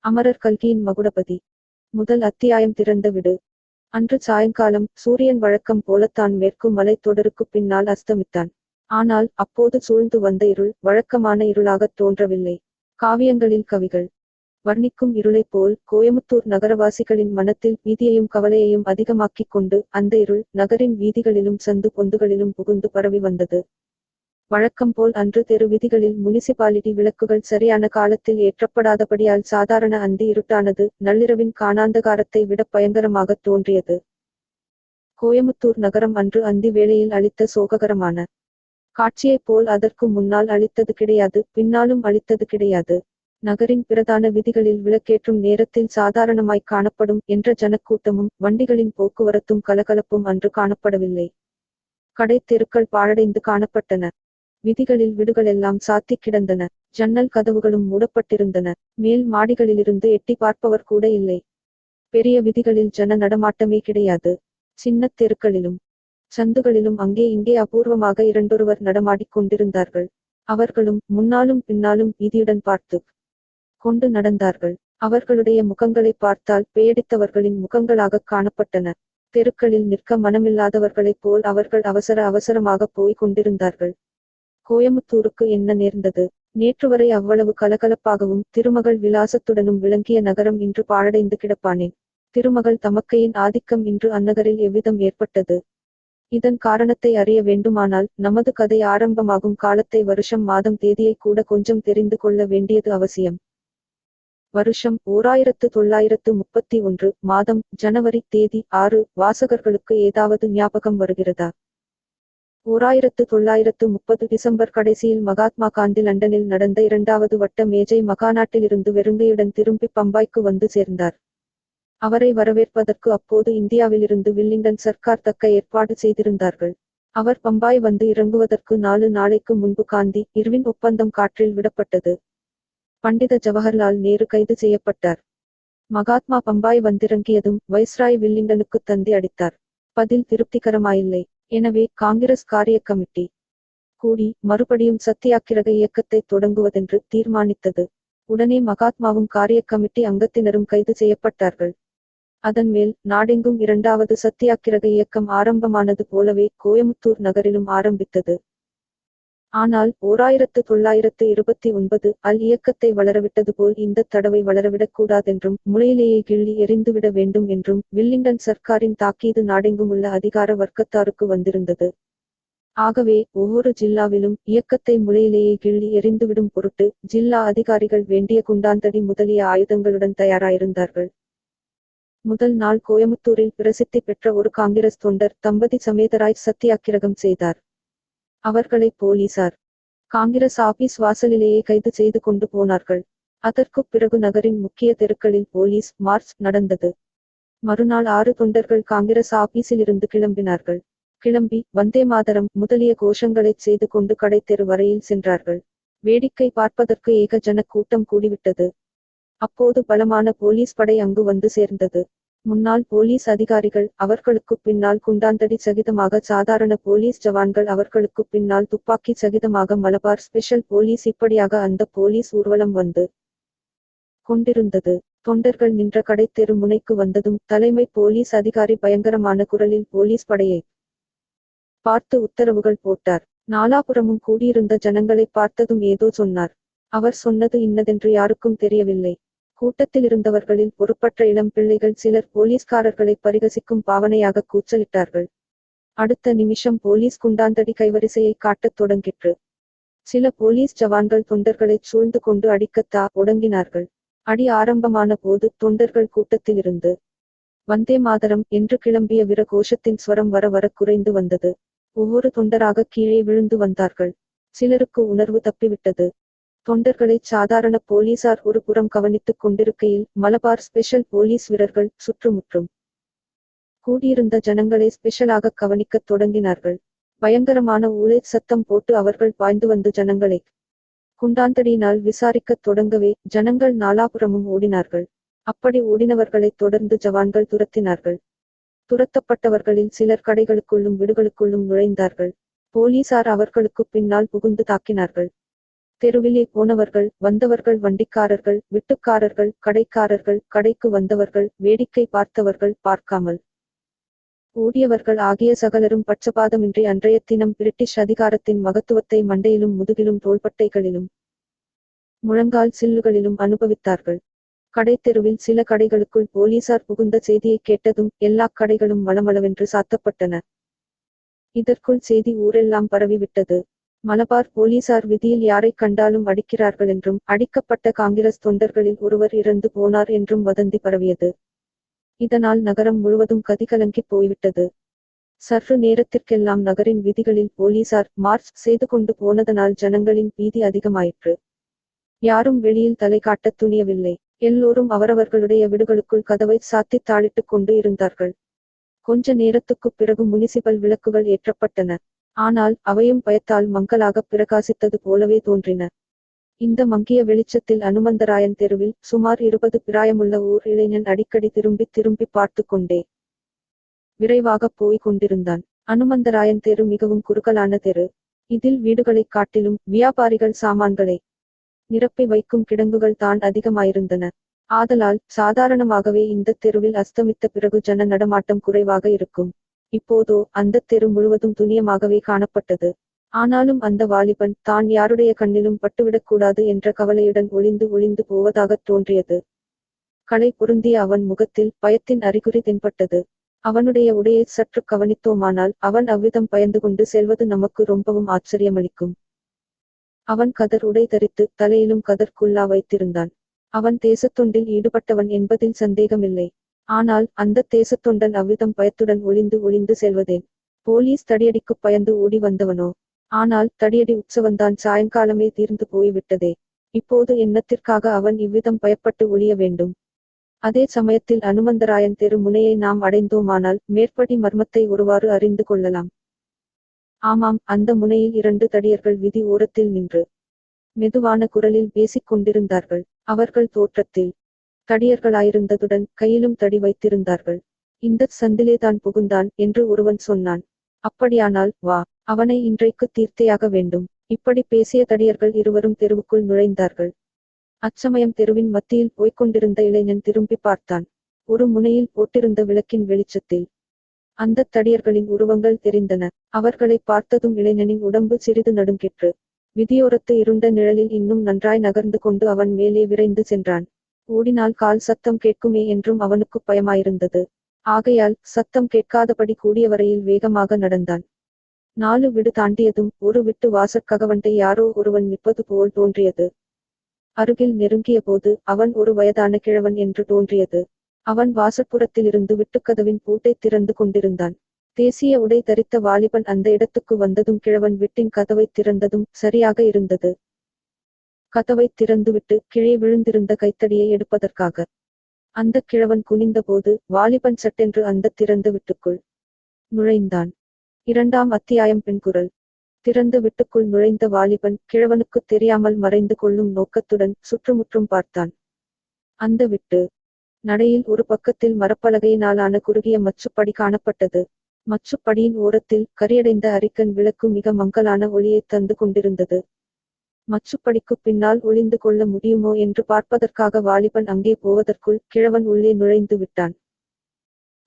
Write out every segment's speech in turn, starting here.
அமரர் கல்கியின் மகுடபதி. முதல் அத்தியாயம். திறந்த விடு. அன்று சாயங்காலம் சூரியன் வழக்கம் போலத்தான் மேற்கு மலைத் தொடருக்குப் பின்னால் அஸ்தமித்தான். ஆனால் அப்போது சூழ்ந்து வந்த இருள் வழக்கமான இருளாகத் தோன்றவில்லை. காவியங்களில் கவிகள் வர்ணிக்கும் இருளைப் போல் கோயமுத்தூர் நகரவாசிகளின் மனத்தில் பீதியையும் கவலையையும் அதிகமாக்கிக் கொண்டு அந்த இருள் நகரின் வீதிகளிலும் சந்து பொந்துகளிலும் புகுந்து பரவி வந்தது. வழக்கம்போல் அன்று தெரு வீதிகளில் முனிசிபாலிட்டி விளக்குகள் சரியான காலத்தில் ஏற்றப்படாதபடியால் சாதாரண அந்தி இருட்டானது நள்ளிரவின் காணாந்தகாரத்தை விட பயங்கரமாகத் தோன்றியது. கோயமுத்தூர் நகரம் அன்று அந்தி வேளையில் அளித்த சோககரமான காட்சியைப் போல் அதற்கு முன்னால் அளித்தது கிடையாது, பின்னாலும் அளித்தது கிடையாது. நகரின் பிரதான வீதிகளில் விளக்கேற்றும் நேரத்தில் சாதாரணமாய் காணப்படும் என்ற ஜனக்கூட்டமும் வண்டிகளின் போக்குவரத்தும் கலகலப்பும் அன்று காணப்படவில்லை. கடைத் தெருக்கள் பாழடைந்து காணப்பட்டன. வீதிகளில் வீடுகளெல்லாம் சாத்திக் கிடந்தன. ஜன்னல் கதவுகளும் மூடப்பட்டிருந்தன. மேல் மாடிகளிலிருந்து எட்டி பார்ப்பவர் கூட இல்லை. பெரிய வீதிகளில் ஜன நடமாட்டமே கிடையாது. சின்னத் தெருக்களிலும் சந்துகளிலும் அங்கே இங்கே அபூர்வமாக இரண்டொருவர் நடமாடிக் கொண்டிருந்தார்கள். அவர்களும் முன்னாலும் பின்னாலும் பீதியுடன் பார்த்து கொண்டு நடந்தார்கள். அவர்களுடைய முகங்களைப் பார்த்தால் பேயடித்தவர்களின் முகங்களாகக் காணப்பட்டன. தெருக்களில் நிற்க மனமில்லாதவர்களைப் போல் அவர்கள் அவசர அவசரமாக போய்க் கொண்டிருந்தார்கள். கோயமுத்தூருக்கு என்ன நேர்ந்தது? நேற்றுவரை அவ்வளவு கலகலப்பாகவும் திருமகள் விலாசத்துடனும் விளங்கிய நகரம் இன்று பாழடைந்து கிடப்பானேன். திருமகள் தமக்கையின் ஆதிக்கம் இன்று அந்நகரில் எவ்விதம் ஏற்பட்டது? இதன் காரணத்தை அறிய வேண்டுமானால் நமது கதை ஆரம்பமாகும் காலத்தை வருஷம் மாதம் தேதியை கூட கொஞ்சம் தெரிந்து கொள்ள வேண்டியது அவசியம். வருஷம் 1931 மாதம் ஜனவரி தேதி 6. வாசகர்களுக்கு ஏதாவது ஞாபகம் வருகிறதா? 1930 டிசம்பர் கடைசியில் மகாத்மா காந்தி லண்டனில் நடந்த 2வது வட்ட மேஜை மகாநாட்டிலிருந்து வெறுங்கையுடன் திரும்பி பம்பாய்க்கு வந்து சேர்ந்தார். அவரை வரவேற்பதற்கு அப்போது இந்தியாவிலிருந்து வில்லிங்டன் சர்க்கார் தக்க ஏற்பாடு செய்திருந்தார்கள். அவர் பம்பாய் வந்து இறங்குவதற்கு 4 நாளைக்கு முன்பு காந்தி இர்வின் ஒப்பந்தம் காற்றில் விடப்பட்டது. பண்டித ஜவஹர்லால் நேரு கைது செய்யப்பட்டார். மகாத்மா பம்பாய் வந்திறங்கியதும் வைஸ்ராய் வில்லிங்கனுக்கு தந்தி அடித்தார். பதில் திருப்திகரமாயில்லை. எனவே காங்கிரஸ் காரிய கமிட்டி கூடி மறுபடியும் சத்தியாக்கிரக இயக்கத்தை தொடங்குவதென்று தீர்மானித்தது. உடனே மகாத்மாவும் காரிய கமிட்டி அங்கத்தினரும் கைது செய்யப்பட்டார்கள். அதன் மேல் நாடெங்கும் 2வது சத்தியாக்கிரக இயக்கம் ஆரம்பமானது போலவே கோயமுத்தூர் நகரிலும் ஆரம்பித்தது. ஆனால் 1929 அல் இயக்கத்தை வளரவிட்டது போல் இந்த தடவை வளரவிடக்கூடாதென்றும் முளையிலேயே கிள்ளி எறிந்துவிட வேண்டும் என்றும் வில்லிங்டன் சர்க்காரின் தாக்கீது நாடெங்குமுள்ள அதிகார வர்க்கத்தாருக்கு வந்திருந்தது. ஆகவே ஒவ்வொரு ஜில்லாவிலும் இயக்கத்தை முளையிலேயே கிள்ளி எறிந்துவிடும் பொருட்டு ஜில்லா அதிகாரிகள் வேண்டிய குண்டாந்தடி முதலிய ஆயுதங்களுடன் தயாராயிருந்தார்கள். முதல் நாள் கோயமுத்தூரில் பிரசித்தி பெற்ற ஒரு காங்கிரஸ் தொண்டர் தம்பதி சமேதராய் சத்தியாக்கிரகம் செய்தார். அவர்களை போலீசார் காங்கிரஸ் ஆபீஸ் வாசலிலேயே கைது செய்து கொண்டு போனார்கள். அதற்குப் பிறகு நகரின் முக்கிய தெருக்களில் போலீஸ் மார்ச் நடந்தது. மறுநாள் 6 தொண்டர்கள் காங்கிரஸ் ஆபீஸிலிருந்து கிளம்பினார்கள். கிளம்பி வந்தே மாதரம் முதலிய கோஷங்களைச் செய்து கொண்டு கடைத்தெரு வரையில் சென்றார்கள். வேடிக்கை பார்ப்பதற்கு ஏக ஜனக் கூட்டம் கூடிவிட்டது. அப்போது பலமான போலீஸ் படை அங்கு வந்து சேர்ந்தது. முன்னாள் போலீஸ் அதிகாரிகள், அவர்களுக்குப் பின்னால் குண்டாந்தடி சகிதமாக சாதாரண போலீஸ் ஜவான்கள், அவர்களுக்குப் பின்னால் துப்பாக்கி சகிதமாக மலபார் ஸ்பெஷல் போலீஸ், இப்படியாக அந்த போலீஸ் ஊர்வலம் வந்து கொண்டிருந்தது. தொண்டர்கள் நின்ற கடைத்தெரு முனைக்கு வந்ததும் தலைமை போலீஸ் அதிகாரி பயங்கரமான குரலில் போலீஸ் படையை பார்த்து உத்தரவுகள் போட்டார். நாலாபுறமும் கூடியிருந்த ஜனங்களைப் பார்த்ததும் ஏதோ சொன்னார். அவர் சொன்னது இன்னதென்று யாருக்கும் தெரியவில்லை. கூட்டத்திலிருந்தவர்களில் பொறுப்பற்ற இளம் பிள்ளைகள் சிலர் போலீஸ்காரர்களை பரிகசிக்கும் பாவனையாக கூச்சலிட்டார்கள். அடுத்த நிமிஷம் போலீஸ் குண்டாந்தடி கைவரிசையை காட்டத் தொடங்கிற்று. சில போலீஸ் ஜவான்கள் தொண்டர்களைச் சூழ்ந்து கொண்டு அடிக்கத்தா ஒடுங்கினார்கள். அடி ஆரம்பமான போது தொண்டர்கள் கூட்டத்திலிருந்து வந்தே மாதரம் என்று கிளம்பிய வீர கோஷத்தின் ஸ்வரம் வர வர குறைந்து வந்தது. ஒவ்வொரு தொண்டராக கீழே விழுந்து வந்தார்கள். சிலருக்கு உணர்வு தப்பிவிட்டது. தொண்டர்களைச் சாதாரண போலீசார் ஒரு புறம் கவனித்துக் கொண்டிருக்கையில் மலபார் ஸ்பெஷல் போலீஸ் வீரர்கள் சுற்றுமுற்றும் கூடியிருந்த ஜனங்களை ஸ்பெஷலாக கவனிக்கத் தொடங்கினார்கள். பயங்கரமான ஊளை சத்தம் போட்டு அவர்கள் பாய்ந்து வந்து ஜனங்களை குண்டாந்தடியினால் விசாரிக்கத் தொடங்கவே ஜனங்கள் நாலாபுறமும் ஓடினார்கள். அப்படி ஓடினவர்களைத் தொடர்ந்து ஜவான்கள் துரத்தினார்கள். துரத்தப்பட்டவர்களில் சிலர் கடைகளுக்குள்ளும் வீடுகளுக்குள்ளும் நுழைந்தார்கள். போலீசார் அவர்களுக்குப் பின்னால் புகுந்து தாக்கினார்கள். தெருவிலே போனவர்கள் வந்தவர்கள், வண்டிக்காரர்கள், விட்டுக்காரர்கள், கடைக்காரர்கள், கடைக்கு வந்தவர்கள், வேடிக்கை பார்த்தவர்கள், பார்க்காமல் ஓடியவர்கள் ஆகிய சகலரும் பட்சபாதமின்றி அன்றைய தினம் பிரிட்டிஷ் அதிகாரத்தின் மகத்துவத்தை மண்டையிலும் முதுகிலும் தோள்பட்டைகளிலும் முழங்கால் சில்லுகளிலும் அனுபவித்தார்கள். கடைத்தெருவில் சில கடைகளுக்குள் போலீசார் புகுந்த செய்தியைக் கேட்டதும் எல்லாக் கடைகளும் மளமளவென்று சாத்தப்பட்டன. இதற்குள் செய்தி ஊரெல்லாம் பரவிவிட்டது. மலபார் போலீசார் விதியில் யாரைக் கண்டாலும் அடிக்கிறார்கள் என்றும், அடிக்கப்பட்ட காங்கிரஸ் தொண்டர்களில் ஒருவர் இறந்து போனார் என்றும் வதந்தி பரவியது. இதனால் நகரம் முழுவதும் கதிகலங்கிப் போய்விட்டது. சற்று நேரத்திற்கெல்லாம் நகரின் வீதிகளில் போலீசார் மார்ச் செய்து கொண்டு போனதனால் ஜனங்களின் பீதி அதிகமாயிற்று. யாரும் வெளியில் தலை காட்டத் துணியவில்லை. எல்லோரும் அவரவர்களுடைய வீடுகளுக்குள் கதவை சாத்தித் தாளிட்டுக் கொண்டு இருந்தார்கள். கொஞ்ச நேரத்துக்குப் பிறகு முனிசிபல் விளக்குகள் ஏற்றப்பட்டன. ஆனால் அவையும் பயத்தால் மங்கலாகப் பிரகாசித்தது போலவே தோன்றின. இந்த மங்கிய வெளிச்சத்தில் அனுமந்தராயன் தெருவில் சுமார் 20 பிராயமுள்ள ஓர் இளைஞன் அடிக்கடி திரும்பித் திரும்பிப் பார்த்து கொண்டே விரைவாகப் போய் கொண்டிருந்தான். அனுமந்தராயன் தெரு மிகவும் குறுகலான தெரு. இதில் வீடுகளைக் காட்டிலும் வியாபாரிகள் சாமான்களை நிரப்பி வைக்கும் கிடங்குகள் தான் அதிகமாயிருந்தன. ஆதலால் சாதாரணமாகவே இந்தத் தெருவில் அஸ்தமித்த பிறகு ஜன நடமாட்டம் குறைவாக இருக்கும். இப்போதோ அந்தத் தெரு முழுவதும் துணியமாகவே காணப்பட்டது. ஆனாலும் அந்த வாலிபன் தான் யாருடைய கண்ணிலும் பட்டுவிடக்கூடாது என்ற கவலையுடன் ஒளிந்து ஒளிந்து போவதாகத் தோன்றியது. களை பொருந்திய அவன் முகத்தில் பயத்தின் அறிகுறி தென்பட்டது. அவனுடைய உடையைச் சற்று கவனித்தோமானால் அவன் அவ்விதம் பயந்து கொண்டு செல்வது நமக்கு ரொம்பவும் ஆச்சரியமளிக்கும். அவன் கதர் உடை தரித்து தலையிலும் கதர் குல்லா வைத்திருந்தான். அவன் தேசத்தொண்டில் ஈடுபட்டவன் என்பதில் சந்தேகமில்லை. ஆனால் அந்தத் தேசத்தொண்டன் அவ்விதம் பயத்துடன் ஒளிந்து ஒளிந்து செல்வதேன்? போலீஸ் தடியடிக்குப் பயந்து ஓடி வந்தவனோ? ஆனால் தடியடி உற்சவந்தான் சாயங்காலமே தீர்ந்து போய்விட்டதே. இப்போது என்னத்திற்காக அவன் இவ்விதம் பயப்பட்டு ஒளிய வேண்டும்? அதே சமயத்தில் அனுமந்தராயன் தெரு முனையை நாம் அடைந்தோமானால் மேற்படி மர்மத்தை ஒருவாறு அறிந்து கொள்ளலாம். ஆமாம், அந்த முனையில் 2 தடியர்கள் விதி ஓரத்தில் நின்று மெதுவான குரலில் பேசிக் கொண்டிருந்தார்கள். அவர்கள் தோற்றத்தில் தடியர்களாயிருந்ததுடன் கையிலும் தடி வைத்திருந்தார்கள். இந்தச் சந்திலேதான் புகுந்தான் என்று ஒருவன் சொன்னான். அப்படியானால் வா, அவனை இன்றைக்கு தீர்த்தையாக வேண்டும். இப்படி பேசிய தடியர்கள் இருவரும் தெருவுக்குள் நுழைந்தார்கள். அச்சமயம் தெருவின் மத்தியில் போய்க்கொண்டிருந்த இளைஞன் திரும்பி பார்த்தான். ஒரு முனையில் போட்டிருந்த விளக்கின் வெளிச்சத்தில் அந்தத் தடியர்களின் உருவங்கள் தெரிந்தன. அவர்களைப் பார்த்ததும் இளைஞனின் உடம்பு சிறிது நடுங்கிற்று. விதியோரத்து இருண்ட நிழலில் இன்னும் நன்றாய் நகர்ந்து கொண்டு அவன் மேலே விரைந்து சென்றான். ஓடினால் கால் சத்தம் கேட்குமே என்றும் அவனுக்குப் பயமாயிருந்தது. ஆகையால் சத்தம் கேட்காதபடி கூடிய வரையில் வேகமாக நடந்தான். 4 வீடு தாண்டியதும் ஒரு வீட்டு வாசற்ககவண்டை யாரோ ஒருவன் நிற்பது போல் தோன்றியது. அருகில் நெருங்கிய போது அவன் ஒரு வயதான கிழவன் என்று தோன்றியது. அவன் வாசற்புறத்திலிருந்து விட்டுக்கதவின் பூட்டைத் திறந்து கொண்டிருந்தான். தேசிய உடை தரித்த வாலிபன் அந்த இடத்துக்கு வந்ததும் கிழவன் வீட்டின் கதவைத் திறந்ததும் சரியாக இருந்தது. கதவைத் திறந்துவிட்டு கீழே விழுந்திருந்த கைத்தடியை எடுப்பதற்காக அந்தக் கிழவன் குனிந்தபோது வாலிபன் சட்டென்று அந்தத் திறந்த வீட்டுக்குள் நுழைந்தான். 2ஆம் அத்தியாயம் பெண்குரல். திறந்த வீட்டுக்குள் நுழைந்த வாலிபன் கிழவனுக்குத் தெரியாமல் மறைந்து கொள்ளும் நோக்கத்துடன் சுற்றுமுற்றும் பார்த்தான். அந்த வீட்டு நடையில் ஒரு பக்கத்தில் மரப்பலகையினாலான குறுகிய மச்சுப்படி காணப்பட்டது. மச்சுப்படியின் ஓரத்தில் கரியடைந்த அரிக்கன் விளக்கு மிக மங்கலான ஒளியைத் தந்து கொண்டிருந்தது. மச்சுப்படிக்குப் பின்னால் ஒளிந்து கொள்ள முடியுமோ என்று பார்ப்பதற்காக வாலிபன் அங்கே போவதற்குள் கிழவன் உள்ளே நுழைந்து விட்டான்.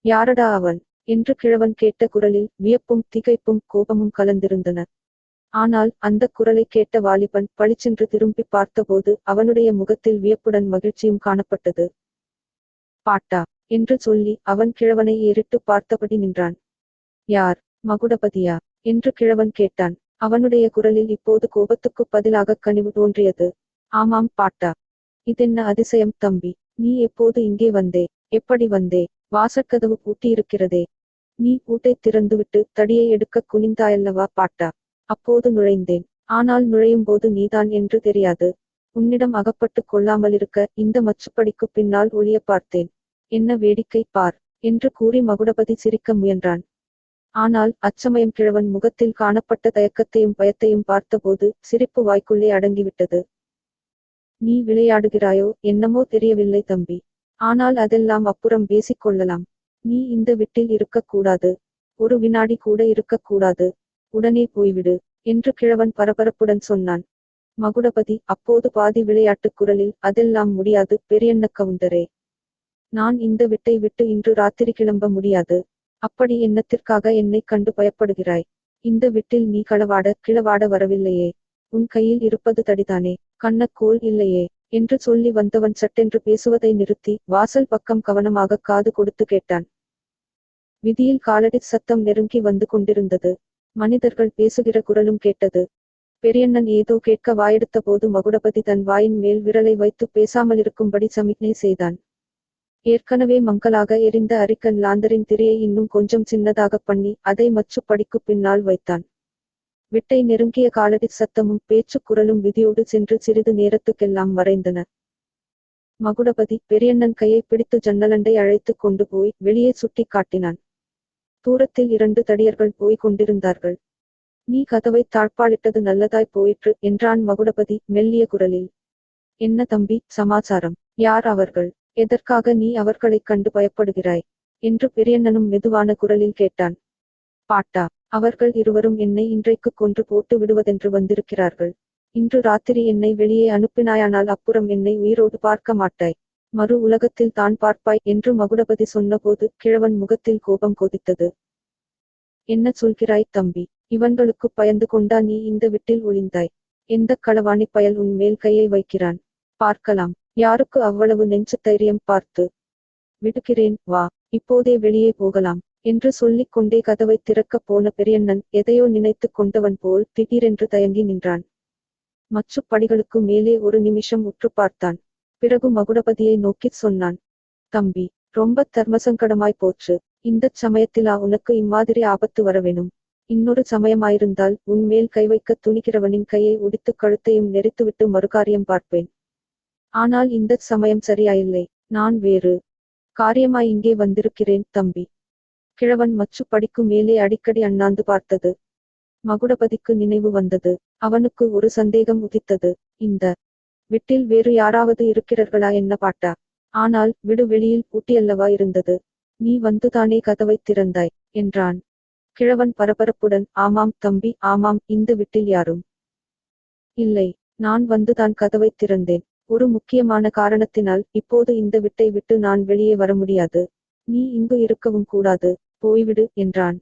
யாரடா அவன் என்று கிழவன் கேட்ட குரலில் வியப்பும் திகைப்பும் கோபமும் கலந்திருந்தன. ஆனால் அந்தக் குரலைக் கேட்ட வாலிபன் பளிச்சென்று திரும்பிப் பார்த்தபோது அவனுடைய முகத்தில் வியப்புடன் மகிழ்ச்சியும் காணப்பட்டது. பாட்டா என்று சொல்லி அவன் கிழவனை ஏறிட்டுப் பார்த்தபடி நின்றான். யார், மகுடபதியா என்று கிழவன் கேட்டான். அவனுடைய குரலில் இப்போது கோபத்துக்குப் பதிலாகக் கனிவு தோன்றியது. ஆமாம் பாட்டா. இதென்ன அதிசயம் தம்பி, நீ எப்போது இங்கே வந்தே? எப்படி வந்தே? வாசற்கதவு பூட்டியிருக்கிறதே. நீ பூட்டைத் திறந்துவிட்டு தடியை எடுக்கக் குனிந்தாயல்லவா பாட்டா? அப்போது நுழைந்தேன். ஆனால் நுழையும்போது நீதான் என்று தெரியாது. உன்னிடம் அகப்பட்டுக் கொள்ளாமலிருக்க இந்த மச்சுப்படிக்குப் பின்னால் ஒளிய பார்த்தேன். என்ன வேடிக்கை பார் என்று கூறி மகுடபதி சிரிக்க முயன்றான். ஆனால் அச்சமயம் கிழவன் முகத்தில் காணப்பட்ட தயக்கத்தையும் பயத்தையும் பார்த்தபோது சிரிப்பு வாய்க்குள்ளே அடங்கிவிட்டது. நீ விளையாடுகிறாயோ என்னமோ தெரியவில்லை தம்பி. ஆனால் அதெல்லாம் அப்புறம் பேசிக் கொள்ளலாம். நீ இந்த வீட்டில் இருக்கக்கூடாது. ஒரு வினாடி கூட இருக்கக்கூடாது. உடனே போய்விடு என்று கிழவன் பரபரப்புடன் சொன்னான். மகுடபதி அப்போது பாதி விளையாட்டுக் குரலில் அதெல்லாம் முடியாது பெரியண்ண கவுண்டரே. நான் இந்த விட்டை விட்டு இன்று ராத்திரி கிளம்ப முடியாது. அப்படி என்னத்திற்காக என்னைக் கண்டு பயப்படுகிறாய்? இந்த விட்டில் நீ கிளவாட வரவில்லையே. உன் கையில் இருப்பது தடிதானே, கண்ணக்கோல் இல்லையே என்று சொல்லி வந்தவன் சட்டென்று பேசுவதை நிறுத்தி வாசல் பக்கம் கவனமாக காது கொடுத்து கேட்டான். விதியில் காலடி சத்தம் நெருங்கி வந்து கொண்டிருந்தது. மனிதர்கள் பேசுகிற குரலும் கேட்டது. பெரியண்ணன் ஏதோ கேட்க வாயெடுத்த போது மகுடபதி தன் வாயின் மேல் விரலை வைத்து பேசாமலிருக்கும்படி சமிக்ஞை செய்தான். ஏற்கனவே மங்கலாக எரிந்த அரிக்கன் லாந்தரின் திரையை இன்னும் கொஞ்சம் சின்னதாக பண்ணி அதை மச்சு படிக்கு பின்னால் வைத்தான். விட்டை நெருங்கிய காலடி சத்தமும் பேச்சுக் குரலும் விதியோடு சென்று சிறிது நேரத்துக்கெல்லாம் மறைந்தன. மகுடபதி பெரியண்ணன் கையை பிடித்து ஜன்னலண்டை அழைத்து கொண்டு போய் வெளியே சுட்டி காட்டினான். தூரத்தில் 2 தடியர்கள் போய் கொண்டிருந்தார்கள். நீ கதவை தாழ்பாளிட்டது நல்லதாய் போயிற்று என்றான் மகுடபதி மெல்லிய குரலில். என்ன தம்பி சமாசாரம்? யார் அவர்கள்? எதற்காக நீ அவர்களைக் கண்டு பயப்படுகிறாய் என்று பெரியண்ணனும் மெதுவான குரலில் கேட்டான். பாட்டா, அவர்கள் இருவரும் என்னை இன்றைக்கு கொன்று போட்டு விடுவதென்று வந்திருக்கிறார்கள். இன்று ராத்திரி என்னை வெளியே அனுப்பினாயானால் அப்புறம் என்னை உயிரோடு பார்க்க மாட்டாய். மறு உலகத்தில் தான் பார்ப்பாய் என்று மகுடபதி சொன்னபோது கிழவன் முகத்தில் கோபம் கொதித்தது. என்ன சொல்கிறாய் தம்பி? இவன்களுக்கு பயந்து கொண்டா நீ இந்த விட்டில் ஒளிந்தாய்? எந்தக் களவாணி பயல் உன் மேல் கையை வைக்கிறான்? பார்க்கலாம் யாருக்கு அவ்வளவு நெஞ்சு தைரியம். பார்த்து விடுகிறேன் வா, இப்போதே வெளியே போகலாம் என்று சொல்லிக் கொண்டே கதவை திறக்கப் போன பெரியண்ணன் எதையோ நினைத்துக் கொண்டவன் போல் திடீரென்று தயங்கி நின்றான். மச்சுப் படிகளுக்கு மேலே ஒரு நிமிஷம் உற்று பார்த்தான். பிறகு மகுடபதியை நோக்கிச் சொன்னான். தம்பி, ரொம்ப தர்மசங்கடமாய் போச்சு. இந்தச் சமயத்திலா உனக்கு இம்மாதிரி ஆபத்து வரவேணும்? இன்னொரு சமயமாயிருந்தால் உன் மேல் கை வைக்கத் துணிகிறவனின் கையை ஒடித்துக் கழுத்தையும் நெரித்துவிட்டு மறுகாரியம் பார்ப்பேன். ஆனால் இந்தச் சமயம் சரியாயில்லை. நான் வேறு காரியமாய் இங்கே வந்திருக்கிறேன் தம்பி. கிழவன் மச்சு படிக்கு மேலே அடிக்கடி அண்ணாந்து பார்த்தது. மகுடபதிக்கு நினைவு வந்தது. அவனுக்கு ஒரு சந்தேகம் உதித்தது. இந்த விட்டில் வேறு யாராவது இருக்கிறார்களா என்ன பாட்டா? ஆனால் விடு வெளியில் பூட்டியல்லவா இருந்தது. நீ வந்துதானே கதவைத் திறந்தாய் என்றான். கிழவன் பரபரப்புடன் ஆமாம் தம்பி ஆமாம், இந்த விட்டில் யாரும் இல்லை. நான் வந்துதான் கதவைத் திறந்தேன். ஒரு முக்கியமான காரணத்தினால் இப்போது இந்த விட்டை விட்டு நான் வெளியே வர முடியாது. நீ இங்கு இருக்கவும் கூடாது. போய்விடு என்றான்.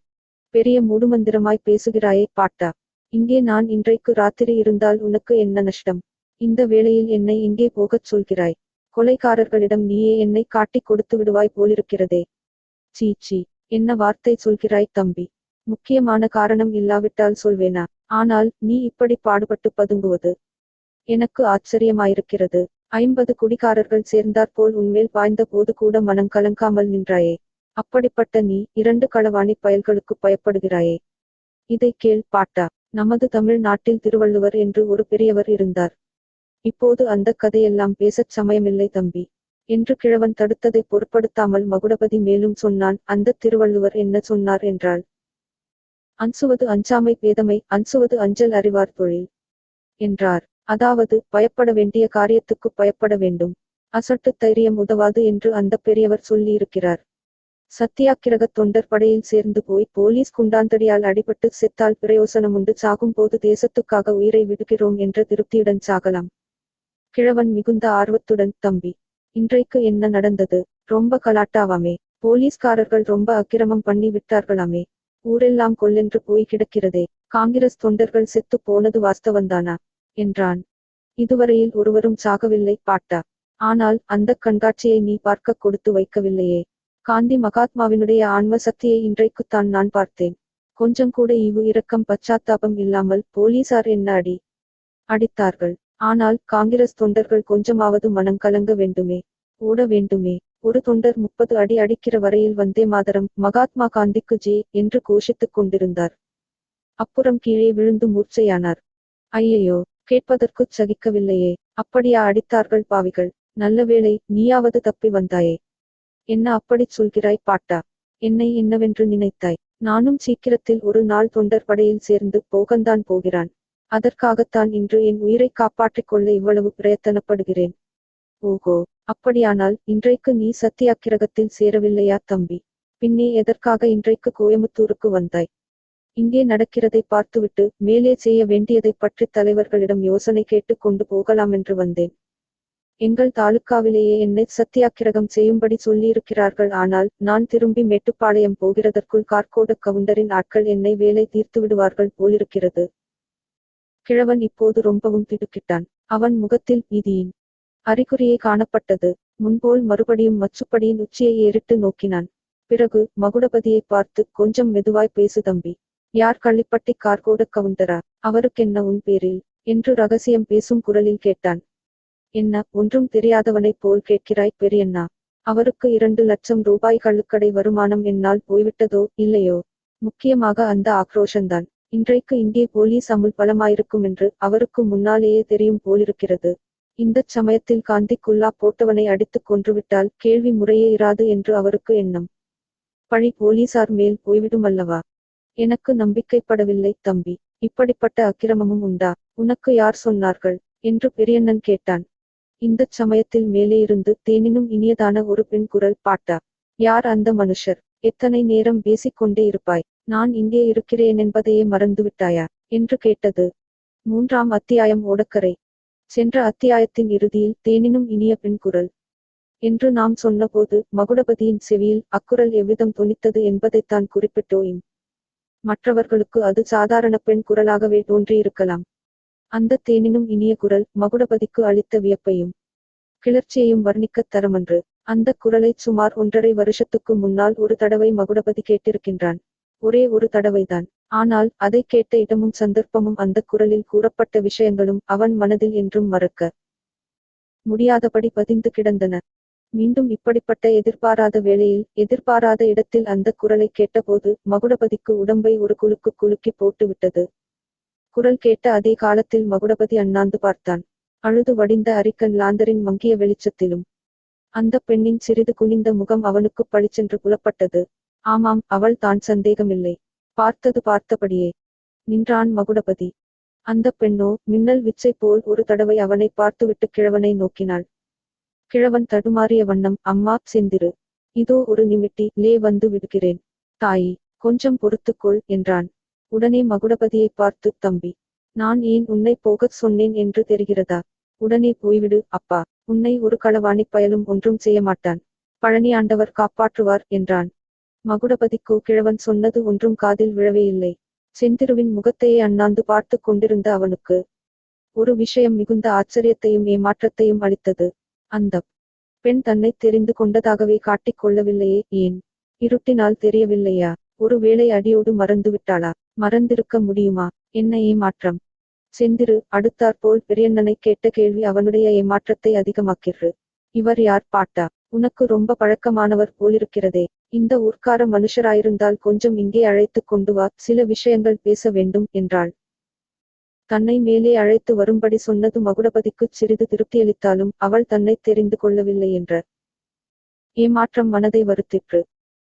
பெரிய மூடுமந்திரமாய் பேசுகிறாயே பாட்டா. இங்கே நான் இன்றைக்கு ராத்திரி இருந்தால் உனக்கு என்ன நஷ்டம்? இந்த வேளையில் என்னை இங்கே போகச் சொல்கிறாய்? கொலைகாரர்களிடம் நீயே என்னை காட்டிக் கொடுத்து விடுவாய் போலிருக்கிறதே. சீச்சி, என்ன வார்த்தை சொல்கிறாய் தம்பி? முக்கியமான காரணம் இல்லாவிட்டால் சொல்வேனா? ஆனால் நீ இப்படி பாடுபட்டு பதுங்குவது எனக்கு ஆச்சரியமாயிருக்கிறது. 50 குடிகாரர்கள் சேர்ந்தாற்போல் உன்மேல் பாய்ந்த போது கூட மனம் கலங்காமல் நின்றாயே. அப்படிப்பட்ட நீ 2 களவாணி பயல்களுக்கு பயப்படுகிறாயே. இதை கேள் பாட்டா. நமது தமிழ் நாட்டில் திருவள்ளுவர் என்று ஒரு பெரியவர் இருந்தார். இப்போது அந்தக் கதையெல்லாம் பேசச் சமயமில்லை தம்பி என்று கிழவன் தடுத்ததை பொருட்படுத்தாமல் மகுடபதி மேலும் சொன்னான். அந்தத் திருவள்ளுவர் என்ன சொன்னார் என்றால், அஞ்சுவது அஞ்சாமை பேதமை, அஞ்சுவது அஞ்சல் அறிவார் தொழில் என்றார். அதாவது பயப்பட வேண்டிய காரியத்துக்கு பயப்பட வேண்டும். அசட்டு தைரியம் உதவாது என்று அந்தப் பெரியவர் சொல்லியிருக்கிறார். சத்தியாக்கிரகத் தொண்டர் படையில் சேர்ந்து போய் போலீஸ் குண்டாந்தடியால் அடிபட்டு செத்தால் பிரயோசனமுண்டு. சாகும்போது தேசத்துக்காக உயிரை விடுகிறோம் என்ற திருப்தியுடன் சாகலாம். கிழவன் மிகுந்த ஆர்வத்துடன் தம்பி, இன்றைக்கு என்ன நடந்தது? ரொம்ப கலாட்டாவாமே. போலீஸ்காரர்கள் ரொம்ப அக்கிரமம் பண்ணி விட்டார்களாமே. ஊரெல்லாம் கொல்லென்று போய் கிடக்கிறதே. காங்கிரஸ் தொண்டர்கள் செத்து போனது வாஸ்தவந்தானா என்றான். இதுவரையில் ஒருவரும் சாகவில்லை பாட்டா. ஆனால் அந்தக் கண்காட்சியை நீ பார்க்க கொடுத்து வைக்கவில்லையே. காந்தி மகாத்மாவினுடைய ஆன்ம சக்தியை இன்றைக்குத்தான் நான் பார்த்தேன். கொஞ்சம் கூட ஈவு இரக்கம் பச்சாத்தாபம் இல்லாமல் போலீசார் என்ன அடி அடித்தார்கள். ஆனால் காங்கிரஸ் தொண்டர்கள் கொஞ்சமாவது மனம் கலங்க வேண்டுமே, ஓட வேண்டுமே. ஒரு தொண்டர் 30 அடி அடிக்கிற வரையில் வந்தே மாதரம் மகாத்மா காந்திக்கு ஜே என்று கோஷித்துக் கொண்டிருந்தார். அப்புறம் கீழே விழுந்து மூர்ச்சையானார். ஐயையோ, கேட்பதற்குச் சகிக்கவில்லையே. அப்படியா அடித்தார்கள் பாவிகள்? நல்லவேளை நீயாவது தப்பி வந்தாயே. என்ன அப்படிச் சொல்கிறாய் பாட்டா? என்னை என்னவென்று நினைத்தாய்? நானும் சீக்கிரத்தில் ஒரு நாள் தொண்டர் படையில் சேர்ந்து போகந்தான் போகிறான். அதற்காகத்தான் இன்று என் உயிரைக் காப்பாற்றிக் கொள்ள இவ்வளவு பிரயத்தனப்படுகிறேன். ஓகோ, அப்படியானால் இன்றைக்கு நீ சத்தியாக்கிரகத்தில் சேரவில்லையா தம்பி? பின்னே எதற்காக இன்றைக்கு கோயமுத்தூருக்கு வந்தாய்? இங்கே நடக்கிறதை பார்த்துவிட்டு மேலே செய்ய வேண்டியதைப் பற்றி தலைவர்களிடம் யோசனை கேட்டு கொண்டு போகலாமென்று வந்தேன். எங்கள் தாலுக்காவிலேயே என்னை சத்தியாக்கிரகம் செய்யும்படி சொல்லியிருக்கிறார்கள். ஆனால் நான் திரும்பி மேட்டுப்பாளையம் போகிறதற்குள் கார்கோட கவுண்டரின் ஆட்கள் என்னை வேலை தீர்த்துவிடுவார்கள் போலிருக்கிறது. கிழவன் இப்போது ரொம்பவும் திடுக்கிட்டான். அவன் முகத்தில் பீதியின் அறிகுறியே காணப்பட்டது. முன்போல் மறுபடியும் மச்சுப்படியின் உச்சியை ஏறிட்டு நோக்கினான். பிறகு மகுடபதியை பார்த்து, கொஞ்சம் மெதுவாய் பேசு தம்பி. யார் கள்ளிப்பட்டி கார்கோட கவுண்டரா? அவருக்கென்ன உன் பேரில்? என்று ரகசியம் பேசும் குரலில் கேட்டான். என்ன, ஒன்றும் தெரியாதவனைப் போல் கேட்கிறாய் பெரியண்ணா? அவருக்கு 2 லட்சம் ரூபாய் கள்ளுக்கடை வருமானம் என்னால் போய்விட்டதோ இல்லையோ? முக்கியமாக அந்த ஆக்ரோஷந்தான். இன்றைக்கு இங்கே போலீஸ் அமுல் பலமாயிருக்குமென்று அவருக்கு முன்னாலேயே தெரியும் போலிருக்கிறது. இந்தச் சமயத்தில் காந்திக் குல்லா போட்டவனை அடித்துக் கொன்றுவிட்டால் கேள்வி முறையே இராது என்று அவருக்கு எண்ணம். பழி போலீசார் மேல் போய்விடுமல்லவா? எனக்கு நம்பிக்கைப்படவில்லை தம்பி. இப்படிப்பட்ட அக்கிரமமும் உண்டா? உனக்கு யார் சொன்னார்கள்? என்று பெரியண்ணன் கேட்டான். இந்தச் சமயத்தில் மேலே இருந்து தேனினும் இனியதான ஒரு பெண் குரல், பாட்டா? யார் அந்த மனுஷர்? எத்தனை நேரம் பேசிக் கொண்டே இருப்பாய்? நான் இங்கே இருக்கிறேனென்பதையே மறந்துவிட்டாயா? என்று கேட்டது. 3ஆம் அத்தியாயம் ஓடக்கரை. சென்ற அத்தியாயத்தின் இறுதியில் தேனினும் இனிய பெண் குரல் என்று நாம் சொன்னபோது மகுடபதியின் செவியில் அக்குரல் எவ்விதம் தொனித்தது என்பதைத்தான் குறிப்பிட்டோம். மற்றவர்களுக்கு அது சாதாரண பெண் குரலாகவே தோன்றியிருக்கலாம். அந்த தேனினும் இனிய குரல் மகுடபதிக்கு அளித்த வியப்பையும் கிளர்ச்சியையும் வர்ணிக்கத் தரமன்று. அந்த குரலை சுமார் 1.5 வருஷத்துக்கு முன்னால் ஒரு தடவை மகுடபதி கேட்டிருக்கின்றான். ஒரே ஒரு தடவைதான். ஆனால் அதை கேட்ட இடமும் சந்தர்ப்பமும் அந்த குரலில் கூறப்பட்ட விஷயங்களும் அவன் மனதில் என்றும் மறக்க முடியாதபடி பதிந்து கிடந்தன. மீண்டும் இப்படிப்பட்ட எதிர்பாராத வேளையில் எதிர்பாராத இடத்தில் அந்த குரலை கேட்டபோது மகுடபதிக்கு உடம்பை ஒரு குலுக்கு குலுக்கி போட்டுவிட்டது. குரல் கேட்ட அதே காலத்தில் மகுடபதி அண்ணாந்து பார்த்தான். அழுது வடிந்த அரிக்கன் லாந்தரின் மங்கிய வெளிச்சத்திலும் அந்த பெண்ணின் சிறிது குனிந்த முகம் அவனுக்கு பளிச்சென்று புலப்பட்டது. ஆமாம், அவள் தான், சந்தேகமில்லை. பார்த்தது பார்த்தபடியே நின்றான் மகுடபதி. அந்த பெண்ணோ மின்னல் விச்சை போல் ஒரு தடவை அவனை பார்த்துவிட்டு கிழவனை நோக்கினாள். கிழவன் தடுமாறிய வண்ணம், அம்மா செந்திரு, இதோ ஒரு நிமிட்டி லே வந்து விடுகிறேன். தாயி, கொஞ்சம் பொறுத்துக்கொள் என்றான். உடனே மகுடபதியை பார்த்து, தம்பி, நான் ஏன் உன்னை போகச் சொன்னேன் என்று தெரிகிறதா? உடனே போய்விடு அப்பா. உன்னை ஒரு களவாணிப் பயலும் ஒன்றும் செய்யமாட்டான். பழனி ஆண்டவர் காப்பாற்றுவார் என்றான். மகுடபதிக்கோ கிழவன் சொன்னது ஒன்றும் காதில் விழவே இல்லை. செந்திருவின் முகத்தையே அண்ணாந்து பார்த்து கொண்டிருந்த அவனுக்கு ஒரு விஷயம் மிகுந்த ஆச்சரியத்தையும் ஏமாற்றத்தையும் அளித்தது. அந்தப் பெண் தன்னை தெரிந்து கொண்டதாகவே காட்டிக் கொள்ளவில்லையே, ஏன்? இருட்டினால் தெரியவில்லையா? ஒருவேளை அடியோடு மறந்துவிட்டாளா? மறந்திருக்க முடியுமா? என்ன ஏமாற்றம்? செந்திரு அடுத்தாற்போல் பெரியண்ணனை கேட்ட கேள்வி அவனுடைய ஏமாற்றத்தை அதிகமாக்கிற்று. இவர் யார் பாட்டா? உனக்கு ரொம்ப பழக்கமானவர் போலிருக்கிறதே. இந்த ஊர்க்கார மனுஷராயிருந்தால் கொஞ்சம் இங்கே அழைத்துக் கொண்டு வா, சில விஷயங்கள் பேச வேண்டும் என்றாள். தன்னை மேலே அழைத்து வரும்படி சொன்னது மகுடபதிக்குச் சிறிது திருப்தியளித்தாலும் அவள் தன்னைத் தெரிந்து கொள்ளவில்லை என்ற ஏமாற்றம் மனதை வருத்திற்று.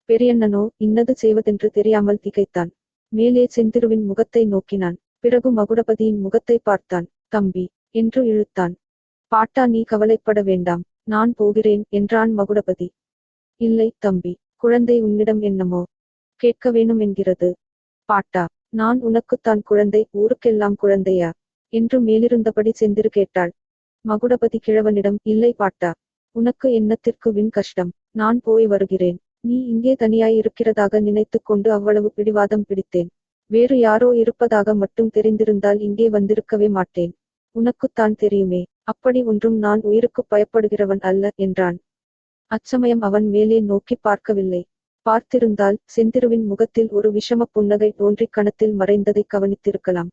பெரியண்ணனோ இன்னது செய்வதென்று தெரியாமல் திகைத்தான். மேலே செந்திருவின் முகத்தை நோக்கினான். பிறகு மகுடபதியின் முகத்தை பார்த்தான். தம்பி என்று இழுத்தான். பாட்டா, நீ கவலைப்பட வேண்டாம், நான் போகிறேன் என்றான் மகுடபதி. இல்லை தம்பி, குழந்தை உன்னிடம் என்னமோ கேட்க வேணுமென்கிறது. பாட்டா, நான் உனக்குத்தான் குழந்தை, ஊருக்கெல்லாம் குழந்தையா என்று மேலிருந்தபடி செந்திரு கேட்டாள். மகுடபதி கிழவனிடம், இல்லை பாட்டா, உனக்கு என்னத்திற்கு வின் கஷ்டம்? நான் போய் வருகிறேன். நீ இங்கே தனியாய் இருக்கிறதாக நினைத்துக் கொண்டு அவ்வளவு பிடிவாதம் பிடித்தேன். வேறு யாரோ இருப்பதாக மட்டும் தெரிந்திருந்தால் இங்கே வந்திருக்கவே மாட்டேன். உனக்குத்தான் தெரியுமே, அப்படி ஒன்றும் நான் உயிருக்குப் பயப்படுகிறவன் அல்ல என்றான். அச்சமயம் அவன் மேலே நோக்கி பார்க்கவில்லை. பார்த்திருந்தால் செந்திருவின் முகத்தில் ஒரு விஷமப் புன்னகை தோன்றிக் கணத்தில் மறைந்ததை கவனித்திருக்கலாம்.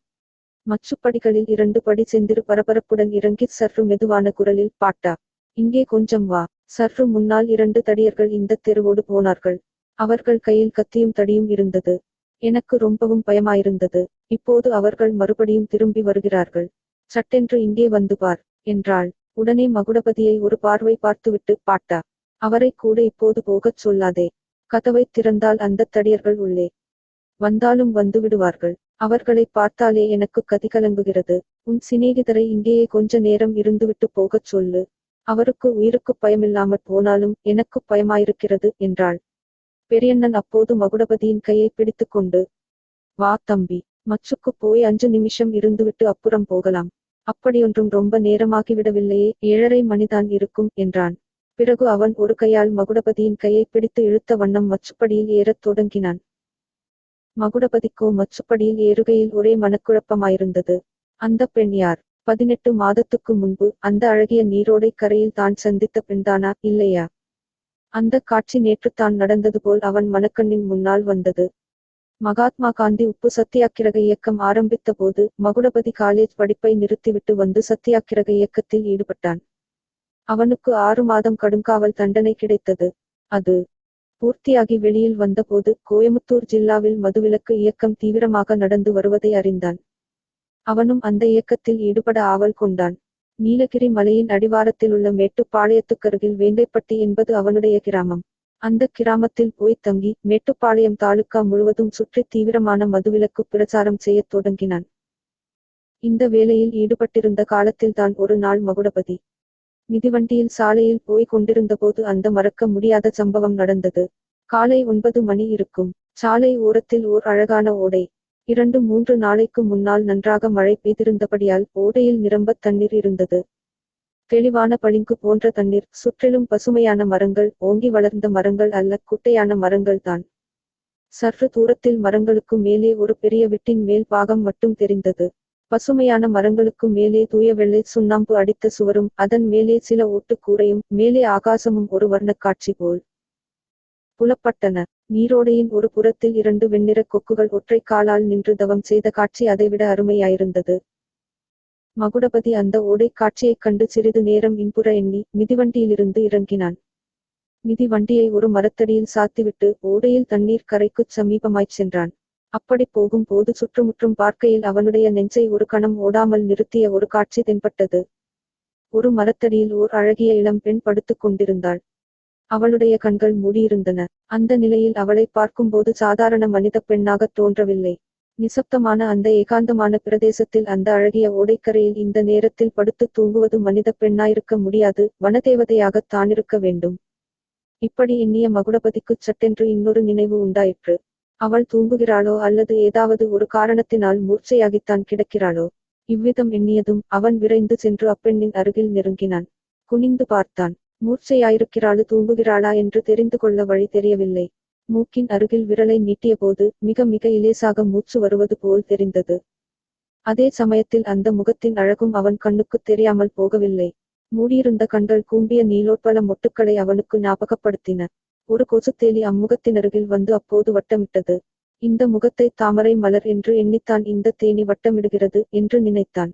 மச்சுப்படிகளில் 2 படி செந்திரு பரபரப்புடன் இறங்கிச் சற்று மெதுவான குரலில், பாட்டா, இங்கே கொஞ்சம் வா. சற்று முன்னால் 2 தடியர்கள் இந்தத் தெருவோடு போனார்கள். அவர்கள் கையில் கத்தியும் தடியும் இருந்தது. எனக்கு ரொம்பவும் பயமாயிருந்தது. இப்போது அவர்கள் மறுபடியும் திரும்பி வருகிறார்கள். சட்டென்று இங்கே வந்து பார் என்றாள். உடனே மகுடபதியை ஒரு பார்வை பார்த்துவிட்டு, பாட்டா, அவரை கூட இப்போது போகச் சொல்லாதே. கதவைத் திறந்தால் அந்தத் தடியர்கள் உள்ளே வந்தாலும் வந்து விடுவார்கள். அவர்களைப் பார்த்தாலே எனக்கு கதிகலங்குகிறது. உன் சிநேகிதரை இங்கேயே கொஞ்ச நேரம் இருந்துவிட்டு போகச் சொல்லு. அவருக்கு உயிருக்குப் பயமில்லாமற் போனாலும் எனக்குப் பயமாயிருக்கிறது என்றாள். பெரியண்ணன் அப்போது மகுடபதியின் கையை பிடித்துக்கொண்டு, வா தம்பி, மச்சுக்கு போய் 5 நிமிஷம் இருந்துவிட்டு அப்புறம் போகலாம். அப்படியொன்றும் ரொம்ப நேரமாகிவிடவில்லையே, 7:30 மணிதான் இருக்கும் என்றான். பிறகு அவன் ஒரு கையால் மகுடபதியின் கையை பிடித்து இழுத்த வண்ணம் மச்சுப்படியில் ஏறத் தொடங்கினான். மகுடபதிக்கோ மச்சுப்படியில் ஏறுகையில் ஒரே மனக்குழப்பமாயிருந்தது. அந்த பெண் யார்? 18 மாதத்துக்கு முன்பு அந்த அழகிய நீரோடை கரையில் தான் சந்தித்த பெண்தானா, இல்லையா? அந்த காட்சி நேற்றுத்தான் நடந்தது போல் அவன் மனக்கண்ணின் முன்னால் வந்தது. மகாத்மா காந்தி உப்பு சத்தியாக்கிரக இயக்கம் ஆரம்பித்த போது மகுடபதி காலேஜ் படிப்பை நிறுத்திவிட்டு வந்து சத்தியாக்கிரக இயக்கத்தில் ஈடுபட்டான். அவனுக்கு 6 மாதம் கடுங்காவல் தண்டனை கிடைத்தது. அது பூர்த்தியாகி வெளியில் வந்தபோது கோயமுத்தூர் ஜில்லாவில் மதுவிலக்கு இயக்கம் தீவிரமாக நடந்து வருவதை அறிந்தான். அவனும் அந்த இயக்கத்தில் ஈடுபட ஆவல் கொண்டான். நீலகிரி மலையின் அடிவாரத்திலுள்ள மேட்டுப்பாளையத்துக்கருகில் வேங்கைப்பட்டி என்பது அவனுடைய கிராமம். அந்த கிராமத்தில் போய் தங்கி மேட்டுப்பாளையம் தாலுகா முழுவதும் சுற்றி தீவிரமான மதுவிலக்கு பிரச்சாரம் செய்யத் தொடங்கினான். இந்த வேலையில் ஈடுபட்டிருந்த காலத்தில்தான் ஒரு நாள் மகுடபதி மிதிவண்டியில் சாலையில் போய் கொண்டிருந்தபோது அந்த மறக்க முடியாத சம்பவம் நடந்தது. காலை 9 மணி இருக்கும். சாலை ஓரத்தில் ஓர் அழகான ஓடை. 2-3 நாளைக்கு முன்னால் நன்றாக மழை பெய்திருந்தபடியால் ஓடையில் நிரம்ப தண்ணீர் இருந்தது. தெளிவான பளிங்கு போன்ற தண்ணீர். சுற்றிலும் பசுமையான மரங்கள், ஓங்கி வளர்ந்த மரங்கள் அல்ல, குட்டையான மரங்கள்தான். சற்று தூரத்தில் மரங்களுக்கு மேலே ஒரு பெரிய வீட்டின் மேல் பாகம் மட்டும் தெரிந்தது. பசுமையான மரங்களுக்கு மேலே தூய வெள்ளை சுண்ணாம்பு அடித்த சுவரும், அதன் மேலே சில ஓட்டு கூரையும், மேலே ஆகாசமும் ஒரு வர்ணக் காட்சி போல் புலப்பட்டன. நீரோடையின் ஒரு புறத்தில் 2 வெண்ணிற கொக்குகள் ஒற்றை காலால் நின்று தவம் செய்த காட்சி அதைவிட அருமையாயிருந்தது. மகுடபதி அந்த ஓடை காட்சியைக் கண்டு சிறிது நேரம் இன்புற எண்ணி மிதிவண்டியிலிருந்து இறங்கினான். மிதிவண்டியை ஒரு மரத்தடியில் சாத்திவிட்டு ஓடையில் தண்ணீர் கரைக்குச் சமீபமாய்ச் சென்றான். அப்படி போகும் போது சுற்றுமுற்றும் பார்க்கையில் அவனுடைய நெஞ்சை ஒரு கணம் ஓடாமல் நிறுத்திய ஒரு காட்சி தென்பட்டது. ஒரு மரத்தடியில் ஓர் அழகிய இளம் பெண் படுத்துக் கொண்டிருந்தாள். அவளுடைய கண்கள் மூடியிருந்தன. அந்த நிலையில் அவளை பார்க்கும்போது சாதாரண மனித பெண்ணாகத் தோன்றவில்லை. நிசப்தமான அந்த ஏகாந்தமான பிரதேசத்தில் அந்த அழகிய ஓடைக்கரையில் இந்த நேரத்தில் படுத்துத் தூங்குவது மனித பெண்ணாயிருக்க முடியாது, வனதேவதையாகத் தானிருக்க வேண்டும். இப்படி எண்ணிய மகுடபதிக்குச் சட்டென்று இன்னொரு நினைவு உண்டாயிற்று. அவள் தூங்குகிறாளோ அல்லது ஏதாவது ஒரு காரணத்தினால் மூர்ச்சையாகித்தான் கிடக்கிறாளோ? இவ்விதம் எண்ணியதும் அவன் விரைந்து சென்று அப்பெண்ணின் அருகில் நெருங்கினான். குனிந்து பார்த்தான். மூர்ச்சையாயிருக்கிறாளு தூங்குகிறாளா என்று தெரிந்து கொள்ள வழி தெரியவில்லை. மூக்கின் அருகில் விரலை நீட்டியபோது மிக மிக இலேசாக மூச்சு வருவது போல் தெரிந்தது. அதே சமயத்தில் அந்த முகத்தின் அழகும் அவன் கண்ணுக்குத் தெரியாமல் போகவில்லை. மூடியிருந்த கண்கள் கூம்பிய நீலோட்பல மொட்டுக்களை அவனுக்கு ஞாபகப்படுத்தின. ஒரு கொசுத்தேலி அம்முகத்தினருகில் வந்து அப்போது வட்டமிட்டது. இந்த முகத்தை தாமரை மலர் என்று எண்ணித்தான் இந்த தேனி வட்டமிடுகிறது என்று நினைத்தான்.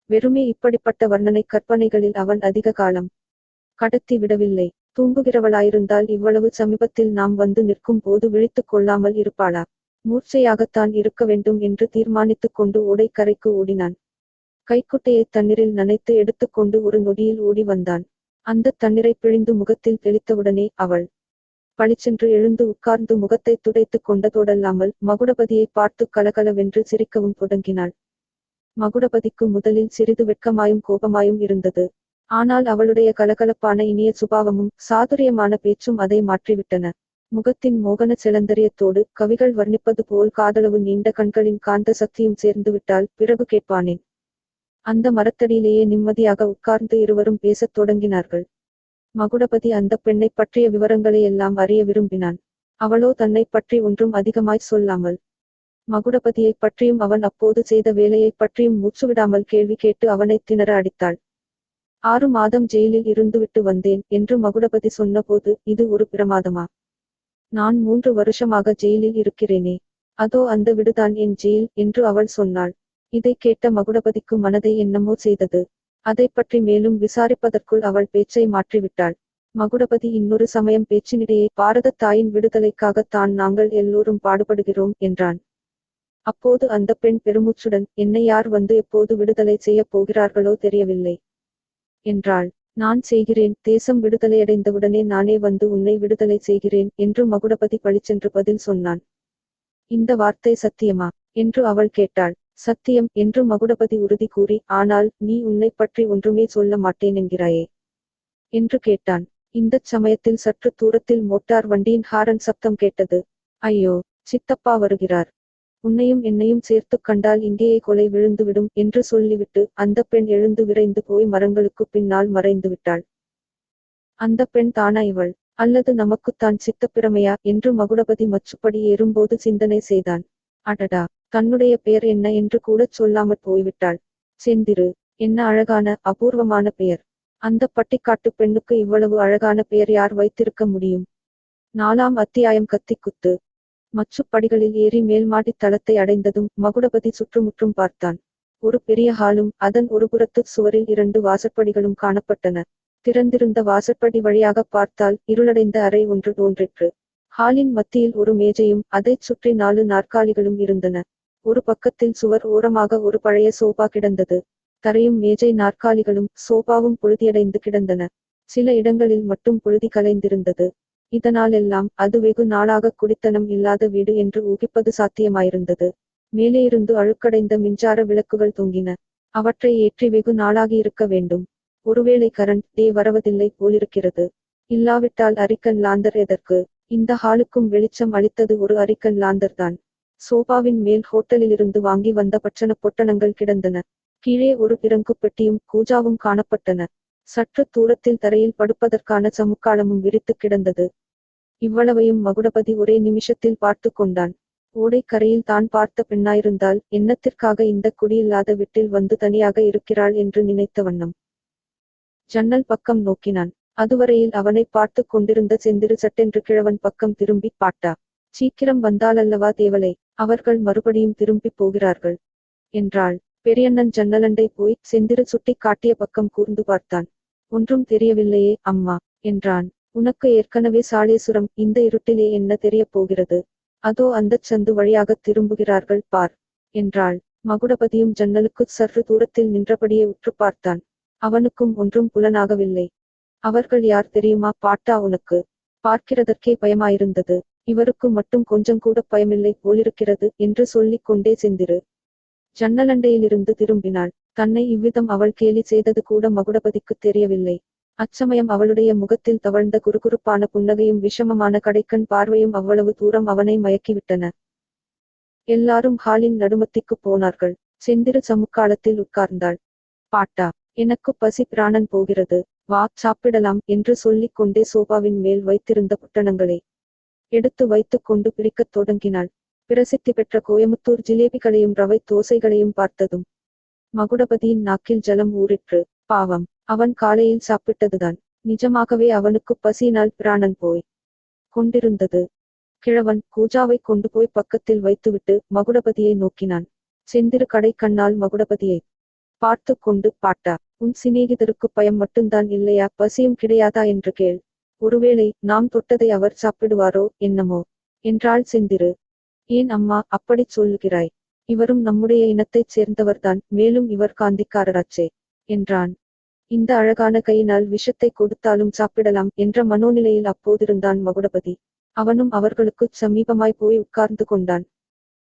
வெறுமே இப்படிப்பட்ட வர்ணனை கற்பனைகளில் அவன் அதிக காலம் கடத்தி விடவில்லை. தூங்குகிறவளாயிருந்தால் இவ்வளவு சமீபத்தில் நாம் வந்து நிற்கும் போது விழித்துக் கொள்ளாமல் இருப்பாளா? மூர்ச்சையாகத்தான் இருக்க வேண்டும் என்று தீர்மானித்துக் கொண்டு ஓடைக்கரைக்கு ஓடினான். கைக்குட்டையை தண்ணீரில் நனைத்து எடுத்துக்கொண்டு ஒரு நொடியில் ஓடி வந்தான். அந்த தண்ணீரை பிழிந்து முகத்தில் தெளித்தவுடனே அவள் பளிச்சென்று எழுந்து உட்கார்ந்து முகத்தை துடைத்துக் கொண்டதோடல்லாமல் மகுடபதியை பார்த்து கலகலவென்று சிரிக்கவும் தொடங்கினாள். மகுடபதிக்கு முதலில் சிறிது வெட்கமாயும் கோபமாயும் இருந்தது. ஆனால் அவளுடைய கலகலப்பான இனிய சுபாவமும் சாதுரியமான பேச்சும் அதை மாற்றிவிட்டன. முகத்தின் மோகன செலந்தரியத்தோடு கவிகள் வர்ணிப்பது போல் காதளவு நீண்ட கண்களின் காந்த சக்தியும் சேர்ந்துவிட்டால் பிறகு கேட்பானேன். அந்த மரத்தடியிலேயே நிம்மதியாக உட்கார்ந்து இருவரும் பேசத் தொடங்கினார்கள். மகுடபதி அந்த பெண்ணைப் பற்றிய விவரங்களையெல்லாம் அறிய விரும்பினான். அவளோ தன்னைப் பற்றி ஒன்றும் அதிகமாய் சொல்லாமல் மகுடபதியைப் பற்றியும் அவன் அப்போது செய்த வேலையைப் பற்றியும் மூச்சுவிடாமல் கேள்வி கேட்டு அவனைத் திணற அடித்தாள். 6 மாதம் ஜெயிலில் இருந்துவிட்டு வந்தேன் என்று மகுடபதி சொன்னபோது இது ஒரு பிரமாதமா? நான் 3 வருஷமாக ஜெயிலில் இருக்கிறேனே. அதோ அந்த விடுதான் என் ஜெயில் என்று அவள் சொன்னாள். இதைக் கேட்ட மகுடபதிக்கு மனதை என்னமோ செய்தது. அதைப் பற்றி மேலும் விசாரிப்பதற்குள் அவள் பேச்சை மாற்றிவிட்டாள். மகுடபதி இன்னொரு சமயம் பேச்சினிடையே பாரதத் தாயின் விடுதலைக்காகத்தான் நாங்கள் எல்லோரும் பாடுபடுகிறோம் என்றான். அப்போது அந்த பெண் பெருமூச்சுடன், என்னை யார் வந்து எப்போது விடுதலை செய்யப் போகிறார்களோ தெரியவில்லை என்றாள். நான் செய்கிறேன், தேசம் விடுதலையடைந்தவுடனே நானே வந்து உன்னை விடுதலை செய்கிறேன் என்று மகுடபதி பளிச்சென்று பதில் சொன்னான். இந்த வார்த்தை சத்தியமா என்று அவள் கேட்டாள். சத்தியம் என்று மகுடபதி உறுதி கூறி, ஆனால் நீ உன்னைப் பற்றி ஒன்றுமே சொல்ல மாட்டேனென்கிறாயே என்று கேட்டான். இந்தச் சமயத்தில் சற்று தூரத்தில் மோட்டார் வண்டியின் ஹாரன் சப்தம் கேட்டது. ஐயோ, சித்தப்பா வருகிறார் உன்னையும் என்னையும் சேர்த்துக் கண்டால் இங்கேயே கொலை விழுந்துவிடும் என்று சொல்லிவிட்டு அந்தப் பெண் எழுந்து விரைந்து போய் மரங்களுக்குப் பின்னால் மறைந்து விட்டாள். அந்தப் பெண் தானா இவள்? அல்லது நமக்குத்தான் சித்தப்பிரமையா என்று மகுடபதி மச்சுப்படி ஏறும்போது சிந்தனை செய்தான். அடடா, தன்னுடைய பெயர் என்ன என்று கூடச் சொல்லாமற் போய்விட்டாள். செந்திரு. என்ன அழகான அபூர்வமான பெயர். அந்தப் பட்டிக்காட்டுப் பெண்ணுக்கு இவ்வளவு அழகான பெயர் யார் வைத்திருக்க முடியும்? 4ஆம் அத்தியாயம் கத்திக்குத்து. மச்சுப்படிகளில் ஏறி மேல்மாடித் தளத்தை அடைந்ததும் மகுடபதி சுற்றுமுற்றும் பார்த்தான். ஒரு பெரிய ஹாலும் அதன் ஒருபுறத்துச் சுவரில் 2 வாசற்படிகளும் காணப்பட்டன. திறந்திருந்த வாசற்படி வழியாகப் பார்த்தால் இருளடைந்த அறை ஒன்று தோன்றிற்று. ஹாலின் மத்தியில் ஒரு மேஜையும் அதைச் சுற்றி 4 நாற்காலிகளும் இருந்தன. ஒரு பக்கத்தில் சுவர் ஓரமாக ஒரு பழைய சோபா கிடந்தது. தரையும் மேஜை நாற்காலிகளும் சோபாவும் புழுதியடைந்து கிடந்தன. சில இடங்களில் மட்டும் புழுதி கலைந்திருந்தது. இதனாலெல்லாம் அது வெகு நாளாக குடித்தனம் இல்லாத வீடு என்று ஊகிப்பது சாத்தியமாயிருந்தது. மேலேயிருந்து அழுக்கடைந்த மின்சார விளக்குகள் தொங்கின. அவற்றை ஏற்றி வெகு நாளாகியிருக்க வேண்டும். ஒருவேளை கரண்ட் டே வரவதில்லை போலிருக்கிறது. இல்லாவிட்டால் அரிக்கன் லாந்தர் எதற்கு? இந்த ஹாலுக்கும் வெளிச்சம் அளித்தது ஒரு அரிக்கன் லாந்தர்தான். சோபாவின் மேல் ஹோட்டலிலிருந்து வாங்கி வந்த பட்சணப் பொட்டணங்கள் கிடந்தன. கீழே ஒரு பிறங்குப் பெட்டியும் கூஜாவும் காணப்பட்டன. சற்று தூரத்தில் தரையில் படுப்பதற்கான சமுக்காளமும் விரித்துக் கிடந்தது. இவ்வளவையும் மகுடபதி ஒரே நிமிஷத்தில் பார்த்து கொண்டான். ஓடைக்கரையில் தான் பார்த்த பெண்ணாயிருந்தால் என்னத்திற்காக இந்த குடியில்லாத வீட்டில் வந்து தனியாக இருக்கிறாள் என்று நினைத்த வண்ணம் ஜன்னல் பக்கம் நோக்கினான். அதுவரையில் அவனை பார்த்து கொண்டிருந்த செந்திரு சட்டென்று கிழவன் பக்கம் திரும்பி பாட்டா, சீக்கிரம் வந்தாலல்லவா தேவலை, அவர்கள் மறுபடியும் திரும்பிப் போகிறார்கள் என்றாள். பெரியண்ணன் ஜன்னலண்டை போய் செந்திரு சுட்டிக் காட்டிய பக்கம் கூர்ந்து பார்த்தான். ஒன்றும் தெரியவில்லையே அம்மா என்றான். உனக்கு ஏற்கனவே சாளேசுரம், இந்த இருட்டிலே என்ன தெரியப் போகிறது? அதோ அந்தச் சந்து வழியாகத் திரும்புகிறார்கள் பார் என்றாள். மகுடபதியும் ஜன்னலுக்குச் சற்று தூரத்தில் நின்றபடியே உற்று பார்த்தான். அவனுக்கும் ஒன்றும் புலனாகவில்லை. அவர்கள் யார் தெரியுமா பாட்டா உனக்கு? பார்க்கிறதற்கே பயமாயிருந்தது. இவருக்கு மட்டும் கொஞ்சம் கூட பயமில்லை போலிருக்கிறது என்று சொல்லிக் கொண்டே செந்திரு ஜன்னலண்டையிலிருந்து திரும்பினாள். தன்னை இவ்விதம் அவள் கேலி செய்தது கூட மகுடபதிக்குத் தெரியவில்லை. அச்சமயம் அவளுடைய முகத்தில் தவழ்ந்த குறுகுறுப்பான புன்னகையும் விஷமமான கடைக்கண் பார்வையும் அவ்வளவு தூரம் அவனை மயக்கிவிட்டன. எல்லாரும் ஹாலின் நடுமத்திக்குப் போனார்கள். செந்திரு சமுக்காளத்தில் உட்கார்ந்தாள். பாட்டா, எனக்கு பசி பிராணன் போகிறது, வா சாப்பிடலாம் என்று சொல்லிக் கொண்டே சோபாவின் மேல் வைத்திருந்த பொட்டணங்களை எடுத்து வைத்துக் கொண்டு பிரிக்கத் தொடங்கினாள். பிரசித்தி பெற்ற கோயமுத்தூர் ஜிலேபிகளையும் ரவை தோசைகளையும் பார்த்ததும் மகுடபதியின் நாக்கில் ஜலம் ஊறிற்று. பாவம், அவன் காலையில் சாப்பிட்டதுதான். நிஜமாகவே அவனுக்குப் பசியினால் பிராணன் போய் கொண்டிருந்தது. கிழவன் கூஜாவை கொண்டு போய் பக்கத்தில் வைத்துவிட்டு மகுடபதியை நோக்கினான். செந்திரு கடை கண்ணால் மகுடபதியை பார்த்து கொண்டு பாட்டா, உன் சிநேகிதருக்கு பயம் மட்டும்தான் இல்லையா, பசியும் கிடையாதா என்று கேள். ஒருவேளை நாம் தொட்டதை அவர் சாப்பிடுவாரோ என்னமோ என்றாள் செந்திரு. ஏன் அம்மா அப்படிச் சொல்லுகிறாய்? இவரும் நம்முடைய இனத்தைச் சேர்ந்தவர்தான், மேலும் இவர் காந்திக்காரராச்சே என்றான். இந்த அழகான கையினால் விஷத்தை கொடுத்தாலும் சாப்பிடலாம் என்ற மனோநிலையில் அப்போதிருந்தான் மகுடபதி. அவனும் அவர்களுக்குச் சமீபமாய் போய் உட்கார்ந்து கொண்டான்.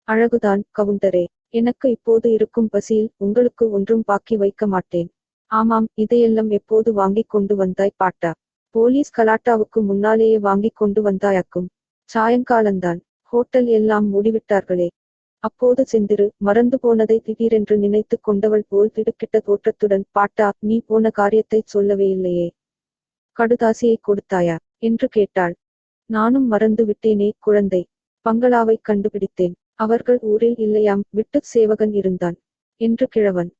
அழகுதான் கவுண்டரே, எனக்கு இப்போது இருக்கும் பசியில் உங்களுக்கு ஒன்றும் பாக்கி வைக்க மாட்டேன். ஆமாம், இதையெல்லாம் எப்போது வாங்கிக் கொண்டு வந்தாய் பாட்டா? போலீஸ் கலாட்டாவுக்கு முன்னாலேயே வாங்கிக் கொண்டு வந்தாயாக்கும். சாயங்காலந்தான். ஹோட்டல் எல்லாம் மூடிவிட்டார்களே. அப்போது செந்திரு மறந்து போனதை திடீரென்று நினைத்துக் கொண்டவள் போல் திடுக்கிட்ட தோற்றத்துடன் பாட்டா, நீ போன காரியத்தைச் சொல்லவே இல்லையே. கடுதாசியை கொடுத்தாயா என்று கேட்டாள். நானும் மறந்து விட்டேனே குழந்தை. பங்களாவைக் கண்டுபிடித்தேன். அவர்கள் ஊரில் இல்லையாம், விட்டுச் சேவகன் இருந்தான் என்று கிழவன்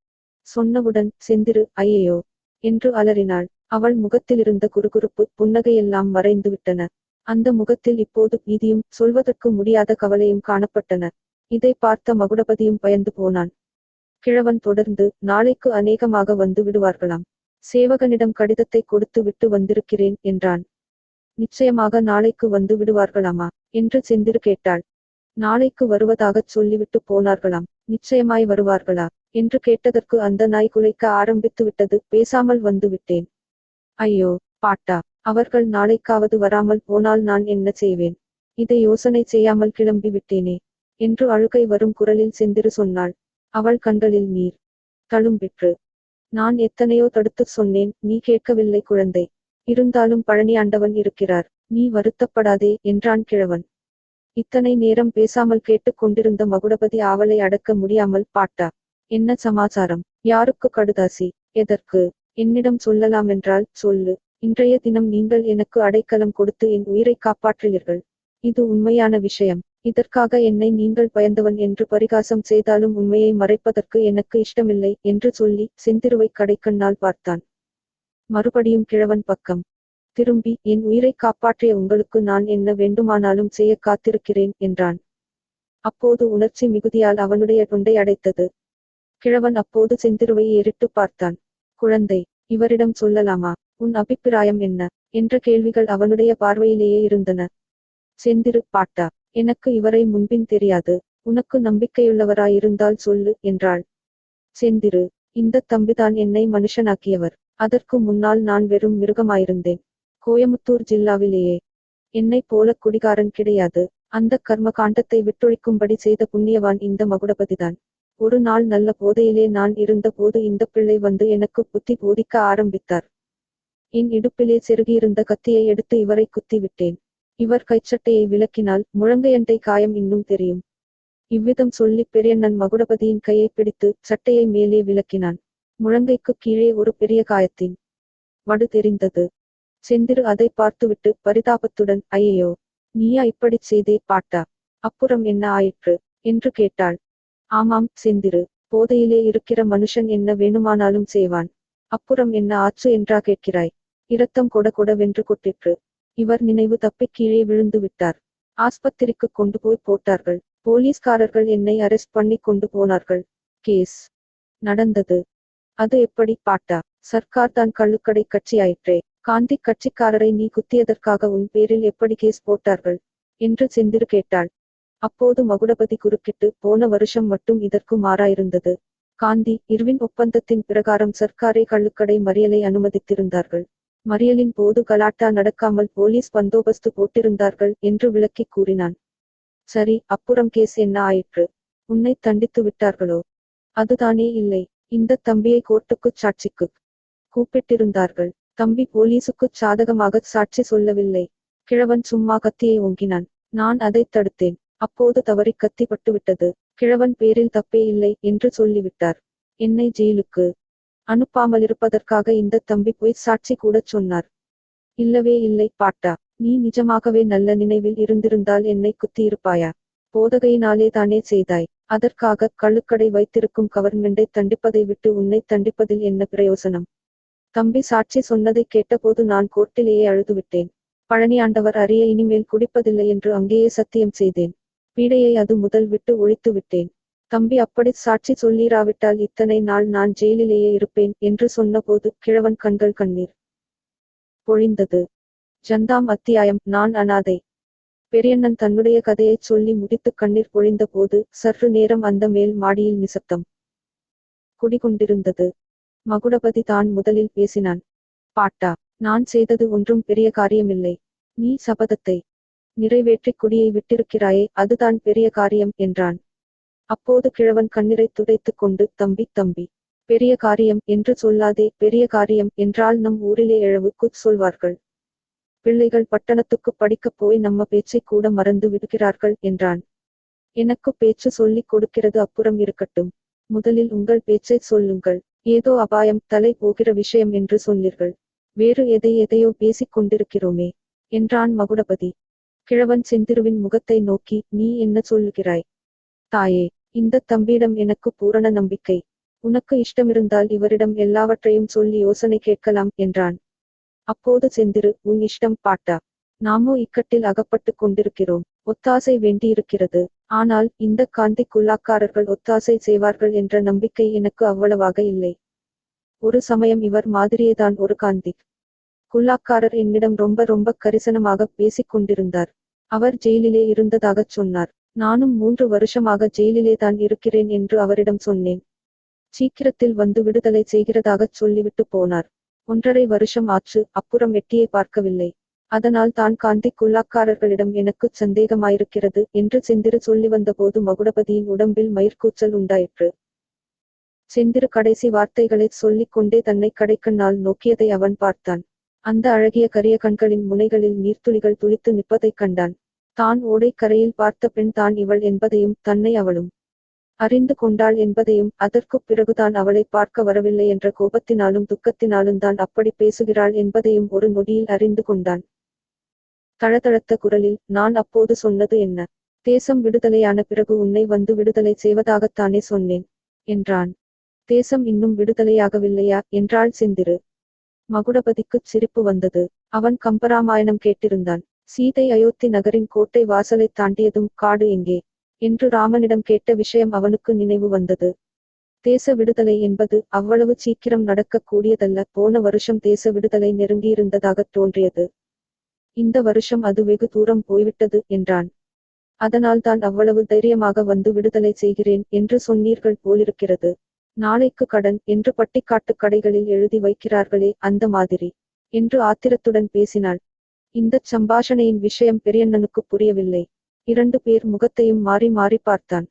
சொன்னவுடன் செந்திரு ஐயையோ என்று அலறினாள். அவள் முகத்திலிருந்த குறுகுறுப்பு புன்னகையெல்லாம் மறைந்துவிட்டன. அந்த முகத்தில் இப்போது பீதியும் சொல்வதற்கு முடியாத கவலையும் காணப்பட்டன. இதை பார்த்த மகுடபதியும் பயந்து போனான். கிழவன் தொடர்ந்து, நாளைக்கு அநேகமாக வந்து விடுவார்களாம். சேவகனிடம் கடிதத்தை கொடுத்து விட்டு வந்திருக்கிறேன் என்றான். நிச்சயமாக நாளைக்கு வந்து விடுவார்களாமா என்று செந்திரு கேட்டாள். நாளைக்கு வருவதாகச் சொல்லிவிட்டு போனார்களாம். நிச்சயமாய் வருவார்களா என்று கேட்டதற்கு அந்த நாய் குலைக்க ஆரம்பித்து விட்டது. பேசாமல் வந்து விட்டேன். ஐயோ பாட்டா, அவர்கள் நாளைக்காவது வராமல் போனால் நான் என்ன செய்வேன்? இதை யோசனை செய்யாமல் கிளம்பி விட்டேனே என்று அழுகை வரும் குரலில் செந்திரு சொன்னாள். அவள் கண்களில் நீர் தழும்பிற்று. நான் எத்தனையோ தடுத்துச் சொன்னேன், நீ கேட்கவில்லை குழந்தை. இருந்தாலும் பழனி ஆண்டவன் இருக்கிறார், நீ வருத்தப்படாதே என்றான் கிழவன். இத்தனை நேரம் பேசாமல் கேட்டுக் கொண்டிருந்த மகுடபதி ஆவலை அடக்க முடியாமல் பாட்டா என்ன சமாசாரம்? யாருக்கு கடுதாசி? எதற்கு? என்னிடம் சொல்லலாமென்றால் சொல்லு. இன்றைய தினம் நீங்கள் எனக்கு அடைக்கலம் கொடுத்து என் உயிரை காப்பாற்றினீர்கள். இது உண்மையான விஷயம். இதற்காக என்னை நீங்கள் பயந்தவன் என்று பரிகாசம் செய்தாலும் உண்மையை மறைப்பதற்கு எனக்கு இஷ்டமில்லை என்று சொல்லி செந்திருவை கடைக்கண்ணால் பார்த்தான். மறுபடியும் கிழவன் பக்கம் திரும்பி என் உயிரை காப்பாற்றிய உங்களுக்கு நான் என்ன வேண்டுமானாலும் செய்ய காத்திருக்கிறேன் என்றான். அப்போது உணர்ச்சி மிகுதியால் அவனுடைய தொண்டை அடைத்தது. கிழவன் அப்போது செந்திருவை ஏறிட்டு பார்த்தான். குழந்தை, இவரிடம் சொல்லலாமா? உன் அபிப்பிராயம் என்ன என்ற கேள்விகள் அவனுடைய பார்வையிலேயே இருந்தன. செந்திரு பாட்டா, எனக்கு இவரை முன்பின் தெரியாது. உனக்கு நம்பிக்கையுள்ளவராயிருந்தால் சொல்லு என்றாள். செந்திரு, இந்த தம்பிதான் என்னை மனுஷனாக்கியவர். அதற்கு முன்னால் நான் வெறும் மிருகமாயிருந்தேன். கோயமுத்தூர் ஜில்லாவிலேயே என்னைப் போல குடிகாரன் கிடையாது. அந்த கர்ம காண்டத்தை விட்டொழிக்கும்படி செய்த புண்ணியவான் இந்த மகுடபதிதான். ஒரு நாள் நல்ல போதையிலே நான் இருந்த போது இந்த பிள்ளை வந்து எனக்கு புத்தி போதிக்க ஆரம்பித்தார். என் இடுப்பிலே செருகியிருந்த கத்தியை எடுத்து இவரை குத்தி விட்டேன். இவர் கைச்சட்டையை விலக்கினால் முழங்கையண்டை காயம் இன்னும் தெரியும். இவ்விதம் சொல்லி பெரியண்ணன் மகுடபதியின் கையை பிடித்து சட்டையை மேலே விலக்கினான். முழங்கைக்கு கீழே ஒரு பெரிய காயத்தின் வடு தெரிந்தது. செந்திரு அதை பார்த்துவிட்டு பரிதாபத்துடன், ஐயையோ, நீயா இப்படிச் செய்தே பாட்டா? அப்புறம் என்ன ஆயிற்று என்று கேட்டாள். ஆமாம் செந்திரு, போதையிலே இருக்கிற மனுஷன் என்ன வேணுமானாலும் செய்வான். அப்புறம் என்ன ஆச்சு என்றா கேட்கிறாய்? இரத்தம் கொட கொடவென்று கொட்டிற்று. இவர் நினைவு தப்பிக் கீழே விழுந்து விட்டார். ஆஸ்பத்திரிக்கு கொண்டு போய் போட்டார்கள். போலீஸ்காரர்கள் என்னை அரெஸ்ட் பண்ணி கொண்டு போனார்கள். கேஸ் நடந்தது. அது எப்படி பாட்டா? சர்க்கார் தான் கள்ளுக்கடை கட்சியாயிற்றே. காந்தி கட்சிக்காரரை நீ குத்தியதற்காக உன் பேரில் எப்படி கேஸ் போட்டார்கள் என்று செந்திரு கேட்டாள். அப்போது மகுடபதி குறுக்கிட்டு, போன வருஷம் மட்டும் இதற்கு மாறாயிருந்தது. காந்தி இர்வின் ஒப்பந்தத்தின் பிரகாரம் சர்க்காரே கள்ளுக்கடை மறியலை அனுமதித்திருந்தார்கள். மறியலின் போது கலாட்டா நடக்காமல் போலீஸ் பந்தோபஸ்து போட்டிருந்தார்கள் என்று விளக்கிக் கூறினான். சரி, அப்புறம் கேஸ் என்ன ஆயிற்று? உன்னை தண்டித்து விட்டார்களோ? அதுதானே இல்லை. இந்த தம்பியை கோர்ட்டுக்குச் சாட்சிக்குக் கூப்பிட்டிருந்தார்கள். தம்பி போலீசுக்குச் சாதகமாகச் சாட்சி சொல்லவில்லை. கிழவன் சும்மா கத்தியை ஓங்கினான். நான் அதைத் தடுத்தேன். அப்போது தவறி கத்தி பட்டுவிட்டது. கிழவன் பேரில் தப்பே இல்லை என்று சொல்லிவிட்டார். என்னை ஜெயிலுக்கு அனுப்பாமலிருப்பதற்காக இந்த தம்பி போய் சாட்சி கூடச் சொன்னார். இல்லவே இல்லை பாட்டா. நீ நிஜமாகவே நல்ல நினைவில் இருந்திருந்தால் என்னை குத்தியிருப்பாயா? போதகையினாலே தானே செய்தாய். அதற்காக கள்ளுக்கடை வைத்திருக்கும் கவர்மெண்டை தண்டிப்பதை விட்டு உன்னை தண்டிப்பதில் என்ன பிரயோசனம்? தம்பி சாட்சி சொன்னதை கேட்டபோது நான் கோர்ட்டிலேயே அழுதுவிட்டேன். பழனியாண்டவர் அறிய இனிமேல் குடிப்பதில்லை என்று அங்கேயே சத்தியம் செய்தேன். பீடையை அது முதல் விட்டு ஒழித்து விட்டேன். தம்பி அப்படிச் சாட்சி சொல்லீராவிட்டால் இத்தனை நாள் நான் ஜெயிலிலேயே இருப்பேன் என்று சொன்னபோது கிழவன் கண்கள் கண்ணீர் பொழிந்தது. ஜந்தாம் அத்தியாயம். நான் அனாதை. பெரியண்ணன் தன்னுடைய கதையைச் சொல்லி முடித்து கண்ணீர் பொழிந்த போது சற்று நேரம் அந்த மேல் மாடியில் நிசப்தம் குடிகொண்டிருந்தது. மகுடபதி தான் முதலில் பேசினான். பாட்டா, நான் செய்தது ஒன்றும் பெரிய காரியமில்லை. நீ சபதத்தை நிறைவேற்றிக் குடியை விட்டிருக்கிறாயே, அதுதான் பெரிய காரியம் என்றான். அப்போது கிழவன் கண்ணீரை துடைத்துக் கொண்டு, தம்பி தம்பி, பெரிய காரியம் என்று சொல்லாதே. பெரிய காரியம் என்றால் நம் ஊரிலே எழவுக்குச் சொல்வார்கள். பிள்ளைகள் பட்டணத்துக்கு படிக்கப் போய் நம்ம பேச்சை கூட மறந்து விடுகிறார்கள் என்றான். எனக்கு பேச்சு சொல்லிக் கொடுக்கிறது அப்புறம் இருக்கட்டும். முதலில் உங்கள் பேச்சை சொல்லுங்கள். ஏதோ அபாயம், தலை போகிற விஷயம் என்று சொன்னீர்கள். வேறு எதையோ பேசிக் கொண்டிருக்கிறோமே என்றான் மகுடபதி. கிழவன் செந்திருவின் முகத்தை நோக்கி, நீ என்ன சொல்லுகிறாய்? தாயே, இந்த தம்பியிடம் எனக்கு பூரண நம்பிக்கை. உனக்கு இஷ்டமிருந்தால் இவரிடம் எல்லாவற்றையும் சொல்லி யோசனை கேட்கலாம் என்றான். அப்போது செந்திரு, உன் இஷ்டம் பாட்டா. நாமோ இக்கட்டில் அகப்பட்டுக் கொண்டிருக்கிறோம். ஒத்தாசை வேண்டியிருக்கிறது. ஆனால் இந்த காந்தி குல்லாக்காரர்கள் ஒத்தாசை செய்வார்கள் என்ற நம்பிக்கை எனக்கு அவ்வளவாக இல்லை. ஒரு சமயம் இவர் மாதிரியேதான் ஒரு காந்தி குல்லாக்காரர் என்னிடம் ரொம்ப கரிசனமாக பேசிக் கொண்டிருந்தார். அவர் ஜெயிலிலே இருந்ததாகச் சொன்னார். நானும் 3 வருஷமாக ஜெயிலிலே தான் இருக்கிறேன் என்று அவரிடம் சொன்னேன். சீக்கிரத்தில் வந்து விடுதலை செய்கிறதாகச் சொல்லிவிட்டு போனார். 1.5 வருஷம் ஆச்சு, அப்புறம் எட்டியே பார்க்கவில்லை. அதனால் தான் காந்தி குல்லாக்காரர்களிடம் எனக்குச் சந்தேகமாயிருக்கிறது என்று செந்திரு சொல்லி வந்தபோது மகுடபதியின் உடம்பில் மயிர்கூச்சல் உண்டாயிற்று. செந்திரு கடைசி வார்த்தைகளைச் சொல்லிக் கொண்டே தன்னை கடைக்கண்ணால் நோக்கியதை அவன் பார்த்தான். அந்த அழகிய கரிய கண்களின் முனைகளில் நீர்த்துளிகள் துளித்து நிற்பதைக் கண்டான். தான் ஓடைக்கரையில் பார்த்த பெண் தான் இவள் என்பதையும் தன்னை அவளும் அறிந்து கொண்டாள் என்பதையும் அதற்குப் பிறகுதான் அவளை பார்க்க வரவில்லை என்ற கோபத்தினாலும் துக்கத்தினாலும் தான் அப்படி பேசுகிறாள் என்பதையும் ஒரு நொடியில் அறிந்து கொண்டான். தளதளத்த குரலில், நான் அப்போது சொன்னது என்ன? தேசம் விடுதலையான பிறகு உன்னை வந்து விடுதலை செய்வதாகத்தானே சொன்னேன் என்றான். தேசம் இன்னும் விடுதலையாகவில்லையா என்றாள் செந்திரு. மகுடபதிக்குச் சிரிப்பு வந்தது. அவன் கம்பராமாயணம் கேட்டிருந்தான். சீதை அயோத்தி நகரின் கோட்டை வாசலைத் தாண்டியதும் காடு எங்கே என்று ராமனிடம் கேட்ட விஷயம் அவனுக்கு நினைவு வந்தது. தேச விடுதலை என்பது அவ்வளவு சீக்கிரம் நடக்கக் கூடியதல்ல. போன வருஷம் தேச விடுதலை நெருங்கியிருந்ததாகத் தோன்றியது. இந்த வருஷம் அது வெகு தூரம் போய்விட்டது என்றான். அதனால்தான் அவ்வளவு தைரியமாக வந்து விடுதலை செய்கிறேன் என்று சொன்னீர்கள் போலிருக்கிறது. நாளைக்கு கடன் என்று பட்டிக்காட்டுக் கடைகளில் எழுதி வைக்கிறார்களே, அந்த மாதிரி என்று ஆத்திரத்துடன் பேசினாள். இந்தச் சம்பாஷணையின் விஷயம் பெரியண்ணனுக்குப் புரியவில்லை. 2 பேர் முகத்தையும் மாறி மாறி பார்த்தான்.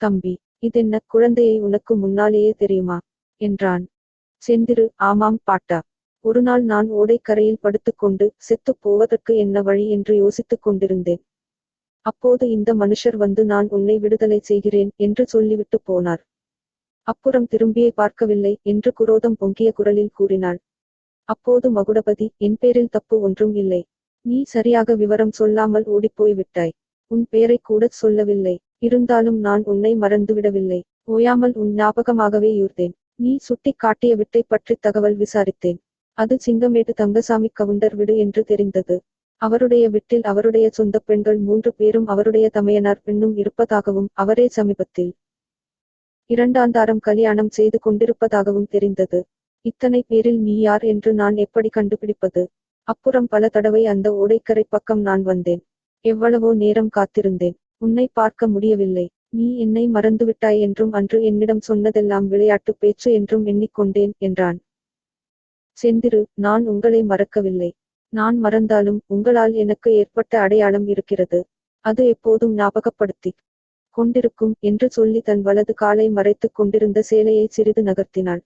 தம்பி, இதென்ன, குழந்தையை உனக்கு முன்னாலேயே தெரியுமா என்றான். செந்திரு, ஆமாம் பாட்டா. ஒருநாள் நான் ஓடைக்கரையில் படுத்துக்கொண்டு செத்துப் போவதற்கு என்ன வழி என்று யோசித்துக் கொண்டிருந்தேன். அப்போது இந்த மனுஷர் வந்து நான் உன்னை விடுதலை செய்கிறேன் என்று சொல்லிவிட்டு போனார். அப்புறம் திரும்பியே பார்க்கவில்லை என்று குரோதம் பொங்கிய குரலில் கூறினாள். அப்போது மகுடபதி, என் பேரில் தப்பு ஒன்றும் இல்லை. நீ சரியாக விவரம் சொல்லாமல் ஓடிப்போய் விட்டாய். உன் பேரைக் கூடச் சொல்லவில்லை. இருந்தாலும் நான் உன்னை மறந்துவிடவில்லை. ஓயாமல் உன் ஞாபகமாகவே யூர்ந்தேன். நீ சுட்டிக் காட்டிய விட்டை பற்றித் தகவல் விசாரித்தேன். அது சிங்கமேட்டு தங்கசாமி கவுண்டர் வீடு என்று தெரிந்தது. அவருடைய வீட்டில் அவருடைய சொந்தப் பெண்கள் 3 பேரும் அவருடைய தமையனார் பெண்ணும் இருப்பதாகவும் அவரே சமீபத்தில் இரண்டாந்தாரம் கல்யாணம் செய்து கொண்டிருப்பதாகவும் தெரிந்தது. இத்தனை பேரில் நீ யார் என்று நான் எப்படி கண்டுபிடிப்பது? அப்புறம் பல தடவை அந்த ஓடைக்கரை பக்கம் நான் வந்தேன். எவ்வளவோ நேரம் காத்திருந்தேன். உன்னை பார்க்க முடியவில்லை. நீ என்னை மறந்துவிட்டாய் என்றும் அன்று என்னிடம் சொன்னதெல்லாம் விளையாட்டுப் பேச்சு என்றும் எண்ணிக்கொண்டேன் என்றான். செந்திரு, நான் உங்களை மறக்கவில்லை. நான் மறந்தாலும் உங்களால் எனக்கு ஏற்பட்ட அடையாளம் இருக்கிறது. அது எப்போதும் ஞாபகப்படுத்திக் கொண்டிருக்கும் என்று சொல்லி தன் வலது காலை மறைத்துக் கொண்டிருந்த சேலையை சிறிது நகர்த்தினாள்.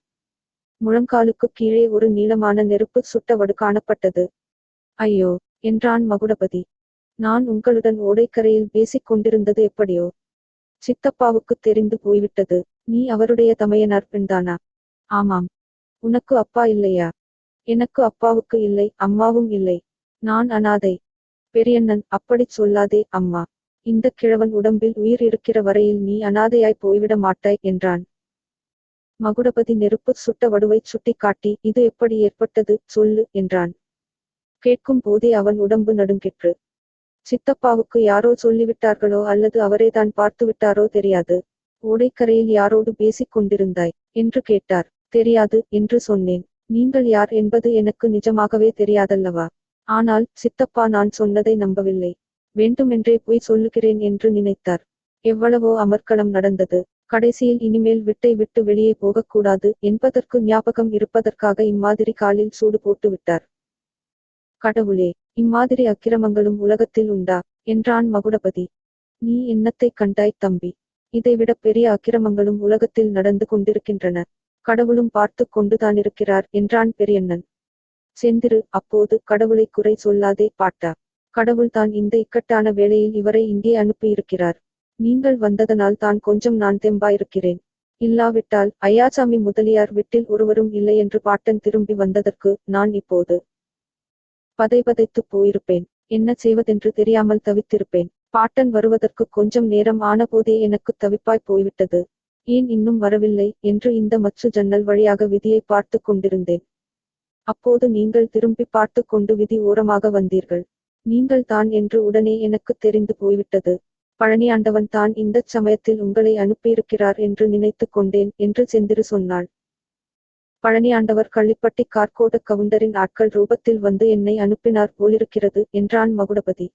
முழங்காலுக்குக் கீழே ஒரு நீளமான நெருப்பு சுட்ட வடு காணப்பட்டது. ஐயோ என்றான் மகுடபதி. நான் உங்களுடன் ஓடைக்கரையில் பேசிக் கொண்டிருந்தது எப்படியோ சித்தப்பாவுக்குத் தெரிந்து போய்விட்டது. நீ அவருடைய தமையனார் பெண்தானா? ஆமாம். உனக்கு அப்பா இல்லையா? எனக்கு அப்பாவுக்கு இல்லை, அம்மாவும் இல்லை. நான் அனாதை. பெரியண்ணன், அப்படிச் சொல்லாதே அம்மா. இந்தக் கிழவன் உடம்பில் உயிர் இருக்கிற வரையில் நீ அனாதையாய் போய்விட மாட்டாய் என்றான். மகுடபதி நெருப்புச் சுட்ட வடுவைச் சுட்டிக் காட்டி, இது எப்படி ஏற்பட்டது சொல்லு என்றான். கேட்கும் போதே அவன் உடம்பு நடுங்கிற்று. சித்தப்பாவுக்கு யாரோ சொல்லிவிட்டார்களோ அல்லது அவரேதான் பார்த்துவிட்டாரோ தெரியாது. ஓடைக்கரையில் யாரோடு பேசிக் கொண்டிருந்தாய் என்று கேட்டார். தெரியாது என்று சொன்னேன். நீங்கள் யார் என்பது எனக்கு நிஜமாகவே தெரியாதல்லவா? ஆனால் சித்தப்பா நான் சொன்னதை நம்பவில்லை. வேண்டுமென்றே பொய் சொல்லுகிறேன் என்று நினைத்தார். எவ்வளவோ அமர்க்களம் நடந்தது. கடைசியில் இனிமேல் விட்டை விட்டு வெளியே போகக்கூடாது என்பதற்கு ஞாபகம் இருப்பதற்காக இம்மாதிரி காலில் சூடு போட்டு விட்டார். கடவுளே, இம்மாதிரி அக்கிரமங்களும் உலகத்தில் உண்டா என்றான் மகுடபதி. நீ என்னத்தைக் கண்டாய் தம்பி? இதைவிட பெரிய அக்கிரமங்களும் உலகத்தில் நடந்து கொண்டிருக்கின்றன. கடவுளும் பார்த்து கொண்டுதானிருக்கிறார் என்றான் பெரியண்ணன். செந்திரு, அப்போது கடவுளை குறை சொல்லாதே பாட்டா. கடவுள்தான் இந்த இக்கட்டான வேளையில் இவரை இங்கே அனுப்பியிருக்கிறார். நீங்கள் வந்ததனால் தான் கொஞ்சம் நான் தெம்பாயிருக்கிறேன். இல்லாவிட்டால் ஐயாசாமி முதலியார் வீட்டில் ஒருவரும் இல்லை என்று பாட்டன் திரும்பி வந்ததற்கு நான் இப்போது பதைபதைத்துப் போயிருப்பேன். என்ன செய்வதென்று தெரியாமல் தவித்திருப்பேன். பாட்டன் வருவதற்கு கொஞ்சம் நேரம் ஆனபோதே எனக்குத் தவிப்பாய் போய்விட்டது. ஏன் இன்னும் வரவில்லை என்று இந்த மச்சு ஜன்னல் வழியாக விதியை பார்த்துக் கொண்டிருந்தேன். அப்போது நீங்கள் திரும்பி பார்த்துக் கொண்டு விதி ஓரமாக வந்தீர்கள். நீங்கள் தான் என்று உடனே எனக்குத் தெரிந்து போய்விட்டது. பழனியாண்டவன் தான் இந்தச் சமயத்தில் உங்களை அனுப்பியிருக்கிறார் என்று நினைத்துக் கொண்டேன் என்று செந்திரு சொன்னாள். பழனியாண்டவர் கள்ளிப்பட்டி கார்கோடக் கவுண்டரின் ஆட்கள் ரூபத்தில் வந்து என்னை அனுப்பினார் போலிருக்கிறது என்றான் மகுடபதி.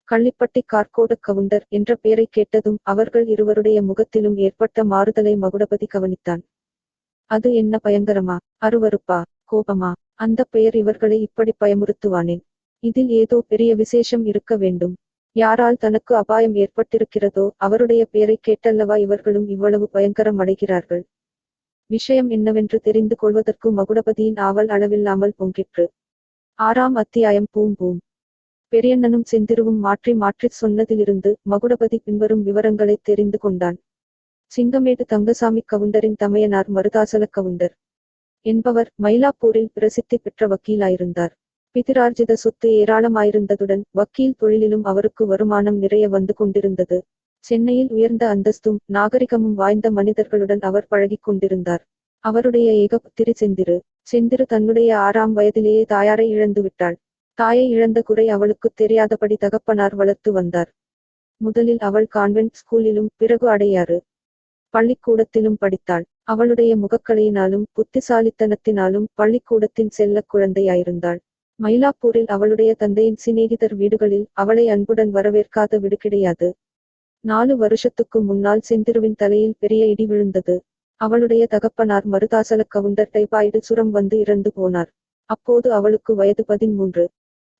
கள்ளிப்பட்டி கார்கோடக் கவுண்டர் என்ற பெயரைக் கேட்டதும் அவர்கள் இருவருடைய முகத்திலும் ஏற்பட்ட மாறுதலை மகுடபதி கவனித்தான். அது என்ன பயங்கரமா, அருவருப்பா, கோபமா? அந்த பெயர் இவர்களை இப்படி பயமுறுத்துவானேன்? இதில் ஏதோ பெரிய விசேஷம் இருக்க வேண்டும். யாரால் தனக்கு அபாயம் ஏற்பட்டிருக்கிறதோ அவருடைய பெயரைக் கேட்டல்லவா இவர்களும் இவ்வளவு பயங்கரம் அடைகிறார்கள். விஷயம் என்னவென்று தெரிந்து கொள்வதற்கு மகுடபதியின் ஆவல் அளவில்லாமல் பொங்கிற்று. 6ஆம் அத்தியாயம் பூம் பூம். பெரியண்ணனும் செந்திருவும் மாற்றி மாற்றிச் சொன்னதிலிருந்து மகுடபதி பின்வரும் விவரங்களை தெரிந்து கொண்டான். சிங்கமேடு தங்கசாமி கவுண்டரின் தமையனார் மருதாசல கவுண்டர் என்பவர் மயிலாப்பூரில் பிரசித்தி பெற்ற வக்கீலாயிருந்தார். பிதிரார்ஜித சொத்து ஏராளமாயிருந்ததுடன் வக்கீல் தொழிலிலும் அவருக்கு வருமானம் நிறைய வந்து கொண்டிருந்தது. சென்னையில் உயர்ந்த அந்தஸ்தும் நாகரிகமும் வாய்ந்த மனிதர்களுடன் அவர் பழகிக் கொண்டிருந்தார். அவருடைய ஏகபுத்திரி செந்திரு. செந்திரு தன்னுடைய 6ஆம் வயதிலேயே தாயாரை இழந்துவிட்டாள். தாயை இழந்த குறை அவளுக்குத் தெரியாதபடி தகப்பனார் வளர்த்து வந்தார். முதலில் அவள் கான்வென்ட் ஸ்கூலிலும் பிறகு அடையாறு பள்ளிக்கூடத்திலும் படித்தாள். அவளுடைய முகக்கலையினாலும் புத்திசாலித்தனத்தினாலும் பள்ளிக்கூடத்தின் செல்லக் குழந்தையாயிருந்தாள். மயிலாப்பூரில் அவளுடைய தந்தையின் சிநேகிதர் வீடுகளில் அவளை அன்புடன் வரவேற்காத வீடு கிடையாது. 4 வருஷத்துக்கு முன்னால் செந்திருவின் தலையில் பெரிய இடி விழுந்தது. அவளுடைய தகப்பனார் மருதாசல கவுண்டர் டைபாய்டு சுரம் வந்து இறந்து போனார். அப்போது அவளுக்கு வயது 13.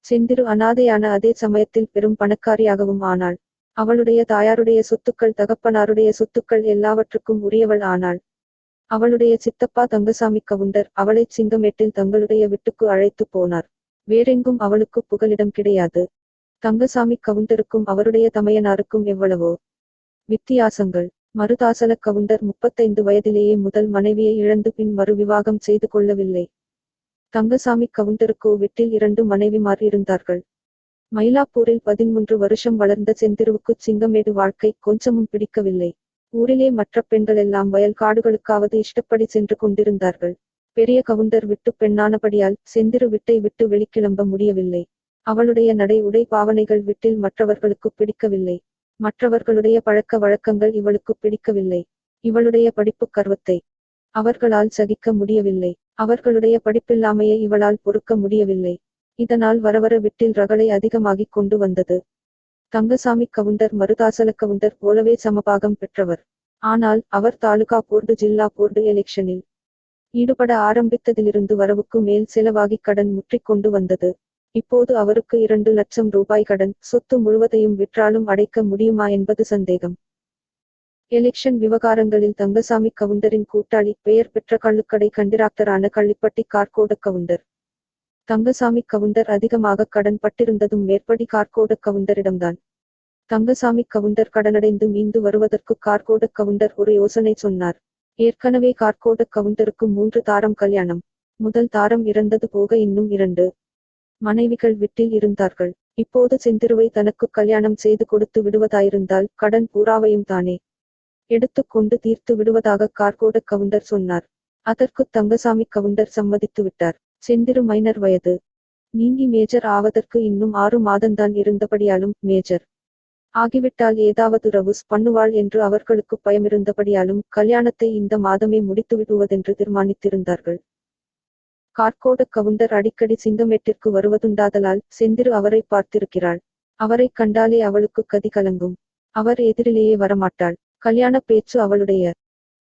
செந்திரு அனாதையான அதே சமயத்தில் பெரும் பணக்காரியாகவும் ஆனாள். அவளுடைய தாயாருடைய சொத்துக்கள் தகப்பனாருடைய சொத்துக்கள் எல்லாவற்றுக்கும் உரியவள் ஆனாள். அவளுடைய சித்தப்பா தங்கசாமி கவுண்டர் அவளைச் சிங்கமேட்டில் தங்களுடைய வீட்டுக்கு அழைத்து போனார். வேறெங்கும் அவளுக்கு புகலிடம் கிடையாது. தங்கசாமி கவுண்டருக்கும் அவருடைய தமையனாருக்கும் எவ்வளவோ வித்தியாசங்கள். மருதாசல கவுண்டர் 35 வயதிலேயே முதல் மனைவியை இழந்து பின் மறு விவாகம் செய்து கொள்ளவில்லை. தங்கசாமி கவுண்டருக்கோ வீட்டில் 2 மனைவிமார் இருந்தார்கள். மயிலாப்பூரில் 13 வருஷம் வளர்ந்த செந்திருவுக்குச் சிங்கமேடு வாழ்க்கை கொஞ்சமும் பிடிக்கவில்லை. ஊரிலே மற்ற பெண்களெல்லாம் வயல் காடுகளுக்காவது இஷ்டப்படி சென்று கொண்டிருந்தார்கள். பெரிய கவுண்டர் விட்டு பெண்ணானபடியால் செந்திரு வீட்டை விட்டு வெளிக்கிளம்ப முடியவில்லை. அவளுடைய நடை உடை பாவனைகள் வீட்டில் மற்றவர்களுக்கு பிடிக்கவில்லை. மற்றவர்களுடைய பழக்க வழக்கங்கள் இவளுக்கு பிடிக்கவில்லை. இவளுடைய படிப்புக் கர்வத்தை அவர்களால் சகிக்க முடியவில்லை. அவர்களுடைய படிப்பில்லாமையை இவளால் பொறுக்க முடியவில்லை. இதனால் வரவர வீட்டில் ரகளை அதிகமாகிக் கொண்டு வந்தது. தங்கசாமி கவுண்டர் மருதாசல கவுண்டர் போலவே சமபாகம் பெற்றவர். ஆனால் அவர் தாலுகா போர்டு ஜில்லா போர்டு எலெக்ஷனில் ஈடுபட ஆரம்பித்ததிலிருந்து வரவுக்கு மேல் செலவாகி கடன் முற்றிக் கொண்டு வந்தது. இப்போது அவருக்கு 2 லட்சம் ரூபாய் கடன். சொத்து முழுவதையும் விற்றாலும் அடைக்க முடியுமா என்பது சந்தேகம். எலெக்ஷன் விவகாரங்களில் தங்கசாமி கவுண்டரின் கூட்டாளி பெயர் பெற்ற கள்ளுக்கடை கண்டிராக்டரான கள்ளிப்பட்டி கார்கோட கவுண்டர். தங்கசாமி கவுண்டர் அதிகமாக கடன் பட்டிருந்ததும் மேற்படி கார்கோட கவுண்டரிடம்தான். தங்கசாமி கவுண்டர் கடனடைந்து மீண்டு வருவதற்கு கார்கோட கவுண்டர் ஒரு யோசனை சொன்னார். ஏற்கனவே கார்கோட கவுண்டருக்கு 3 தாரம் கல்யாணம். முதல் தாரம் இறந்தது போக இன்னும் 2 மனைவிகள் வீட்டில் இருந்தார்கள். இப்போது செந்திருவை தனக்கு கல்யாணம் செய்து கொடுத்து விடுவதாயிருந்தால் கடன் பூராவையும் தானே எடுத்துக்கொண்டு தீர்த்து விடுவதாக கார்கோட கவுண்டர் சொன்னார். அதற்கு தங்கசாமி கவுண்டர் சம்மதித்து விட்டார். செந்திரு மைனர் வயது நீங்கி மேஜர் ஆவதற்கு இன்னும் 6 மாதம்தான் இருந்தபடியாலும் மேஜர் ஆகிவிட்டால் ஏதாவது ரவுஸ் பண்ணுவாள் என்று அவர்களுக்கு பயமிருந்தபடியாலும் கல்யாணத்தை இந்த மாதமே முடித்துவிடுவதென்று தீர்மானித்திருந்தார்கள். கார்கோட கவுண்டர் அடிக்கடி சிங்கமேட்டிற்கு வருவதுண்டாதலால் செந்திரு அவரை பார்த்திருக்கிறாள். அவரை கண்டாலே அவளுக்கு கதி கலங்கும். அவர் எதிரிலேயே வரமாட்டாள். கல்யாண பேச்சு அவளுடைய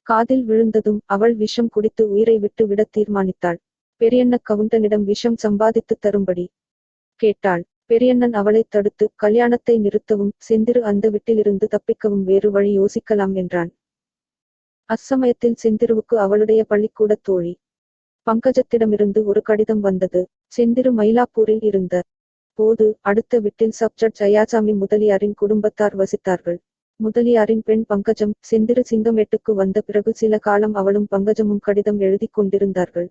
காதில் விழுந்ததும் அவள் விஷம் குடித்து உயிரை விட்டு விட தீர்மானித்தாள். பெரியண்ண கவுண்டனிடம் விஷம் சம்பாதித்து தரும்படி கேட்டாள். பெரியண்ணன் அவளைத் தடுத்து கல்யாணத்தை நிறுத்தவும் செந்திரு அந்த வீட்டிலிருந்து தப்பிக்கவும் வேறு வழி யோசிக்கலாம் என்றான். அச்சமயத்தில் செந்திருவுக்கு அவளுடைய பள்ளிக்கூடத் தோழி பங்கஜத்திடமிருந்து ஒரு கடிதம் வந்தது. செந்திரு மயிலாப்பூரில் இருந்த போது அடுத்த வீட்டில் சப் ஜட்ஜ் ஐயாசாமி முதலியாரின் குடும்பத்தார் வசித்தார்கள். முதலியாரின் பெண் பங்கஜம். செந்திரு சிங்கமேட்டுக்கு வந்த பிறகு சில காலம் அவளும் பங்கஜமும் கடிதம் எழுதிக் கொண்டிருந்தார்கள்.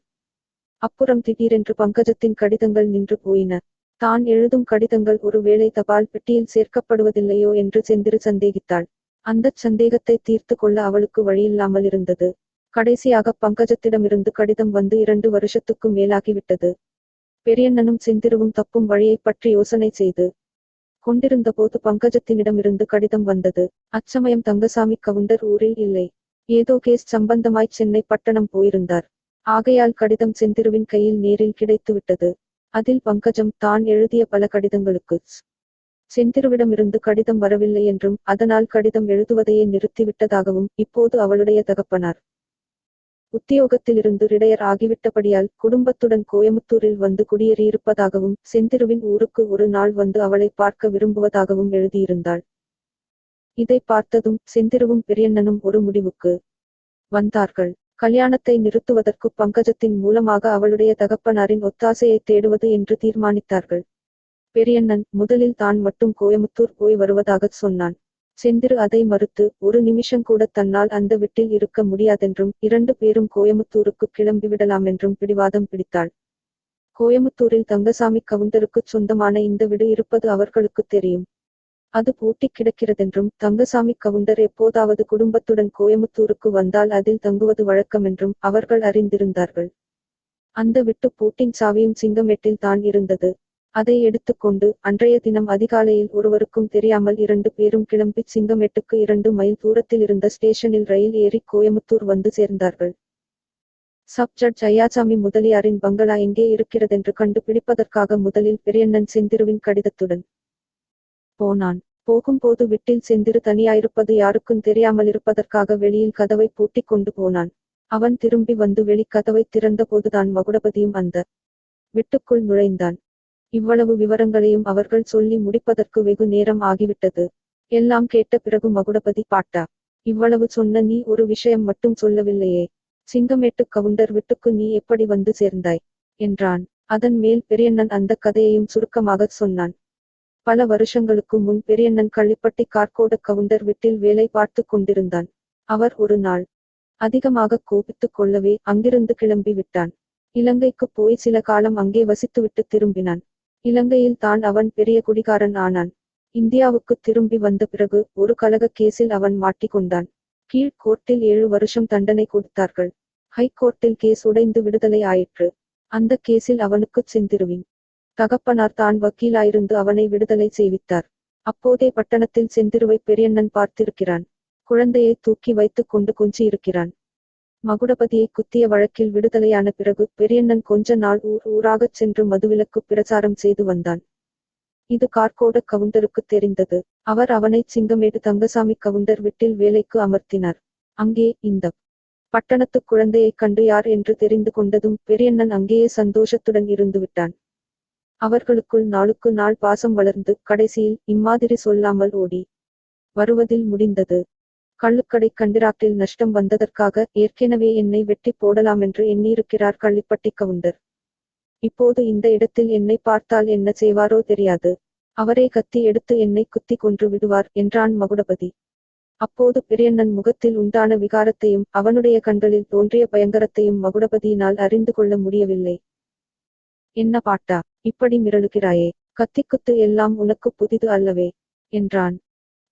அப்புறம் திடீரென்று பங்கஜத்தின் கடிதங்கள் நின்று போயின. தான் எழுதும் கடிதங்கள் ஒருவேளை தபால் பெட்டியில் சேர்க்கப்படுவதில்லையோ என்று செந்திரு சந்தேகித்தாள். அந்தச் சந்தேகத்தை தீர்த்து கொள்ள அவளுக்கு வழியில்லாமல் இருந்தது. கடைசியாக பங்கஜத்திடமிருந்து கடிதம் வந்து 2 வருஷத்துக்கு மேலாகிவிட்டது. பெரியண்ணனும் செந்திருவும் தப்பும் வழியைப் பற்றி யோசனை செய்து கொண்டிருந்தபோது பங்கஜத்தினிடமிருந்து கடிதம் வந்தது. அச்சமயம் தங்கசாமி கவுண்டர் ஊரில் இல்லை. ஏதோ கேஸ் சம்பந்தமாய் சென்னை பட்டணம் போயிருந்தார். ஆகையால் கடிதம் செந்திருவின் கையில் நேரில் கிடைத்துவிட்டது. அதில் பங்கஜம் தான் எழுதிய பல கடிதங்களுக்கு செந்திருவிடமிருந்து கடிதம் வரவில்லை என்றும் அதனால் கடிதம் எழுதுவதையே நிறுத்திவிட்டதாகவும் இப்போது அவளுடைய தகப்பனார் உத்தியோகத்திலிருந்து ரிடையர் ஆகிவிட்டபடியால் குடும்பத்துடன் கோயமுத்தூரில் வந்து குடியேறியிருப்பதாகவும் செந்திருவின் ஊருக்கு ஒரு நாள் வந்து அவளை பார்க்க விரும்புவதாகவும் எழுதியிருந்தாள். இதை பார்த்ததும் செந்திருவும் பெரியண்ணனும் ஒரு முடிவுக்கு வந்தார்கள். கல்யாணத்தை நிறுத்துவதற்கு பங்கஜத்தின் மூலமாக அவளுடைய தகப்பனாரின் ஒத்தாசையை தேடுவது என்று தீர்மானித்தார்கள். பெரியண்ணன் முதலில் தான் மட்டும் கோயமுத்தூர் போய் வருவதாகச் சொன்னான். செந்திரு அதை மறுத்து, ஒரு நிமிஷங்கூட தன்னால் அந்த வீட்டில் இருக்க முடியாதென்றும் 2 பேரும் கோயமுத்தூருக்கு கிளம்பிவிடலாமென்றும் பிடிவாதம் பிடித்தாள். கோயமுத்தூரில் தங்கசாமி கவுண்டருக்குச் சொந்தமான இந்த வீடு இருப்பது அவர்களுக்குத் தெரியும். அது பூட்டிக் கிடக்கிறதென்றும் தங்கசாமி கவுண்டர் எப்போதாவது குடும்பத்துடன் கோயமுத்தூருக்கு வந்தால் அதில் தங்குவது வழக்கமென்றும் அவர்கள் அறிந்திருந்தார்கள். அந்த வீட்டு பூட்டின் சாவியும் சிங்கமேட்டில் தான் இருந்தது. அதை எடுத்துக்கொண்டு அன்றைய தினம் அதிகாலையில் ஒருவருக்கும் தெரியாமல் 2 பேரும் கிளம்பிச் சிங்கமேட்டுக்கு 2 மைல் தூரத்தில் இருந்த ஸ்டேஷனில் ரயில் ஏறி கோயமுத்தூர் வந்து சேர்ந்தார்கள். சப் ஜட்ஜ் ஐயாசாமி முதலியாரின் பங்களா எங்கே இருக்கிறதென்று கண்டுபிடிப்பதற்காக முதலில் பெரியண்ணன் செந்திருவின் கடிதத்துடன் போனான். போகும்போது வீட்டில் செந்திரு தனியாயிருப்பது யாருக்கும் தெரியாமலிருப்பதற்காக வெளியில் கதவை பூட்டிக் கொண்டு போனான். அவன் திரும்பி வந்து வெளிக்கதவைத் திறந்தபோதுதான் மகுடபதியும் அந்த வீட்டுக்குள் நுழைந்தான். இவ்வளவு விவரங்களையும் அவர்கள் சொல்லி முடிப்பதற்கு வெகு நேரம் ஆகிவிட்டது. எல்லாம் கேட்ட பிறகு மகுடபதி, பாட்டா, இவ்வளவு சொன்ன நீ ஒரு விஷயம் மட்டும் சொல்லவில்லையே. சிங்கமேட்டு கவுண்டர் வீட்டுக்கு நீ எப்படி வந்து சேர்ந்தாய் என்றான். அதன் மேல் பெரியண்ணன் அந்த கதையையும் சுருக்கமாகச் சொன்னான். பல வருஷங்களுக்கு முன் பெரியண்ணன் கள்ளிப்பட்டி கார்கோட கவுண்டர் வீட்டில் வேலை பார்த்து கொண்டிருந்தான். அவர் ஒரு நாள் அதிகமாக கோபித்துக் கொள்ளவே அங்கிருந்து கிளம்பி விட்டான். இலங்கைக்கு போய் சில காலம் அங்கே வசித்துவிட்டு திரும்பினான். இலங்கையில் தான் அவன் பெரிய குடிகாரன் ஆனான். இந்தியாவுக்கு திரும்பி வந்த பிறகு ஒரு கலக கேஸில் அவன் மாட்டிக்கொண்டான். கீழ் கோர்ட்டில் 7 வருஷம் தண்டனை கொடுத்தார்கள். ஹைகோர்ட்டில் கேஸ் உடைந்து விடுதலை ஆயிற்று. அந்த கேஸில் அவனுக்குச் செந்திருவின் தகப்பனார் தான் வக்கீலாயிருந்து அவனை விடுதலை செய்வித்தார். அப்போதே பட்டணத்தில் செந்திருவை பெரியண்ணன் பார்த்திருக்கிறான். குழந்தையை தூக்கி வைத்துக் கொண்டு கொஞ்சியிருக்கிறான். மகுடபதியை குத்திய வழக்கில் விடுதலையான பிறகு பெரியண்ணன் கொஞ்ச நாள் ஊராகச் சென்று மதுவிலக்கு பிரச்சாரம் செய்து வந்தான். இது கார்கோட கவுண்டருக்கு தெரிந்தது. அவர் அவனைச் சிங்கமேடு தங்கசாமி கவுண்டர் வீட்டில் வேலைக்கு அமர்த்தினார். அங்கே இந்த பட்டணத்து குழந்தையைக் கண்டு யார் என்று தெரிந்து கொண்டதும் பெரியண்ணன் அங்கேயே சந்தோஷத்துடன் இருந்துவிட்டான். அவர்களுக்குள் நாளுக்கு நாள் பாசம் வளர்ந்து கடைசியில் இம்மாதிரி சொல்லாமல் ஓடி வருவதில் முடிந்தது. கள்ளுக்கடை கண்டிராக்டில் நஷ்டம் வந்ததற்காக ஏற்கெனவே என்னை வெட்டி போடலாமென்று எண்ணியிருக்கிறார் கள்ளிப்பட்டி கவுண்டர். இப்போது இந்த இடத்தில் என்னை பார்த்தால் என்ன செய்வாரோ தெரியாது. அவரே கத்தி எடுத்து என்னை குத்தி கொன்று விடுவார் என்றான் மகுடபதி. அப்போது பெரியண்ணன் முகத்தில் உண்டான விகாரத்தையும் அவனுடைய கண்களில் தோன்றிய பயங்கரத்தையும் மகுடபதியினால் அறிந்து கொள்ள முடியவில்லை. என்ன பாட்டா, இப்படி மிரளுகிறாயே? கத்திக்குத்து எல்லாம் உனக்கு புதிது அல்லவே என்றான்.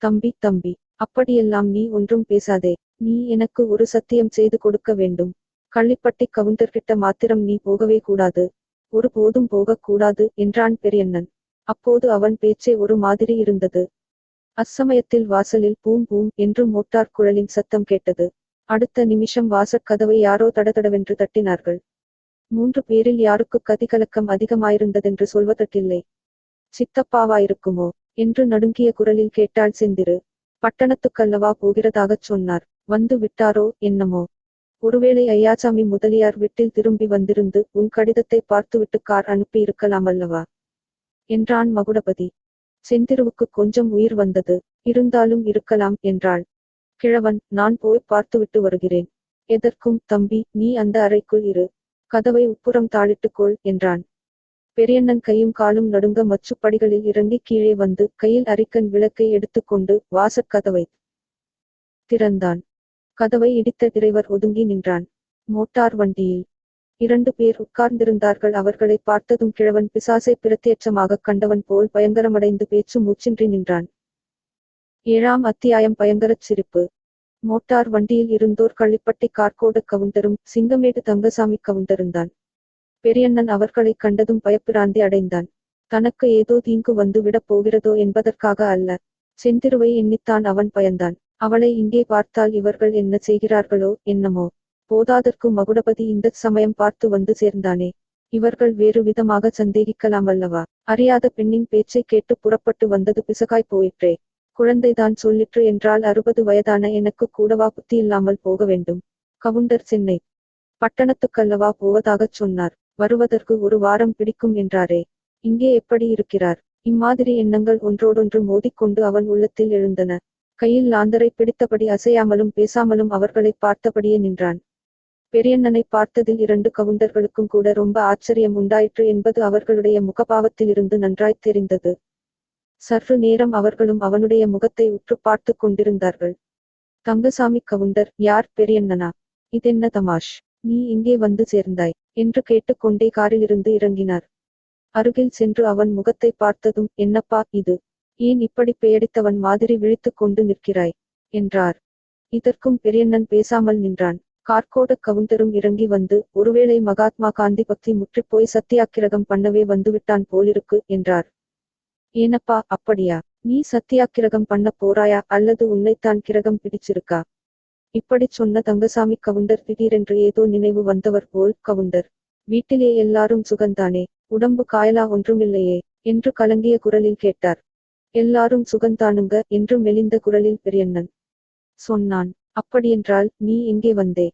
தம்பி தம்பி, அப்படியெல்லாம் நீ ஒன்றும் பேசாதே. நீ எனக்கு ஒரு சத்தியம் செய்து கொடுக்க வேண்டும். கள்ளிப்பட்டி கவுண்டர்கிட்ட மாத்திரம் நீ போகவே கூடாது. ஒரு போதும் போகக் கூடாது என்றான் பெரியண்ணன். அப்போது அவன் பேச்சே ஒரு மாதிரி இருந்தது. அச்சமயத்தில் வாசலில் பூம் பூம் என்று மோட்டார் குழலின் சத்தம் கேட்டது. அடுத்த நிமிஷம் வாசற்கதவை யாரோ தடதடவென்று தட்டினார்கள். 3 பேரில் யாருக்கு கதிகலக்கம் அதிகமாயிருந்ததென்று சொல்வதற்கில்லை. சித்தப்பாவாயிருக்குமோ என்று நடுங்கிய குரலில் கேட்டாள் செந்திரு. பட்டணத்துக்கல்லவா போகிறதாகச் சொன்னார். வந்து விட்டாரோ என்னமோ. ஒருவேளை ஐயாசாமி முதலியார் வீட்டில் திரும்பி வந்திருந்து உன் கடிதத்தை பார்த்துவிட்டு கார் அனுப்பியிருக்கலாமல்லவா என்றான் மகுடபதி. செந்திருவுக்கு கொஞ்சம் உயிர் வந்தது. இருந்தாலும் இருக்கலாம் என்றாள். கிழவன், நான் போய் பார்த்துவிட்டு வருகிறேன். எதற்கும் தம்பி, நீ அந்த அறைக்குள் இரு. கதவை உட்புறம் தாளிட்டுக்கொள் என்றான். பெரியண்ணன் கையும் காலும் நடுங்க மச்சுப்படிகளில் இறங்கி கீழே வந்து கையில் அரிக்கன் விளக்கை எடுத்துக்கொண்டு வாசற்கதவை திறந்தான். கதவை இடித்த டிரைவர் ஒதுங்கி நின்றான். மோட்டார் வண்டியில் 2 பேர் உட்கார்ந்திருந்தார்கள். அவர்களை பார்த்ததும் கிழவன் பிசாசை பிரத்யட்சமாகக் கண்டவன் போல் பயங்கரமடைந்து பேச்சு மூச்சின்றி நின்றான். 7ஆம் அத்தியாயம் பயங்கரச் சிரிப்பு. மோட்டார் வண்டியில் இருந்தோர் கள்ளிப்பட்டி கார்கோட கவுண்டரும் சிங்கமேடு தங்கசாமி கவுண்டருந்தான். பெரியண்ணன் அவர்களைக் கண்டதும் பயப்பிராந்தி அடைந்தான். தனக்கு ஏதோ தீங்கு வந்து விடப் போகிறதோ என்பதற்காக அல்ல. செந்திருவை எண்ணித்தான் அவன் பயந்தான். அவளை இங்கே பார்த்தால் இவர்கள் என்ன செய்கிறார்களோ என்னமோ. போதாதற்கு மகுடபதி இந்தச் சமயம் பார்த்து வந்து சேர்ந்தானே. இவர்கள் வேறு விதமாக சந்தேகிக்கலாமல்லவா. அறியாத பெண்ணின் பேச்சைக் கேட்டு புறப்பட்டு வந்தது பிசகாய் போயிற்றே. குழந்தைதான் சொல்லிற்று என்றால் 60 வயதான எனக்கு கூடவா புத்தியில்லாமல் போக வேண்டும். கவுண்டர் சென்னை பட்டணத்துக்கல்லவா போவதாகச் சொன்னார். வருவதற்கு 1 வாரம் பிடிக்கும் என்றாரே. இங்கே எப்படி இருக்கிறார்? இம்மாதிரி எண்ணங்கள் ஒன்றோடொன்று மோதிக்கொண்டு அவன் உள்ளத்தில் எழுந்தன. கையில் லாந்தரை பிடித்தபடி அசையாமலும் பேசாமலும் அவர்களைப் பார்த்தபடியே நின்றான். பெரியண்ணனை பார்த்ததில் 2 கவுண்டர்களுக்கும் கூட ரொம்ப ஆச்சரியம் உண்டாயிற்று என்பது அவர்களுடைய முகபாவத்திலிருந்து நன்றாய்த் தெரிந்தது. சற்று நேரம் அவர்களும் அவனுடைய முகத்தை உற்று பார்த்து கொண்டிருந்தார்கள். தங்கசாமி கவுண்டர், யார் பெரியண்ணனா? இதென்ன தமாஷ்? நீ இங்கே வந்து சேர்ந்தாய்? என்று கேட்டுக்கொண்டே காரிலிருந்து இறங்கினார். அருகில் சென்று அவன் முகத்தை பார்த்ததும், என்னப்பா இது? ஏன் இப்படி பேயடித்தவன் மாதிரி விழித்துக் கொண்டு நிற்கிறாய்? என்றார். இதற்கும் பெரியண்ணன் பேசாமல் நின்றான். கார்க்கோட கவுண்டரும் இறங்கி வந்து, ஒருவேளை மகாத்மா காந்தி பக்தி முற்றிப்போய் சத்தியாக்கிரகம் பண்ணவே வந்துவிட்டான் போலிருக்கு என்றார். ஏனப்பா அப்படியா? நீ சத்தியாக்கிரகம் பண்ண போறாயா அல்லது உன்னைத்தான் கிரகம் பிடிச்சிருக்கா? இப்படிச் சொன்ன தங்கசாமி கவுண்டர் திடீரென்று ஏதோ நினைவு வந்தவர் போல், கவுண்டர், வீட்டிலே எல்லாரும் சுகந்தானே? உடம்பு காயலா ஒன்றுமில்லையே? என்று கலங்கிய குரலில் கேட்டார். எல்லாரும் சுகந்தானுங்க என்று மெலிந்த குரலில் பெரியண்ணன் சொன்னான். அப்படியென்றால் நீ எங்கே வந்தே?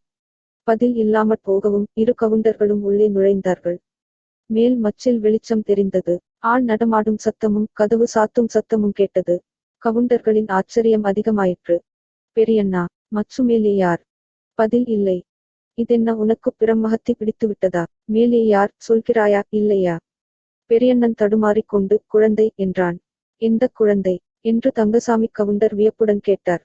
பதில் இல்லாமற் போகவும் 2 கவுண்டர்களும் உள்ளே நுழைந்தார்கள். மேல் மச்சில் வெளிச்சம் தெரிந்தது. ஆள் நடமாடும் சத்தமும் கதவு சாத்தும் சத்தமும் கேட்டது. கவுண்டர்களின் ஆச்சரியம் அதிகமாயிற்று. பெரியண்ணா, மச்சு மேலே யார்? பதில் இல்லை. இதென்ன உனக்கு பிரம்மஹத்தி பிடித்து விட்டதா? மேலே யார் சொல்கிறாயா இல்லையா? பெரியண்ணன் தடுமாறிக் கொண்டு, குழந்தை என்றான். எந்தக் குழந்தை? என்று தங்கசாமி கவுண்டர் வியப்புடன் கேட்டார்.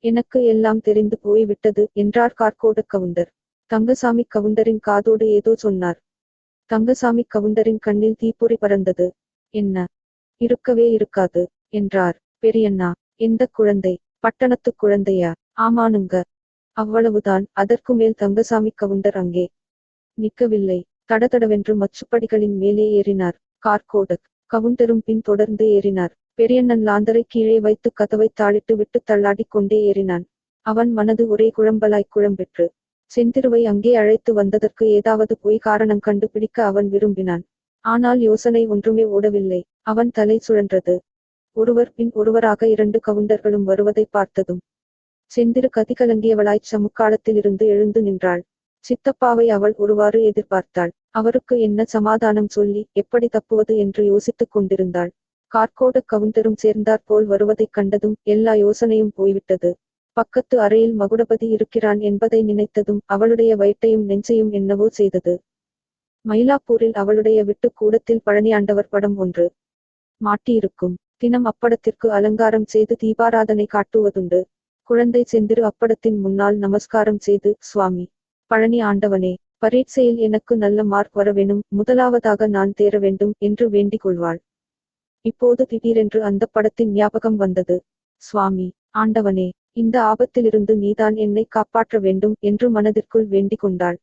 எனக்கு எல்லாம் தெரிந்து போய் விட்டது என்றார் கார்க்கோட கவுண்டர். தங்கசாமி கவுண்டரின் காதோடு ஏதோ சொன்னார். தங்கசாமி கவுண்டரின் கண்ணில் தீப்பொறி பறந்தது. என்ன? இருக்கவே இருக்காது என்றார். பெரியண்ணா, எந்தக் குழந்தை? பட்டணத்து குழந்தையா? ஆமானுங்க. அவ்வளவுதான். அதற்கு மேல் தங்கசாமி கவுண்டர் அங்கே நிற்கவில்லை. தடதடவென்று மச்சுப்படிகளின் மேலே ஏறினார். கார்க்கோடக் கவுண்டரும் பின் தொடர்ந்து ஏறினார். பெரியண்ணன் லாந்தரை கீழே வைத்து கதவை தாளிட்டு விட்டு தள்ளாடிக் கொண்டே ஏறினான். அவன் மனது ஒரே குழம்பலாய் குழம்பிற்று. செந்திருவை அங்கே அழைத்து வந்ததற்கு ஏதாவது போய் காரணம் கண்டு பிடிக்க அவன் விரும்பினான். ஆனால் யோசனை ஒன்றுமே ஓடவில்லை. அவன் தலை சுழன்றது. ஒருவர் பின் ஒருவராக 2 கவுண்டர்களும் வருவதை பார்த்ததும் செந்திரு கதிகலங்கியவளாய்ச் சமுக்காளத்திலிருந்து எழுந்து நின்றாள். சித்தப்பாவை அவள் ஒருவாறு எதிர்பார்த்தாள். அவருக்கு என்ன சமாதானம் சொல்லி எப்படி தப்புவது என்று யோசித்துக் கொண்டிருந்தாள். கார்க்கோட கவுண்டரும் சேர்ந்தாற்போல் வருவதைக் கண்டதும் எல்லா யோசனையும் போய்விட்டது. பக்கத்து அறையில் மகுடபதி இருக்கிறான் என்பதை நினைத்ததும் அவளுடைய வயிற்றையும் நெஞ்சையும் என்னவோ செய்தது. மயிலாப்பூரில் அவளுடைய விட்டு கூடத்தில் பழனியாண்டவர் படம் ஒன்று மாட்டியிருக்கும். தினம் அப்படத்திற்கு அலங்காரம் செய்து தீபாராதனை காட்டுவதுண்டு. குழந்தை செந்திரு அப்படத்தின் முன்னால் நமஸ்காரம் செய்து, சுவாமி பழனி ஆண்டவனே, பரீட்சையில் எனக்கு நல்ல மார்க் வரவேணும், முதலாவதாக நான் தேர வேண்டும் என்று வேண்டிக் கொள்வாள். இப்போது திடீரென்று அந்த படத்தின் ஞாபகம் வந்தது. சுவாமி ஆண்டவனே, இந்த ஆபத்திலிருந்து நீதான் என்னை காப்பாற்ற வேண்டும் என்று மனதிற்குள் வேண்டிக் கொண்டாள்.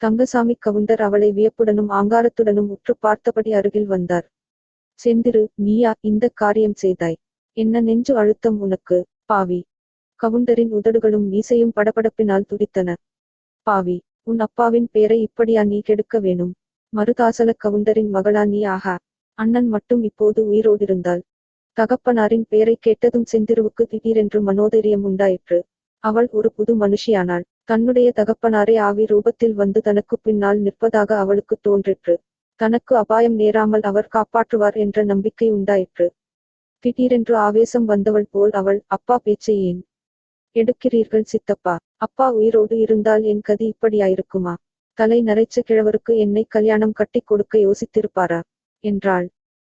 தங்கசாமி கவுண்டர் அவளை வியப்புடனும் ஆங்காரத்துடனும் உற்று பார்த்தபடி அருகில் வந்தார். செந்திரு, நீயா இந்த காரியம் செய்தாய்? என்ன நெஞ்சு அழுத்தம் உனக்கு, பாவி! கவுண்டரின் உதடுகளும் மீசையும் படபடப்பினால் துடித்தன. பாவி, உன் அப்பாவின் பேரை இப்படியா நீ கெடுக்க வேணும்? மருதாசல கவுண்டரின் மகளா நீ? ஆகா, அண்ணன் மட்டும் இப்போது உயிரோடிருந்தாள். தகப்பனாரின் பெயரை கேட்டதும் செந்திருவுக்கு திடீரென்று மனோதைரியம் உண்டாயிற்று. அவள் ஒரு புது மனுஷியானாள். தன்னுடைய தகப்பனாரே ஆவி ரூபத்தில் வந்து தனக்கு பின்னால் நிற்பதாக அவளுக்கு தோன்றிற்று. தனக்கு அபாயம் நேராமல் அவர் காப்பாற்றுவார் என்ற நம்பிக்கை உண்டாயிற்று. திடீரென்று ஆவேசம் வந்தவள் போல் அவள், அப்பா பேச்சை ஏன் எடுக்கிறீர்கள் சித்தப்பா? அப்பா உயிரோடு இருந்தால் என் கதி இப்படியாயிருக்குமா? தலை நரைச்ச கிழவருக்கு என்னை கல்யாணம் கட்டிக் கொடுக்க யோசித்திருப்பாரா என்றாள்.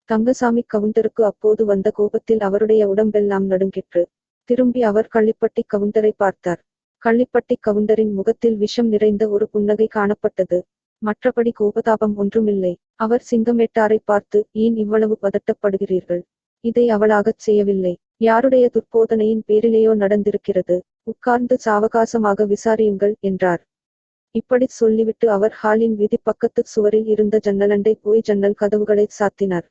தங்கசாமி கவுண்டருக்கு அப்போது வந்த கோபத்தில் அவருடைய உடம்பெல்லாம் நடுங்கிற்று. திரும்பி அவர் கள்ளிப்பட்டி கவுண்டரை பார்த்தார். கள்ளிப்பட்டி கவுண்டரின் முகத்தில் விஷம் நிறைந்த ஒரு புன்னகை காணப்பட்டது. மற்றபடி கோபதாபம் ஒன்றுமில்லை. அவர் சிங்கமேட்டாரை பார்த்து, ஏன் இவ்வளவு பதட்டப்படுகிறீர்கள்? இதை அவளாகச் செய்யவில்லை. யாருடைய துர்போதனையின் பேரிலேயோ நடந்திருக்கிறது. உட்கார்ந்து சாவகாசமாக விசாரியுங்கள் என்றார். இப்படிச் சொல்லிவிட்டு அவர் ஹாலின் விதி பக்கத்துச் சுவரில் இருந்த ஜன்னலண்டை போய் ஜன்னல் கதவுகளை சாத்தினார்.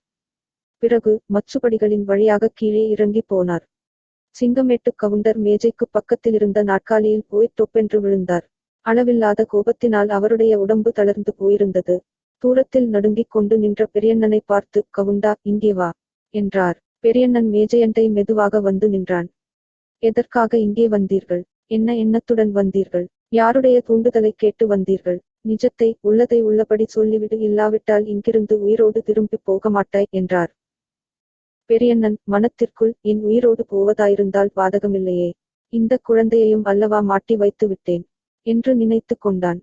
பிறகு மச்சுப்படிகளின் வழியாக கீழே இறங்கி போனார். சிங்கமேட்டு கவுண்டர் மேஜைக்கு பக்கத்திலிருந்த நாற்காலியில் போய் தொப்பென்று விழுந்தார். அளவில்லாத கோபத்தினால் அவருடைய உடம்பு தளர்ந்து போயிருந்தது. தூரத்தில் நடுங்கிக் கொண்டு நின்ற பெரியண்ணனை பார்த்து, கவுண்டா, இங்கே வா என்றார். பெரியண்ணன் மேஜையண்டை மெதுவாக வந்து நின்றான். எதற்காக இங்கே வந்தீர்கள்? என்ன எண்ணத்துடன் வந்தீர்கள்? யாருடைய தூண்டுதலை கேட்டு வந்தீர்கள்? நிஜத்தை உள்ளதை உள்ளபடி சொல்லிவிடு, இல்லாவிட்டால் இங்கிருந்து உயிரோடு திரும்பி போக மாட்டாய் என்றார். பெரியண்ணன் மனத்திற்குள், என் உயிரோடு போவதாயிருந்தால் பாதகமில்லையே, இந்த குழந்தையையும் அல்லவா மாட்டி வைத்து விட்டேன். என்று நினைத்து கொண்டான்.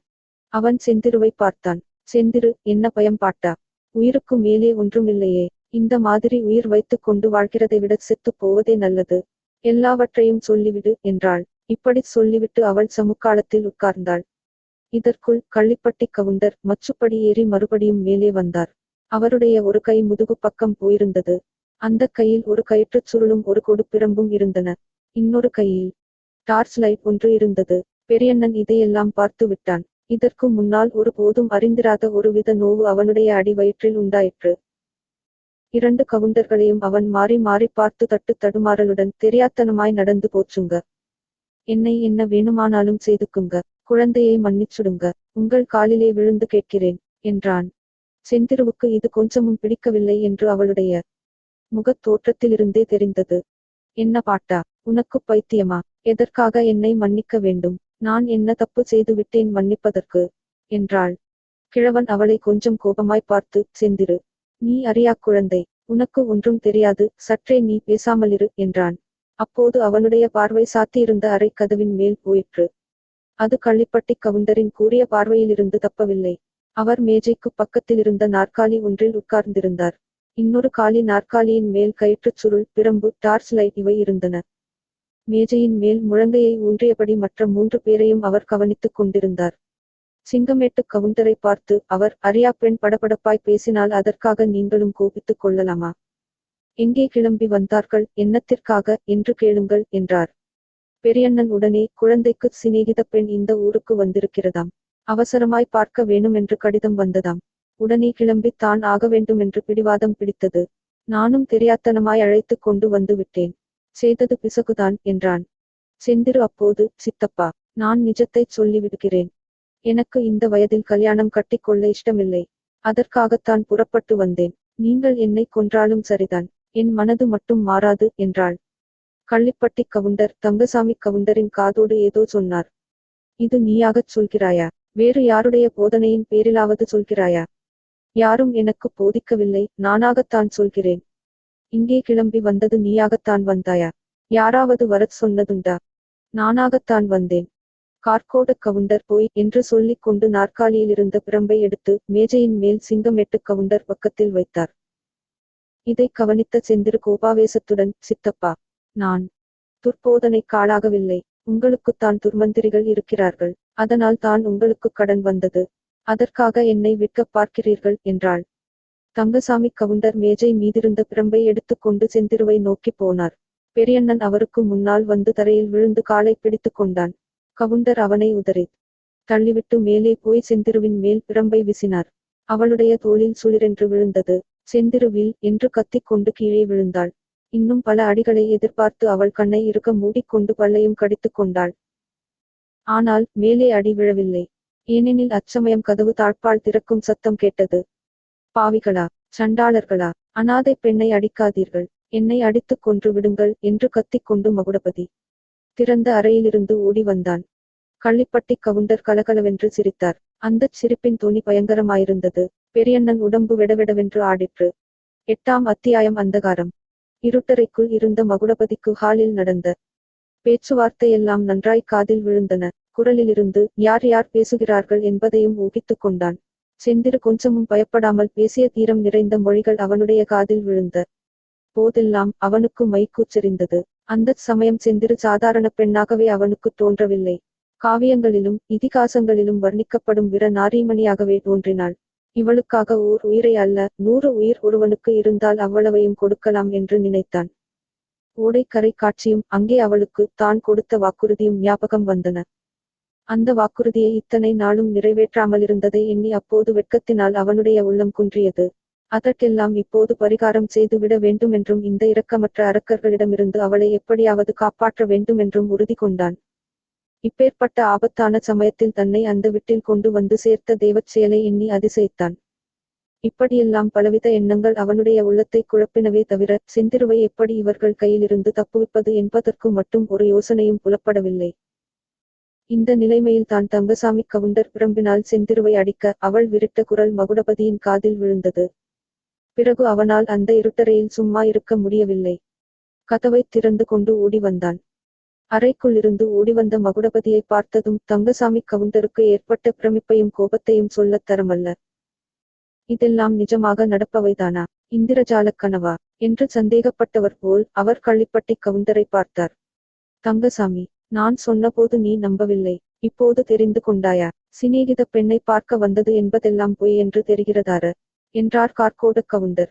அவன் செந்திருவை பார்த்தான். செந்திரு, என்ன பயம் பாட்டா? உயிருக்கு மேலே ஒன்றுமில்லையே. இந்த மாதிரி உயிர் வைத்துக் கொண்டு வாழ்கிறதை விட செத்துப் போவதே நல்லது. எல்லாவற்றையும் சொல்லிவிடு என்றாள். இப்படிச் சொல்லிவிட்டு அவள் சமுக்காளத்தில் உட்கார்ந்தாள். இதற்குள் கள்ளிப்பட்டி கவுண்டர் மச்சுப்படி ஏறி மறுபடியும் மேலே வந்தார். அவருடைய ஒரு கை முதுகு பக்கம் போயிருந்தது. அந்தக் கையில் ஒரு கயிற்றுச் சுருளும் ஒரு கொடுப்பிரம்பும் இருந்தன. இன்னொரு கையில் டார்ச் லைட் ஒன்று இருந்தது. பெரியண்ணன் இதையெல்லாம் பார்த்து விட்டான். இதற்கு முன்னால் ஒரு போதும் அறிந்திராத ஒருவித நோவு அவனுடைய அடி வயிற்றில் உண்டாயிற்று. 2 கவுண்டர்களையும் அவன் மாறி மாறி பார்த்து தட்டு தடுமாறலுடன், தெரியாத்தனமாய் நடந்து போச்சுங்க. என்னை என்ன வேணுமானாலும் செய்துக்குங்க. குழந்தையை மன்னிச்சுடுங்க. உங்கள் காலிலே விழுந்து கேட்கிறேன் என்றான். செந்திருவுக்கு இது கொஞ்சமும் பிடிக்கவில்லை என்று அவளுடைய முகத் தோற்றத்திலிருந்தே தெரிந்தது. என்ன பாட்டா, உனக்குப் பைத்தியமா? எதற்காக என்னை மன்னிக்க வேண்டும்? நான் என்ன தப்பு செய்து விட்டேன் மன்னிப்பதற்கு? என்றாள். கிழவன் அவளை கொஞ்சம் கோபமாய் பார்த்து, செந்திரு, நீ அறியாக் குழந்தை. உனக்கு ஒன்றும் தெரியாது, சற்றே நீ பேசாமலிரு என்றான். அப்போது அவனுடைய பார்வை சாத்தியிருந்த அறைக் கதவின் மேல் போயிற்று. அது கள்ளிப்பட்டி கவுண்டரின் கூரிய பார்வையிலிருந்து தப்பவில்லை. அவர் மேஜைக்குப் பக்கத்திலிருந்த நாற்காலி ஒன்றில் உட்கார்ந்திருந்தார். இன்னொரு காலி நாற்காலியின் மேல் கயிற்றுச் சுருள், பிரம்பு, டார்ச் லைட் இவை இருந்தன. மேஜையின் மேல் முழங்கையை ஊன்றியபடி மற்ற 3 பேரையும் அவர் கவனித்துக் கொண்டிருந்தார். சிங்கமேட்டு கவுண்டரை பார்த்து, அவர் அறியாப்பெண் படபடப்பாய் பேசினால் அதற்காக நீங்களும் கோபித்துக் கொள்ளலாமா? எங்கே கிளம்பி வந்தார்கள், என்னத்திற்காக என்று கேளுங்கள் என்றார். பெரியண்ணன் உடனே, குழந்தைக்கு சிநேகித பெண் இந்த ஊருக்கு வந்திருக்கிறதாம். அவசரமாய் பார்க்க வேணுமென்று கடிதம் வந்ததாம். உடனே கிளம்பித் தான் ஆக வேண்டுமென்று பிடிவாதம் பிடித்தது. நானும் தெரியாத்தனமாய் அழைத்துக் கொண்டு வந்து விட்டேன். செய்தது பிசகுதான் என்றான். செந்திரு அப்போது, சித்தப்பா, நான் நிஜத்தைச் சொல்லிவிடுகிறேன். எனக்கு இந்த வயதில் கல்யாணம் கட்டிக்கொள்ள இஷ்டமில்லை. அதற்காகத்தான் புறப்பட்டு வந்தேன். நீங்கள் என்னை கொன்றாலும் சரிதான். என் மனது மட்டும் மாறாது என்றாள். கள்ளிப்பட்டி கவுண்டர் தங்கசாமி கவுண்டரின் காதோடு ஏதோ சொன்னார். இது நீயாகச் சொல்கிறாயா? வேறு யாருடைய போதனையின் பேரிலாவது சொல்கிறாயா? யாரும் எனக்கு போதிக்கவில்லை, நானாகத்தான் சொல்கிறேன். இங்கே கிளம்பி வந்தது நீயாகத்தான் வந்தாயா? யாராவது வரச் சொன்னதுண்டா? நானாகத்தான் வந்தேன். கார்க்கோட கவுண்டர் போய் என்று சொல்லிக் கொண்டு நாற்காலியிலிருந்த பிரம்பை எடுத்து மேஜையின் மேல் சிங்கமெட்டு கவுண்டர் பக்கத்தில் வைத்தார். இதைக் கவனித்த செந்திரு கோபாவேசத்துடன், சித்தப்பா, நான் துர்போதனைக்கு ஆளாகவில்லை. உங்களுக்குத்தான் துர்மந்திரிகள் இருக்கிறார்கள். அதனால் தான் உங்களுக்கு கடன் வந்தது. அதற்காக என்னை விற்கப் பார்க்கிறீர்கள் என்றாள். தங்கசாமி கவுண்டர் மேஜை மீதிருந்த பிரம்பை எடுத்துக்கொண்டு செந்திருவை நோக்கிப் போனார். பெரியண்ணன் அவருக்கு முன்னால் வந்து தரையில் விழுந்து காலை பிடித்துக் கொண்டான். கவுண்டர் அவனை உதறித் தள்ளிவிட்டு மேலே போய் செந்திருவின் மேல் பிரம்பை வீசினார். அவளுடைய தோளில் சுளிரென்று விழுந்தது. செந்திருவில் என்று கத்திக் கொண்டு கீழே விழுந்தாள். இன்னும் பல அடிகளை எதிர்பார்த்து அவள் கண்ணை இறுக மூடிக்கொண்டு பல்லையும் கடித்துக் கொண்டாள். ஆனால் மேலே அடி விழவில்லை. ஏனெனில் அச்சமயம் கதவு தாழ்பாள் திறக்கும் சத்தம் கேட்டது. பாவிகளா, சண்டாளர்களா, அனாதை பெண்ணை அடிக்காதீர்கள், என்னை அடித்துக் கொன்று விடுங்கள் என்று கத்திக் கொண்டு மகுடபதி திறந்த அறையிலிருந்து ஓடி வந்தான். கள்ளிப்பட்டி கவுண்டர் கலகலவென்று சிரித்தார். அந்தச் சிரிப்பின் தொனி பயங்கரமாயிருந்தது. பெரியண்ணன் உடம்பு வெடவெடவென்று ஆடிற்று. 8ஆம் அத்தியாயம் அந்தகாரம். இருட்டறைக்குள் இருந்த மகுடபதிக்கு ஹாலில் நடந்த பேச்சுவார்த்தையெல்லாம் நன்றாய் காதில் விழுந்தன. குரலிலிருந்து யார் யார் பேசுகிறார்கள் என்பதையும் ஊகித்துக் கொண்டான். செந்திரு கொஞ்சமும் பயப்படாமல் பேசிய தீரம் நிறைந்த மொழிகள் அவனுடைய காதில் விழுந்த போதெல்லாம் அவனுக்கு மை கூச்செறிந்தது. அந்தச் சமயம் செந்திரு சாதாரண பெண்ணாகவே அவனுக்குத் தோன்றவில்லை. காவியங்களிலும் இதிகாசங்களிலும் வர்ணிக்கப்படும் வீர நாரீமணியாகவே தோன்றினாள். இவளுக்காக ஓர் உயிரை அல்ல, 100 உயிர் ஒருவனுக்கு இருந்தால் அவ்வளவையும் கொடுக்கலாம் என்று நினைத்தான். ஓடைக்கரை காட்சியும் அங்கே அவளுக்கு தான் கொடுத்த வாக்குறுதியும் ஞாபகம் வந்தன. அந்த வாக்குறுதியை இத்தனை நாளும் நிறைவேற்றாமலிருந்ததை எண்ணி அப்போது வெட்கத்தினால் அவனுடைய உள்ளம் குன்றியது. அதற்கெல்லாம் இப்போது பரிகாரம் செய்துவிட வேண்டுமென்றும் இந்த இரக்கமற்ற அரக்கர்களிடமிருந்து அவளை எப்படியாவது காப்பாற்ற வேண்டுமென்றும் உறுதி கொண்டான். இப்பேற்பட்ட ஆபத்தான சமயத்தில் தன்னை அந்த வீட்டில் கொண்டு வந்து சேர்த்த தெய்வச் செயலை எண்ணி அதிசயித்தான். இப்படியெல்லாம் பலவித எண்ணங்கள் அவனுடைய உள்ளத்தை குழப்பினவே தவிர, செந்திருவை எப்படி இவர்கள் கையிலிருந்து தப்புவிப்பது என்பதற்கு மட்டும் ஒரு யோசனையும் புலப்படவில்லை. இந்த நிலைமையில் தான் தங்கசாமி கவுண்டர் பிரம்பினால் செந்திருவை அடிக்க அவள் விரிட்ட குரல் மகுடபதியின் காதில் விழுந்தது. பிறகு அவனால் அந்த இருட்டறையில் சும்மா இருக்க முடியவில்லை. கதவைத் திறந்து கொண்டு ஓடி வந்தான். அறைக்குள்ளிருந்து ஓடிவந்த மகுடபதியை பார்த்ததும் தங்கசாமி கவுண்டருக்கு ஏற்பட்ட பிரமிப்பையும் கோபத்தையும் சொல்லத் தரமல்ல. இதெல்லாம் நிஜமாக நடப்பவைதானா, இந்திரஜாலக் கனவா என்று சந்தேகப்பட்டவர் போல் அவர் கள்ளிப்பட்டி கவுண்டரை பார்த்தார். தங்கசாமி, நான் சொன்னபோது நீ நம்பவில்லை, இப்போது தெரிந்து கொண்டாயா? சிநேகித பெண்ணை பார்க்க வந்தது என்பதெல்லாம் பொய் என்று தெரிகிறதார என்றார் கார்கோட கவுண்டர்.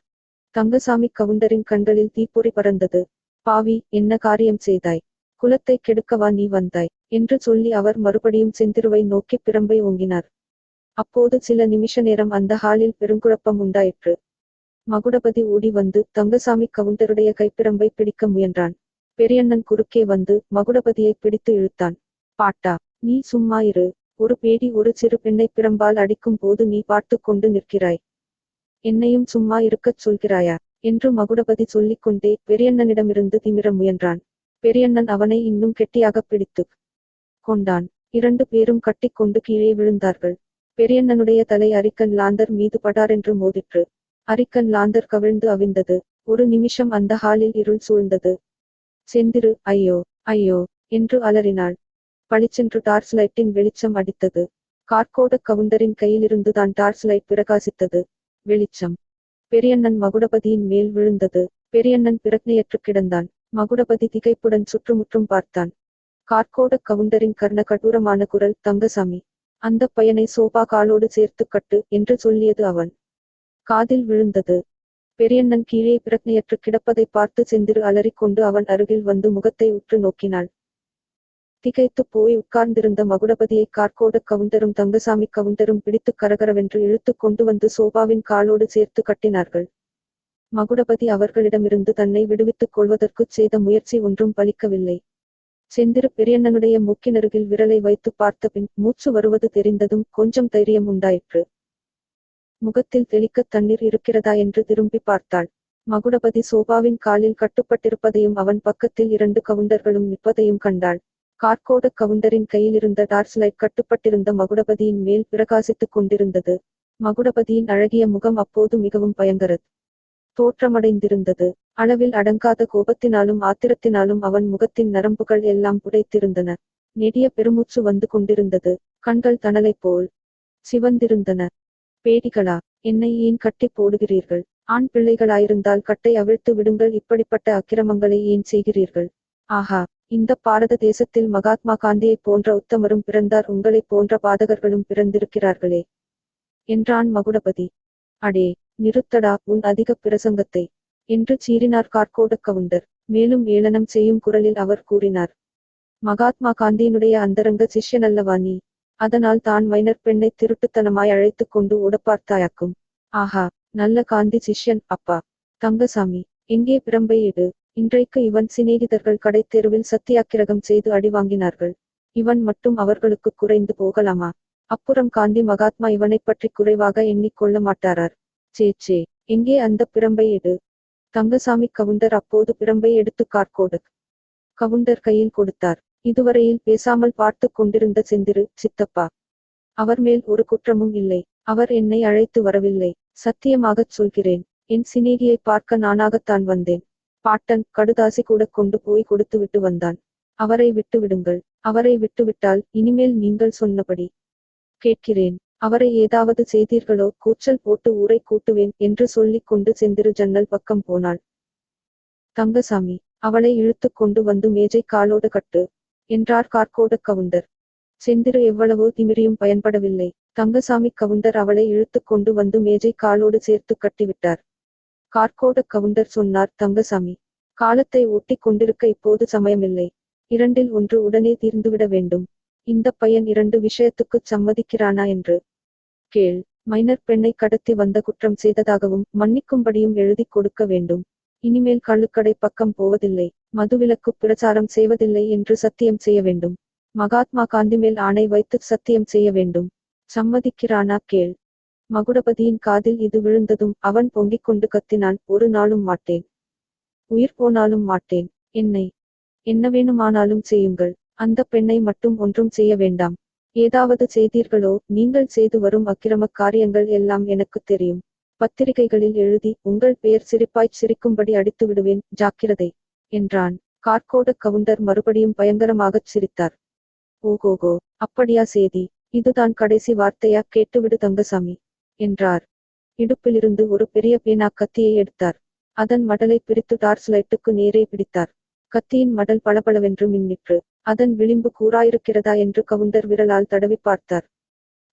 தங்கசாமி கவுண்டரின் கண்களில் தீப்பொறி பறந்தது. பாவி, என்ன காரியம் செய்தாய்? குலத்தை கெடுக்கவா நீ வந்தாய் என்று சொல்லி அவர் மறுபடியும் செந்திருவை நோக்கி பிரம்பை ஓங்கினார். அப்போது சில நிமிஷ நேரம் அந்த ஹாலில் பெருங்குழப்பம் உண்டாயிற்று. மகுடபதி ஓடி வந்து தங்கசாமி கவுண்டருடைய கைப்பிரம்பை பிடிக்க முயன்றான். பெரியண்ணன் குறுக்கே வந்து மகுடபதியை பிடித்து இழுத்தான். பாட்டா, நீ சும்மா இரு. ஒரு பேடி ஒரு சிறு பெண்ணை பிரம்பால் அடிக்கும் போது நீ பார்த்து கொண்டு நிற்கிறாய். என்னையும் சும்மா இருக்கச் சொல்கிறாயா என்று மகுடபதி சொல்லிக்கொண்டே பெரியண்ணனிடமிருந்து திமிர முயன்றான். பெரியண்ணன் அவனை இன்னும் கெட்டியாக பிடித்துக் கொண்டான். 2 பேரும் கட்டிக்கொண்டு கீழே விழுந்தார்கள். பெரியண்ணனுடைய தலை அரிக்கன் லாந்தர் மீது படாரென்று மோதிற்று. அரிக்கன் லாந்தர் கவிழ்ந்து அவிழ்ந்தது. ஒரு நிமிஷம் அந்த ஹாலில் இருள் சூழ்ந்தது. செந்திரு, ஐயோ ஐயோ என்று அலறினாள். பளிச்சென்று டார்ச் லைட்டின் வெளிச்சம் அடித்தது. கார்கோட கவுண்டரின் கையிலிருந்துதான் டார்ச் லைட் பிரகாசித்தது. வெளிச்சம் பெரியண்ணன் மகுடபதியின் மேல் விழுந்தது. பெரியண்ணன் பிரக்னையற்று கிடந்தான். மகுடபதி திகைப்புடன் சுற்றுமுற்றும் பார்த்தான். கார்கோட கவுண்டரின் கர்ண கடூரமான குரல், தங்கசாமி, அந்த பையனை சோபா காலோடு சேர்த்து கட்டு என்று சொல்லியது அவன் காதில் விழுந்தது. பெரியண்ணன் கீழே பிரக்னையற்று கிடப்பதை பார்த்து செந்திரு அலறிக்கொண்டு அவன் அருகில் வந்து முகத்தை உற்று நோக்கினாள். திகைத்து போய் உட்கார்ந்திருந்த மகுடபதியை கார்கோட கவுண்டரும் தங்கசாமி கவுண்டரும் பிடித்து கரகரவென்று இழுத்து கொண்டு வந்து சோபாவின் காலோடு சேர்த்து கட்டினார்கள். மகுடபதி அவர்களிடமிருந்து தன்னை விடுவித்துக் கொள்வதற்குச் செய்த முயற்சி ஒன்றும் பலிக்கவில்லை. செந்திரு பெரியண்ணனுடைய மூக்கினருகில் விரலை வைத்து பார்த்தபின் மூச்சு வருவது தெரிந்ததும் கொஞ்சம் தைரியம் உண்டாயிற்று. முகத்தில் தெளிக்க தண்ணீர் இருக்கிறதா என்று திரும்பி பார்த்தாள். மகுடபதி சோபாவின் காலில் கட்டுப்பட்டிருப்பதையும் அவன் பக்கத்தில் 2 கவுண்டர்களும் நிற்பதையும் கண்டாள். கார்கோட கவுண்டரின் கையிலிருந்த டார்ச் லைட் கட்டுப்பட்டிருந்த மகுடபதியின் மேல் பிரகாசித்துக் கொண்டிருந்தது. மகுடபதியின் அழகிய முகம் அப்போது மிகவும் பயங்கர தோற்றமடைந்திருந்தது. அளவில் அடங்காத கோபத்தினாலும் ஆத்திரத்தினாலும் அவன் முகத்தின் நரம்புகள் எல்லாம் புடைத்திருந்தன. நெடிய பெருமூச்சு வந்து கொண்டிருந்தது. கண்கள் தணலைப் போல் சிவந்திருந்தன. பேடிகளா, என்னை ஏன் கட்டி போடுகிறீர்கள்? ஆண் பிள்ளைகளாயிருந்தால் கட்டை அவிழ்த்து விடுங்கள். இப்படிப்பட்ட அக்கிரமங்களை ஏன் செய்கிறீர்கள்? ஆஹா, இந்த பாரத தேசத்தில் மகாத்மா காந்தியைப் போன்ற உத்தமரும் பிறந்தார், உங்களைப் போன்ற பாதகர்களும் பிறந்திருக்கிறார்களே என்றான் மகுடபதி. அடே, நிறுத்தடா உன் அதிக பிரசங்கத்தை என்று சீறினார் கார்கோட கவுண்டர். மேலும் ஏளனம் செய்யும் குரலில் அவர் கூறினார், மகாத்மா காந்தியினுடைய அந்தரங்க சிஷ்யனல்லவா நீ? அதனால் தான் மைனர் பெண்ணை திருட்டுத்தனமாய் அழைத்துக் கொண்டு ஓடப்பார்த்தாயாக்கும். ஆஹா, நல்ல காந்தி சிஷ்யன் அப்பா. தங்கசாமி, எங்கே பிரம்பை எடு. இன்றைக்கு இவன் சிநேகிதர்கள் கடைத்தெருவில் சத்தியாக்கிரகம் செய்து அடி வாங்கினார்கள். இவன் மட்டும் அவர்களுக்கு குறைந்து போகலாமா? அப்புறம் காந்தி மகாத்மா இவனைப் பற்றி குறைவாக எண்ணிக்கொள்ள மாட்டாரார்? சே, எங்கே அந்த பிரம்பை எடு. தங்கசாமி கவுண்டர் அப்போது பிரம்பை எடுத்து கார்கோட கவுண்டர் கையில் கொடுத்தார். இதுவரையில் பேசாமல் பார்த்து கொண்டிருந்த செந்திரு, சித்தப்பா, அவர் மேல் ஒரு குற்றமும் இல்லை. அவர் என்னை அழைத்து வரவில்லை. சத்தியமாகச் சொல்கிறேன், என் சிநேகியை பார்க்க நானாகத்தான் வந்தேன். பாட்டன் கடுதாசி கூட கொண்டு போய் கொடுத்துவிட்டு வந்தான். அவரை விட்டு விடுங்கள். அவரை விட்டுவிட்டால் இனிமேல் நீங்கள் சொன்னபடி கேட்கிறேன். அவரை ஏதாவது செய்தீர்களோ கூச்சல் போட்டு ஊரை கூட்டுவேன் என்று சொல்லிக் கொண்டு செந்திரு ஜன்னல் பக்கம் போனாள். தங்கசாமி, அவளை இழுத்துக் கொண்டு வந்து மேஜை காலோடு கட்டு என்றார் கார்கோட கவுண்டர். செந்திரு எவ்வளவோ திமிரியும் பயன்படவில்லை. தங்கசாமி கவுண்டர் அவளை இழுத்துக் கொண்டு வந்து மேஜை காலோடு சேர்த்து கட்டிவிட்டார். கார்கோட கவுண்டர் சொன்னார், தங்கசாமி, காலத்தை ஓட்டிக் கொண்டிருக்க இப்போது சமயமில்லை. 2இல் 1 உடனே தீர்ந்துவிட வேண்டும். இந்த பையன் 2 விஷயத்துக்குச் சம்மதிக்கிறானா என்று கேள். மைனர் பெண்ணை கடத்தி வந்த குற்றம் செய்ததாகவும் மன்னிக்கும்படியும் எழுதிக் கொடுக்க வேண்டும். இனிமேல் கள்ளுக்கடை பக்கம் போவதில்லை, மதுவிலக்கு பிரச்சாரம் செய்வதில்லை என்று சத்தியம் செய்ய வேண்டும். மகாத்மா காந்தி மேல் ஆணை வைத்து சத்தியம் செய்ய வேண்டும். சம்மதிக்கிறானா கேள். மகுடபதியின் காதில் இது விழுந்ததும் அவன் பொங்கிக் கொண்டு கத்தினான், ஒரு நாளும் மாட்டேன். உயிர் போனாலும் மாட்டேன். என்ன வேணுமானாலும் செய்யுங்கள். அந்த பெண்ணை மட்டும் ஒன்றும் செய்ய வேண்டாம். ஏதாவது செய்தீர்களோ நீங்கள் செய்து வரும் அக்கிரமக் காரியங்கள் எல்லாம் எனக்குத் தெரியும். பத்திரிகைகளில் எழுதி உங்கள் பெயர் சிரிப்பாய்ச் சிரிக்கும்படி அடித்து விடுவேன், ஜாக்கிரதை என்றான். கார்கோட கவுண்டர் மறுபடியும் பயங்கரமாகச் சிரித்தார். ஓகோகோ, அப்படியா சேதி? இதுதான் கடைசி வார்த்தையா? கேட்டுவிடு தங்கசாமி என்றார். இடுப்பிலிருந்து ஒரு பெரிய பேனா கத்தியை எடுத்தார். அதன் மடலை பிரித்து டார்ச் லைட்டுக்கு நேரே பிடித்தார். கத்தியின் மடல் பளபளவென்று மின்னிற்று. அதன் விளிம்பு கூராயிருக்கிறதா என்று கவுண்டர் விரலால் தடவி பார்த்தார்.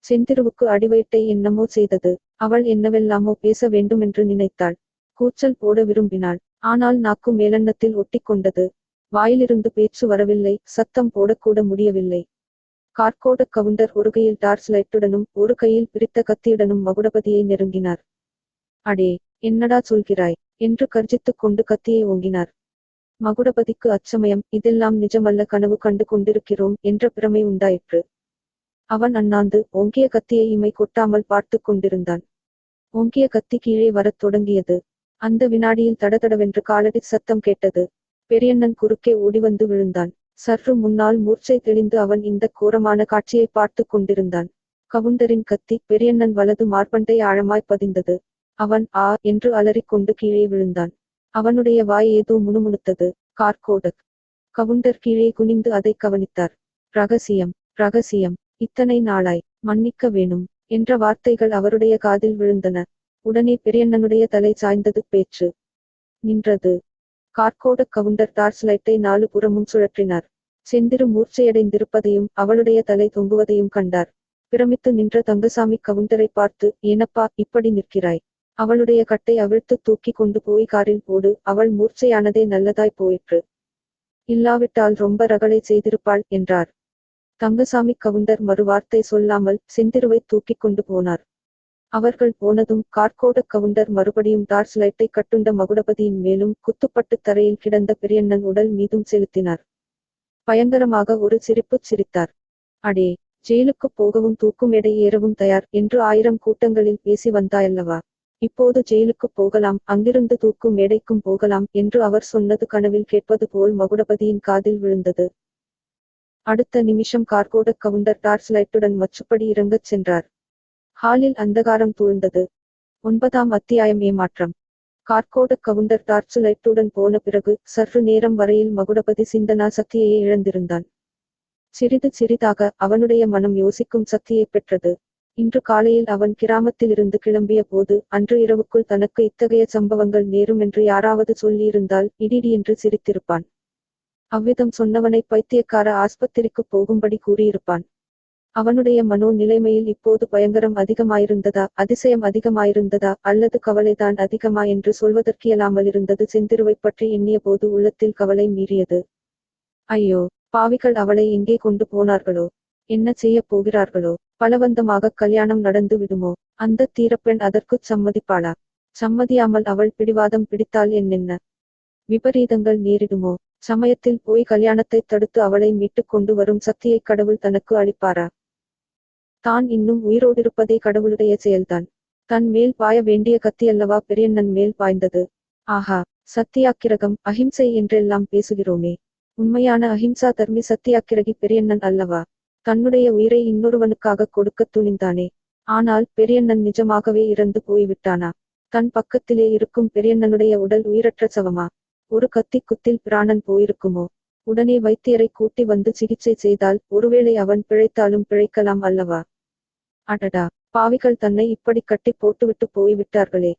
செந்திருவுக்கு அடிவயிட்டை என்னமோ செய்தது. அவள் என்னவெல்லாமோ பேச வேண்டுமென்று நினைத்தாள். கூச்சல் போட விரும்பினாள். ஆனால் நாக்கு மேலன்னத்தில் ஒட்டிக்கொண்டது. வாயிலிருந்து பேச்சு வரவில்லை. சத்தம் போடக்கூட முடியவில்லை. கார்கோட கவுண்டர் ஒரு கையில் டார்ச் லைட்டுடனும் ஒரு கையில் பிரித்த கத்தியுடனும் மகுடபதியை நெருங்கினார். அடே, என்னடா சொல்கிறாய் என்று கர்ஜித்துக் கொண்டு கத்தியை ஓங்கினார். மகுடபதிக்கு அச்சமயம் இதெல்லாம் நிஜமல்ல, கனவு கண்டு கொண்டிருக்கிறோம் என்ற பிரமை உண்டாயிற்று. அவன் அண்ணாந்து ஓங்கிய கத்தியை இமை கொட்டாமல் பார்த்து கொண்டிருந்தான். ஓங்கிய கத்தி கீழே வரத் தொடங்கியது. அந்த வினாடியில் தடதடவென்று காலடி சத்தம் கேட்டது. பெரியண்ணன் குறுக்கே ஓடிவந்து விழுந்தான். சற்று முன்னால் மூர்ச்சை தெளிந்து அவன் இந்த கோரமான காட்சியை பார்த்து கொண்டிருந்தான். கவுண்டரின் கத்தி பெரியண்ணன் வலது மார்பண்டை ஆழமாய் பதிந்தது. அவன் ஆ என்று அலறிக்கொண்டு கீழே விழுந்தான். அவனுடைய வாய் ஏதோ முணுமுணுத்தது. கார்கோடக் கவுண்டர் கீழே குனிந்து அதை கவனித்தார். ரகசியம், ரகசியம், இத்தனை நாளாய் மன்னிக்க வேணும் என்ற வார்த்தைகள் அவருடைய காதில் விழுந்தன. உடனே பெரியண்ணனுடைய தலை சாய்ந்தது. பேச்சு நின்றது. கார்கோட கவுண்டர் டார்ச் லைட்டை 4 புறமும் சுழற்றினார். செந்திரு மூர்ச்சையடைந்திருப்பதையும் அவளுடைய தலை தொங்குவதையும் கண்டார். பிரமித்து நின்ற தங்கசாமி கவுண்டரை பார்த்து, ஏனப்பா இப்படி நிற்கிறாய்? அவளுடைய கட்டை அவிழ்த்து தூக்கி கொண்டு போய் காரில் போடு. அவள் மூர்ச்சையானதே நல்லதாய் போயிற்று. இல்லாவிட்டால் ரொம்ப ரகளை செய்திருப்பாள் என்றார். தங்கசாமி கவுண்டர் மறுவார்த்தை சொல்லாமல் செந்திருவை தூக்கிக் கொண்டு போனார். அவர்கள் போனதும் கார்கோட கவுண்டர் மறுபடியும் டார்ச் லைட்டை கட்டுண்ட மகுடபதியின் மேலும் குத்துப்பட்டு தரையில் கிடந்த பெரியண்ணன் உடல் மீதும் செலுத்தினார். பயங்கரமாக ஒரு சிரிப்புச் சிரித்தார். அடே, ஜெயிலுக்கு போகவும் தூக்கும் எடை ஏறவும் தயார் என்று 1000 கூட்டங்களில் பேசி வந்தாயல்லவா? இப்போது ஜெயிலுக்கு போகலாம், அங்கிருந்து தூக்கும் மேடைக்கும் போகலாம் என்று அவர் சொன்னது கனவில் கேட்பது போல் மகுடபதியின் காதில் விழுந்தது. அடுத்த நிமிஷம் கார்கோட கவுண்டர் டார்ச் லைட்டுடன் மச்சுப்படி இறங்கச் சென்றார். ஹாலில் அந்தகாரம் சூழ்ந்தது. 9ஆம் அத்தியாயம் ஏமாற்றம். கார்கோட கவுண்டர் டார்ச் லைட்டுடன் போன பிறகு சற்று நேரம் வரையில் மகுடபதி சிந்தனா சக்தியையே இழந்திருந்தான். சிறிது சிறிதாக அவனுடைய மனம் யோசிக்கும் சக்தியை பெற்றது. இன்று காலையில் அவன் கிராமத்திலிருந்து கிளம்பிய போது அன்று இரவுக்குள் தனக்கு இத்தகைய சம்பவங்கள் நேருமென்று யாராவது சொல்லியிருந்தால் இடிடி என்று சிரித்திருப்பான். அவ்விதம் சொன்னவனை பைத்தியக்கார ஆஸ்பத்திரிக்கு போகும்படி கூறியிருப்பான். அவனுடைய மனோ நிலைமையில் இப்போது பயங்கரம் அதிகமாயிருந்ததா, அதிசயம் அதிகமாயிருந்ததா, அல்லது கவலைதான் அதிகமா என்று சொல்வதற்கியலாமலிருந்தது. செந்திருவைப் பற்றி எண்ணிய போது உள்ளத்தில் கவலை மீறியது. ஐயோ, பாவிகள், அவளை எங்கே கொண்டு போனார்களோ? என்ன செய்யப் போகிறார்களோ? பலவந்தமாக கல்யாணம் நடந்து விடுமோ? அந்த தீரப்பெண் அதற்குச் சம்மதிப்பாளா? சம்மதியாமல் அவள் பிடிவாதம் பிடித்தால் என்னென்ன விபரீதங்கள் நேரிடுமோ? சமயத்தில் போய் கல்யாணத்தை தடுத்து அவளை மீட்டுக் கொண்டு வரும் சக்தியை கடவுள் தனக்கு அளிப்பாரா? தான் இன்னும் உயிரோடிருப்பதே கடவுளுடைய செயல்தான். தன் மேல் பாய வேண்டிய கத்தியல்லவா பெரியண்ணன் மேல் பாய்ந்தது. ஆஹா, சத்தியாக்கிரகம், அஹிம்சை என்றெல்லாம் பேசுகிறோமே, உண்மையான அஹிம்சா தர்மி சத்தியாக்கிரகி பெரியண்ணன் அல்லவா? தன்னுடைய உயிரை இன்னொருவனுக்காக கொடுக்கத் துணிந்தானே. ஆனால் பெரியண்ணன் நிஜமாகவே இறந்து போய்விட்டானா? தன் பக்கத்திலே இருக்கும் பெரியண்ணனுடைய உடல் உயிரற்ற சவமா? ஒரு கத்தி குத்தில் பிராணன் போயிருக்குமோ? உடனே வைத்தியரை கூட்டி வந்து சிகிச்சை செய்தால் ஒருவேளை அவன் பிழைத்தாலும் பிழைக்கலாம் அல்லவா? அடடா, பாவிகள், தன்னை இப்படி கட்டி போட்டுவிட்டு போய்விட்டார்களே.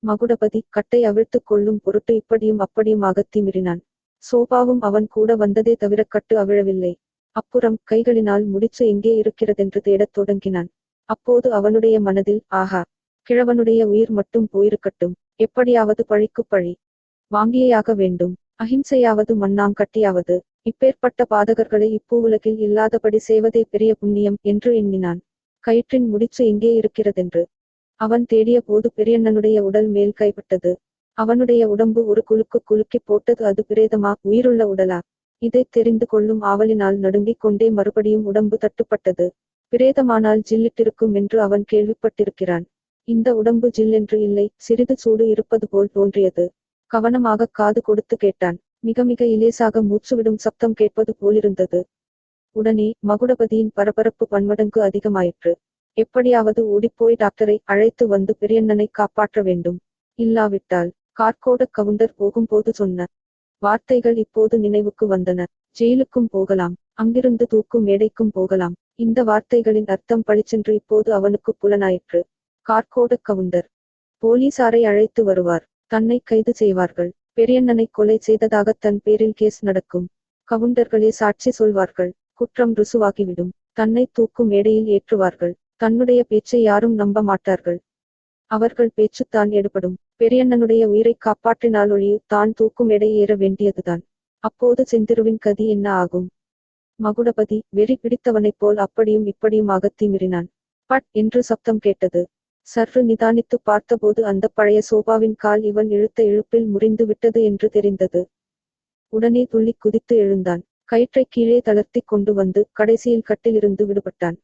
மகுடபதி கட்டை அவிழ்த்துக் கொள்ளும் பொருட்டு இப்படியும் அப்படியுமாக திமிரினான். சோபாவும் அவன் கூட வந்ததே தவிர கட்டு அவிழவில்லை. அப்புறம் கைகளினால் முடிச்சு எங்கே இருக்கிறதென்று தேடத் தொடங்கினான். அப்போது அவனுடைய மனதில், ஆஹா, கிழவனுடைய உயிர் மட்டும் போயிருக்கட்டும், எப்படியாவது பழிக்கு பழி வாங்கியாக வேண்டும், அஹிம்சையாவது மண்ணாங்கட்டியாவது. இப்பேற்பட்ட பாதகர்களை இப்பூவுலகில் இல்லாதபடி செய்வதே பெரிய புண்ணியம் என்று எண்ணினான். கயிற்றின் முடிச்சு எங்கே இருக்கிறதென்று அவன் தேடிய போது பெரியண்ணனுடைய உடல் மேல் கைப்பட்டது. அவனுடைய உடம்பு ஒரு குலுக்கு குலுக்கி போட்டது. அது பிரேதமா, உயிருள்ள உடலா? இதைத் தெரிந்து கொள்ளும் ஆவலினால் நடுங்கிக் கொண்டே மறுபடியும் உடம்பு தட்டுப்பட்டது. பிரேதமானால் ஜில்லிட்டிருக்கும் என்று அவன் கேள்விப்பட்டிருக்கிறான். இந்த உடம்பு ஜில்லென்று இல்லை, சிறிது சூடு இருப்பது போல் தோன்றியது. கவனமாக காது கொடுத்து கேட்டான். மிக மிக இலேசாக மூச்சுவிடும் சப்தம் கேட்பது போலிருந்தது. உடனே மகுடபதியின் பரபரப்பு பன்மடங்கு அதிகமாயிற்று. எப்படியாவது ஓடிப்போய் டாக்டரை அழைத்து வந்து பெரியண்ணனை காப்பாற்ற வேண்டும். இல்லாவிட்டால் கார்கோட கவுண்டர் போகும்போது சொன்ன வார்த்தைகள் இப்போது நினைவுக்கு வந்தன. ஜெயிலுக்கும் போகலாம். அங்கிருந்து தூக்கு மேடைக்கும் போகலாம். இந்த வார்த்தைகளின் அர்த்தம் பளிச்சென்று இப்போது அவனுக்கு புலனாயிற்று. கார்கோட கவுண்டர் போலீசாரை அழைத்து வருவார். தன்னை கைது செய்வார்கள். பெரியண்ணனை கொலை செய்ததாக தன் பேரில் கேஸ் நடக்கும். கவுண்டர்களே சாட்சி சொல்வார்கள். குற்றம் ருசுவாகிவிடும். தன்னை தூக்கு மேடையில் ஏற்றுவார்கள். தன்னுடைய பேச்சை யாரும் நம்ப மாட்டார்கள். அவர்கள் பேச்சுத்தான் எடுபடும். பெரியண்ணனுடைய உயிரைக் காப்பாற்றினால் ஒழிய தான் தூக்கு மேடை ஏற வேண்டியதுதான். அப்போது செந்திருவின் கதி என்ன ஆகும்? மகுடபதி வெறி பிடித்தவனைப் போல் அப்படியும் இப்படியுமாக திமிரினான். பட் என்று சப்தம் கேட்டது. சற்று நிதானித்து பார்த்தபோது அந்த பழைய சோபாவின் கால் இவன் இழுத்த இழுப்பில் முறிந்து விட்டது என்று தெரிந்தது. உடனே துள்ளி குதித்து எழுந்தான். கயிற்றை கீழே தளர்த்தி கொண்டு வந்து கடைசியில் கட்டிலிருந்து விடுபட்டான்.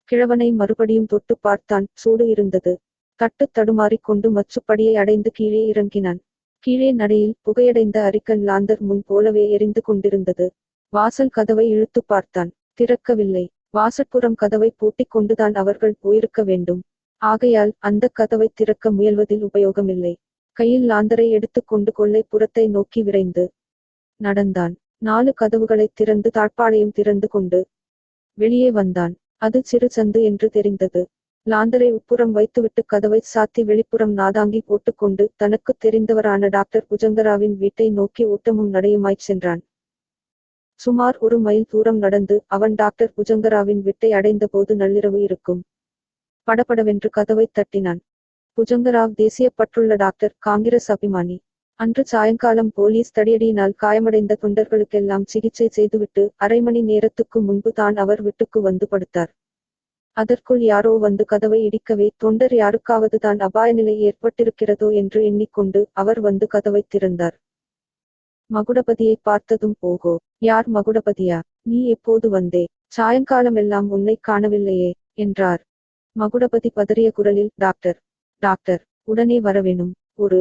கிழவனை மறுபடியும் தொட்டு பார்த்தான். சூடு இருந்தது. தட்டு தடுமாறிக் கொண்டு மச்சுப்படியை அடைந்து கீழே இறங்கினான். கீழே நடையில் புகையடைந்த அரிக்கன் லாந்தர் முன் போலவே எரிந்து கொண்டிருந்தது. வாசல் கதவை இழுத்து பார்த்தான். திறக்கவில்லை. வாசற்புறம் கதவை பூட்டிக் கொண்டுதான் அவர்கள் போயிருக்க வேண்டும். ஆகையால் அந்த கதவை திறக்க முயல்வதில் உபயோகமில்லை. கையில் லாந்தரை எடுத்து கொண்டு கொல்லை புறத்தை நோக்கி விரைந்து நடந்தான். 4 கதவுகளை திறந்து தாழ்பாளையும் திறந்து கொண்டு வெளியே வந்தான். அது சிறு சந்து என்று தெரிந்தது. லாந்தரை உட்புறம் வைத்துவிட்டு கதவை சாத்தி வெளிப்புறம் நாதாங்கி போட்டுக்கொண்டு தனக்குத் தெரிந்தவரான டாக்டர் புஜங்கராவின் வீட்டை நோக்கி ஓட்டமும் நடையுமாய்ச் சென்றான். சுமார் 1 மைல் தூரம் நடந்து அவன் டாக்டர் புஜங்கராவின் வீட்டை அடைந்தபோது நள்ளிரவு இருக்கும். படபடவென்று கதவை தட்டினான். புஜங்கராவ் தேசியப்பற்றுள்ள டாக்டர், காங்கிரஸ் அபிமானி. அன்று சாயங்காலம் போலீஸ் தடியடியினால் காயமடைந்த தொண்டர்களுக்கெல்லாம் சிகிச்சை செய்துவிட்டு 1/2 மணி நேரத்துக்கு முன்பு தான் அவர் வீட்டுக்கு வந்து படுத்தார். அதற்குள் யாரோ வந்து கதவை இடிக்கவே தொண்டர் யாருக்காவது தான் அபாயநிலை ஏற்பட்டிருக்கிறதோ என்று எண்ணிக்கொண்டு அவர் வந்து கதவை திறந்தார். மகுடபதியை பார்த்ததும் ஓகோ, யார் மகுடபதியா? நீ எப்போது வந்தே? சாயங்காலமெல்லாம் உன்னை காணவில்லையே என்றார். மகுடபதி பதறிய குரலில், டாக்டர், டாக்டர், உடனே வரவேணும். ஒரு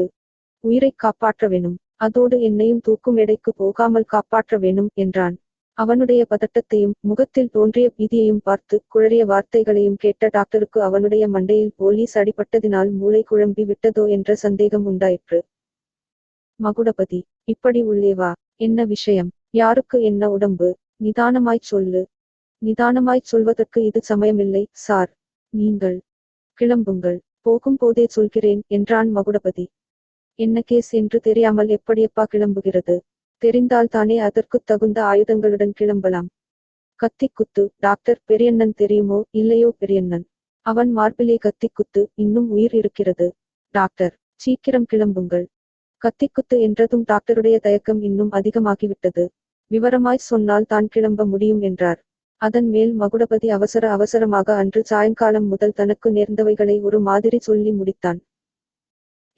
உயிரைக் காப்பாற்ற வேணும். அதோடு என்னையும் தூக்கு மேடைக்கு போகாமல் காப்பாற்ற வேணும் என்றான். அவனுடைய பதட்டத்தையும் முகத்தில் தோன்றிய பீதியையும் பார்த்து குழறிய வார்த்தைகளையும் கேட்ட டாக்டருக்கு அவனுடைய மண்டையில் போலீஸ் அடிபட்டதினால் மூளை குழம்பி விட்டதோ என்ற சந்தேகம் உண்டாயிற்று. மகுடபதி, இப்படி உள்ளே வா. என்ன விஷயம்? யாருக்கு என்ன உடம்பு? நிதானமாய்ச் சொல்லு. நிதானமாய்ச் சொல்வதற்கு இது சமயமில்லை சார். நீங்கள் கிளம்புங்கள். போகும்போதே சொல்கிறேன் என்றான் மகுடபதி. என்ன கேஸ் என்று தெரியாமல் எப்படியப்பா கிளம்புகிறது? தெரிந்தால்தானே அதற்குத் தகுந்த ஆயுதங்களுடன் கிளம்பலாம். கத்திக் குத்து. டாக்டர், பெரியண்ணன் தெரியுமோ இல்லையோ? பெரியண்ணன். அவன் மார்பிலே கத்திக் குத்து. இன்னும் உயிர் இருக்கிறது. டாக்டர், சீக்கிரம் கிளம்புங்கள். கத்திக்குத்து என்றதும் டாக்டருடைய தயக்கம் இன்னும் அதிகமாகிவிட்டது. விவரமாய் சொன்னால் தான் கிளம்ப முடியும் என்றார். அதன் மேல் மகுடபதி அவசரமாக அன்று சாயங்காலம் முதல் தனக்கு நேர்ந்தவைகளை ஒரு மாதிரி சொல்லி முடித்தான்.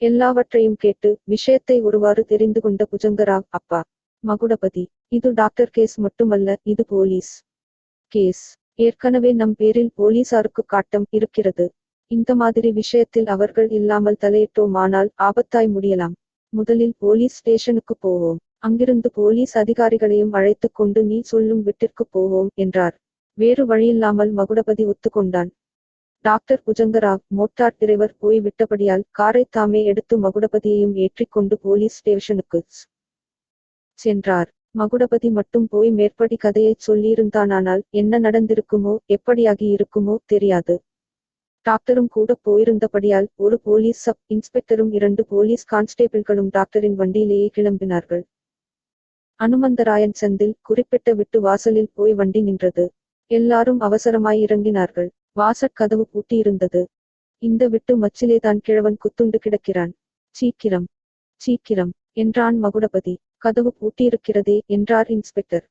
எல்லாவற்றையும் கேட்டு விஷயத்தை ஒருவாறு தெரிந்து கொண்ட புஜங்கராவ், அப்பா. மகுடபதி, இது டாக்டர் கேஸ் மட்டுமல்ல, இது போலீஸ் கேஸ். ஏற்கனவே நம் பேரில் போலீசாருக்கு காட்டம் இருக்கிறது. இந்த மாதிரி விஷயத்தில் அவர்கள் இல்லாமல் தலையிட்டோமானால் ஆபத்தாய் முடியலாம். முதலில் போலீஸ் ஸ்டேஷனுக்கு போவோம். அங்கிருந்து போலீஸ் அதிகாரிகளையும் அழைத்துக் கொண்டு நீ சொல்லும் வீட்டிற்கு போவோம் என்றார். வேறு வழியில்லாமல் மகுடபதி ஒத்துக்கொண்டான். டாக்டர் புஜங்கராவ் மோட்டார் டிரைவர் போய் விட்டபடியால் காரை தாமே எடுத்து மகுடபதியையும் ஏற்றிக்கொண்டு போலீஸ் ஸ்டேஷனுக்கு சென்றார். மகுடபதி மட்டும் போய் மேற்படி கதையைச் சொல்லியிருந்தானால் என்ன நடந்திருக்குமோ எப்படியாகி இருக்குமோ தெரியாது. டாக்டரும் கூட போயிருந்தபடியால் ஒரு போலீஸ் சப் இன்ஸ்பெக்டரும் 2 போலீஸ் கான்ஸ்டேபிள்களும் டாக்டரின் வண்டியிலேயே கிளம்பினார்கள். அனுமந்தராயன் சந்தில் குறிப்பிட்ட விட்டு வாசலில் போய் வண்டி நின்றது. எல்லாரும் அவசரமாய் இறங்கினார்கள். வாசற்கதவு பூட்டியிருந்தது. இந்த விட்டு மச்சிலேதான் கிழவன் குத்துண்டு கிடக்கிறான். சீக்கிரம், சீக்கிரம் என்றான் மகுடபதி. கதவு பூட்டியிருக்கிறதே என்றார் இன்ஸ்பெக்டர்.